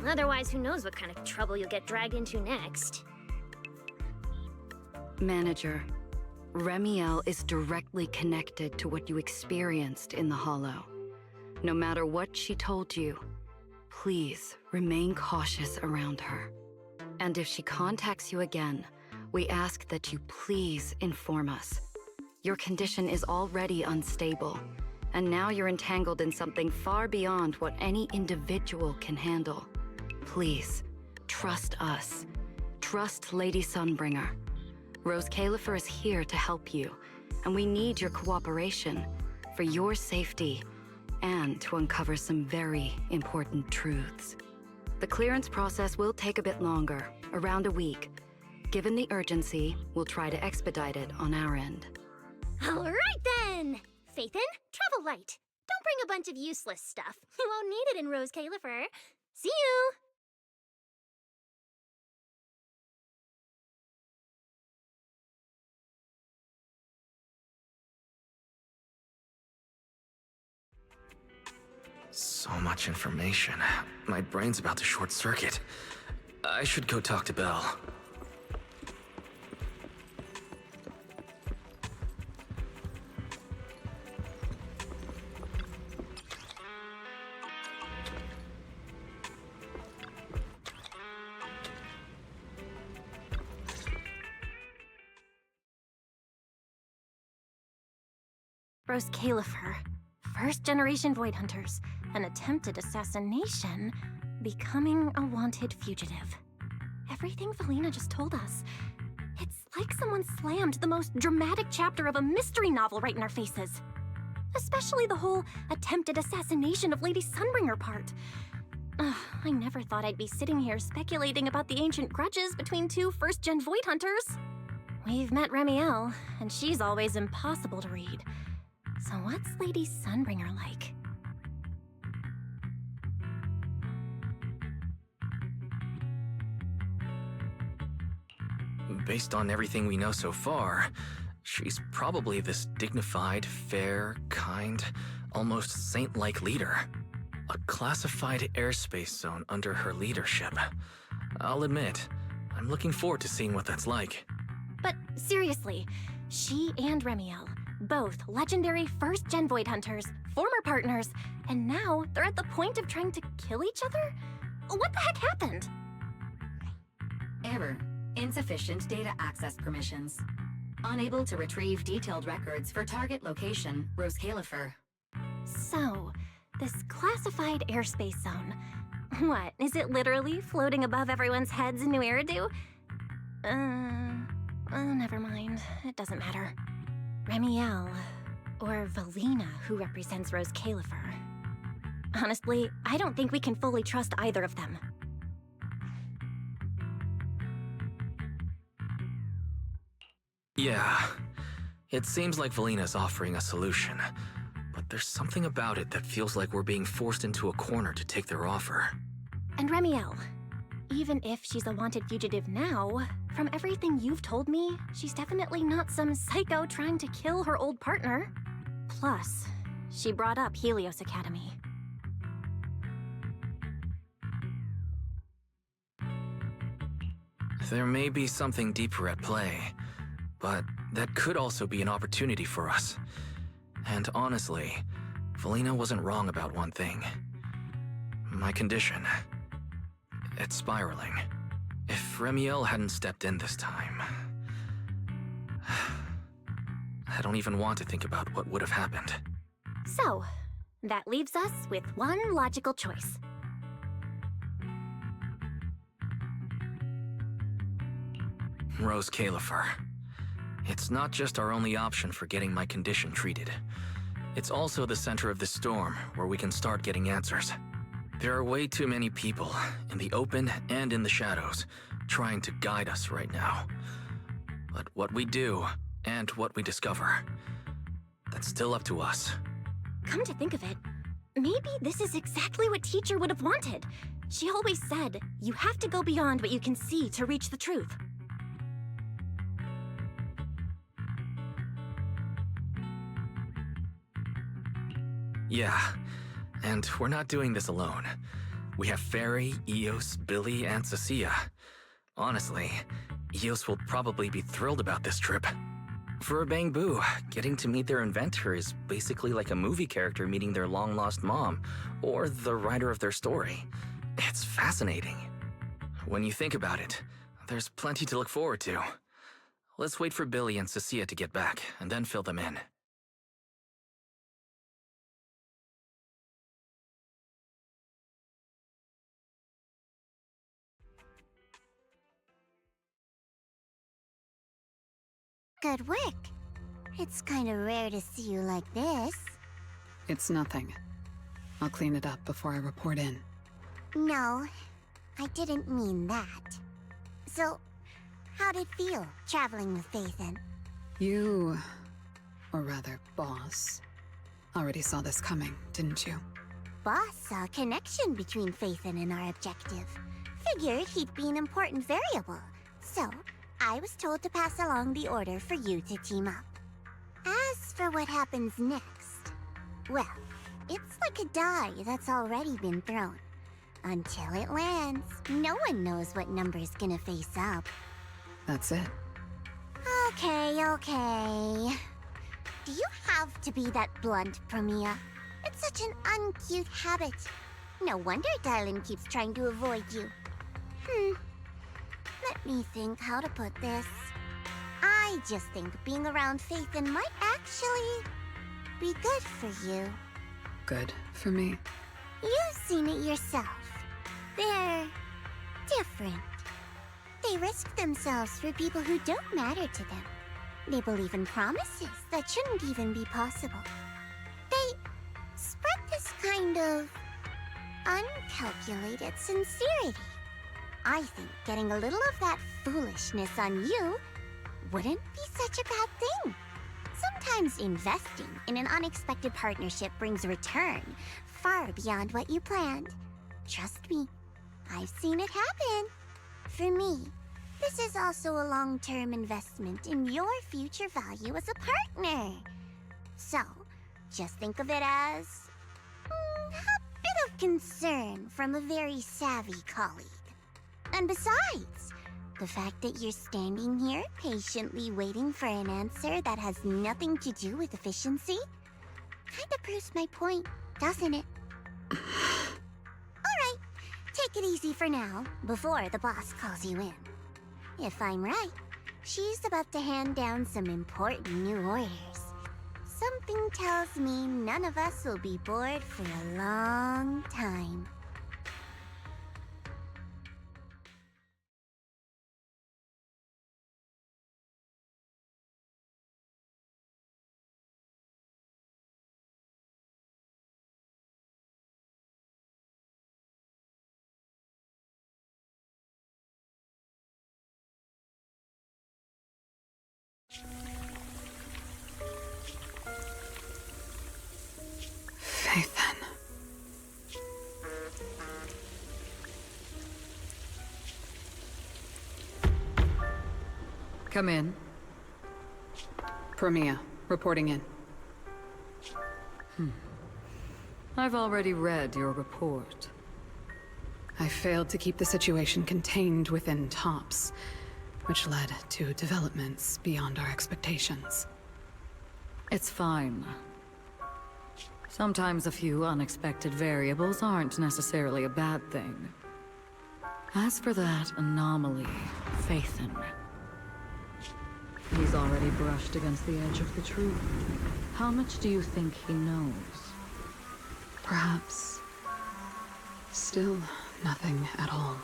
Otherwise, who knows what kind of trouble you'll get dragged into next. Manager, Remiel is directly connected to what you experienced in the Hollow. No matter what she told you, please remain cautious around her. And if she contacts you again, we ask that you please inform us. Your condition is already unstable, and now you're entangled in something far beyond what any individual can handle. Please, trust us. Trust Lady Sunbringer. Rose Califer is here to help you, and we need your cooperation for your safety and to uncover some very important truths. The clearance process will take a bit longer, around a week. Given the urgency, we'll try to expedite it on our end. All right then! Phaethon, travel light. Don't bring a bunch of useless stuff. You won't need it in Rose Califer. See you! So much information. My brain's about to short circuit. I should go talk to Belle. Rose Califer, first-generation Void Hunters, an attempted assassination, becoming a wanted fugitive. Everything Valina just told us, it's like someone slammed the most dramatic chapter of a mystery novel right in our faces. Especially the whole attempted assassination of Lady Sunbringer part. I never thought I'd be sitting here speculating about the ancient grudges between two first-gen Void Hunters. We've met Remiel, and she's always impossible to read. So what's Lady Sunbringer like? Based on everything we know so far, she's probably this dignified, fair, kind, almost saint-like leader. A classified airspace zone under her leadership. I'll admit, I'm looking forward to seeing what that's like. But seriously, she and Remiel, both legendary first-gen Void Hunters, former partners, and now they're at the point of trying to kill each other? What the heck happened? Error. Insufficient data access permissions. Unable to retrieve detailed records for target location, Rose Califer. So, this classified airspace zone. What, is it literally floating above everyone's heads in New Eridu? Never mind. It doesn't matter. Remiel, or Valina, who represents Rose Califer. Honestly, I don't think we can fully trust either of them. Yeah, it seems like Valina's offering a solution, but there's something about it that feels like we're being forced into a corner to take their offer. And Remiel, even if she's a wanted fugitive now, from everything you've told me, she's definitely not some psycho trying to kill her old partner. Plus, she brought up Helios Academy. There may be something deeper at play, but that could also be an opportunity for us. And honestly, Valina wasn't wrong about one thing. My condition. It's spiraling. If Remiel hadn't stepped in this time... I don't even want to think about what would have happened. So, that leaves us with one logical choice. Rose Califer. It's not just our only option for getting my condition treated. It's also the center of the storm, where we can start getting answers. There are way too many people, in the open and in the shadows, trying to guide us right now. But what we do, and what we discover, that's still up to us. Come to think of it, maybe this is exactly what Teacher would have wanted. She always said, you have to go beyond what you can see to reach the truth. Yeah, and we're not doing this alone. We have Fairy, Eos, Billy, and Cecilia. Honestly, Eos will probably be thrilled about this trip. For a Bang Boo, getting to meet their inventor is basically like a movie character meeting their long-lost mom, or the writer of their story. It's fascinating. When you think about it, there's plenty to look forward to. Let's wait for Billy and Cecilia to get back, and then fill them in. Good work. It's kind of rare to see you like this. It's nothing. I'll clean it up before I report in. No, I didn't mean that. So, how'd it feel, traveling with Phaethon? You, or rather, Boss, already saw this coming, didn't you? Boss saw a connection between Phaethon and our objective. Figured he'd be an important variable. So, I was told to pass along the order for you to team up. As for what happens next, well, it's like a die that's already been thrown. Until it lands, no one knows what number's gonna face up. That's it. Okay. Do you have to be that blunt, Promia? It's such an uncute habit. No wonder Dylan keeps trying to avoid you. Let me think how to put this. I just think being around Phaethon might actually be good for you. Good for me. You've seen it yourself. They're different. They risk themselves for people who don't matter to them. They believe in promises that shouldn't even be possible. They spread this kind of uncalculated sincerity. I think getting a little of that foolishness on you wouldn't be such a bad thing. Sometimes investing in an unexpected partnership brings a return far beyond what you planned. Trust me, I've seen it happen. For me, this is also a long-term investment in your future value as a partner. So, just think of it as a bit of concern from a very savvy colleague. And besides, the fact that you're standing here patiently waiting for an answer that has nothing to do with efficiency kinda proves my point, doesn't it? Alright, take it easy for now, before the boss calls you in. If I'm right, she's about to hand down some important new orders. Something tells me none of us will be bored for a long time. Phaethon. Come in. Promia, reporting in. I've already read your report. I failed to keep the situation contained within TOPS, which led to developments beyond our expectations. It's fine. Sometimes a few unexpected variables aren't necessarily a bad thing. As for that anomaly, Phaethon, he's already brushed against the edge of the truth. How much do you think he knows? Perhaps still nothing at all.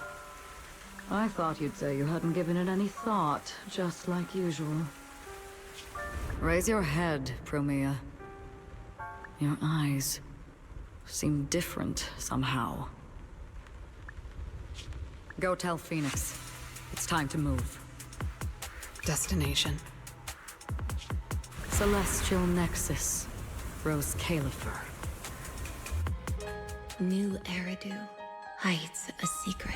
I thought you'd say you hadn't given it any thought, just like usual. Raise your head, Promia. Your eyes seem different somehow. Go tell Phoenix. It's time to move. Destination? Celestial Nexus. Rose Califer. New Eridu hides a secret.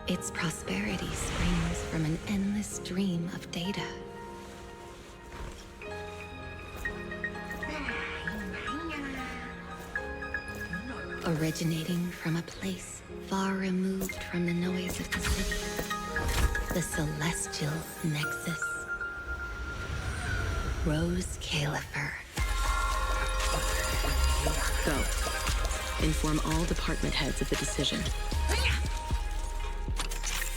Its prosperity springs from an endless stream of data. Originating from a place far removed from the noise of the city. The Celestial Nexus. Rose Califer. Go. Inform all department heads of the decision.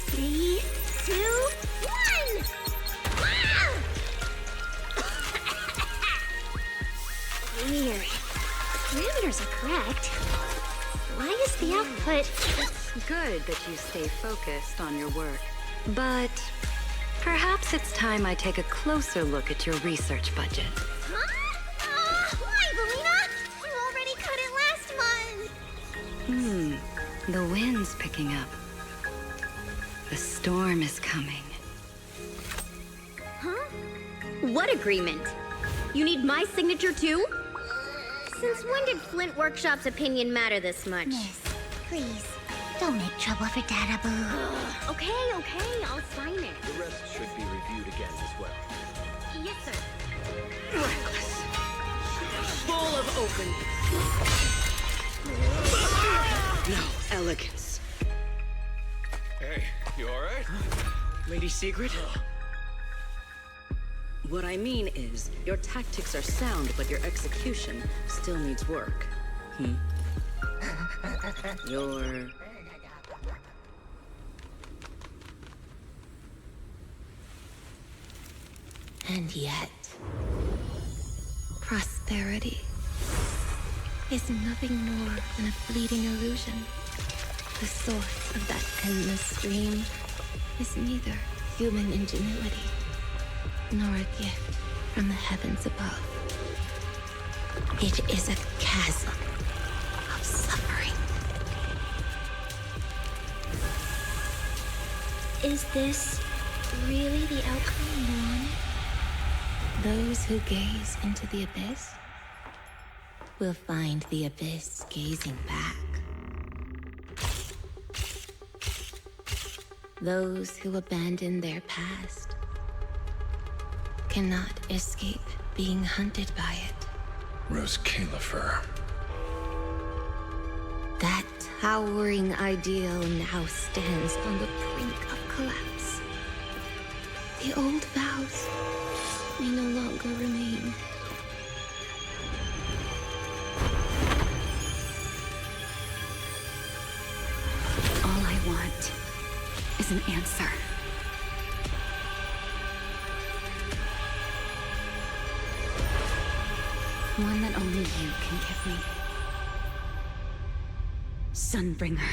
3, 2, 1! Weird. Parameters are correct. Why is the output... It's good that you stay focused on your work. But perhaps it's time I take a closer look at your research budget. Huh? Why, Belina? You already cut it last month! The wind's picking up. The storm is coming. Huh? What agreement? You need my signature too? Since when did Flint Workshop's opinion matter this much? Miss, please, don't make trouble for Dada Boo. Okay, I'll sign it. The rest should be reviewed again as well. Yes, sir. Reckless. Full of openness. No elegance. Hey, you alright? Lady Secret? What I mean is, your tactics are sound, but your execution still needs work. Your... And yet, prosperity is nothing more than a fleeting illusion. The source of that endless stream is neither human ingenuity nor a gift from the heavens above. It is a chasm of suffering. Is this really the outcome you wanted? Those who gaze into the abyss will find the abyss gazing back. Those who abandon their past cannot escape being hunted by it. Rose Califer. That towering ideal now stands on the brink of collapse. The old vows may no longer remain. All I want is an answer. One that only you can give me. Sunbringer.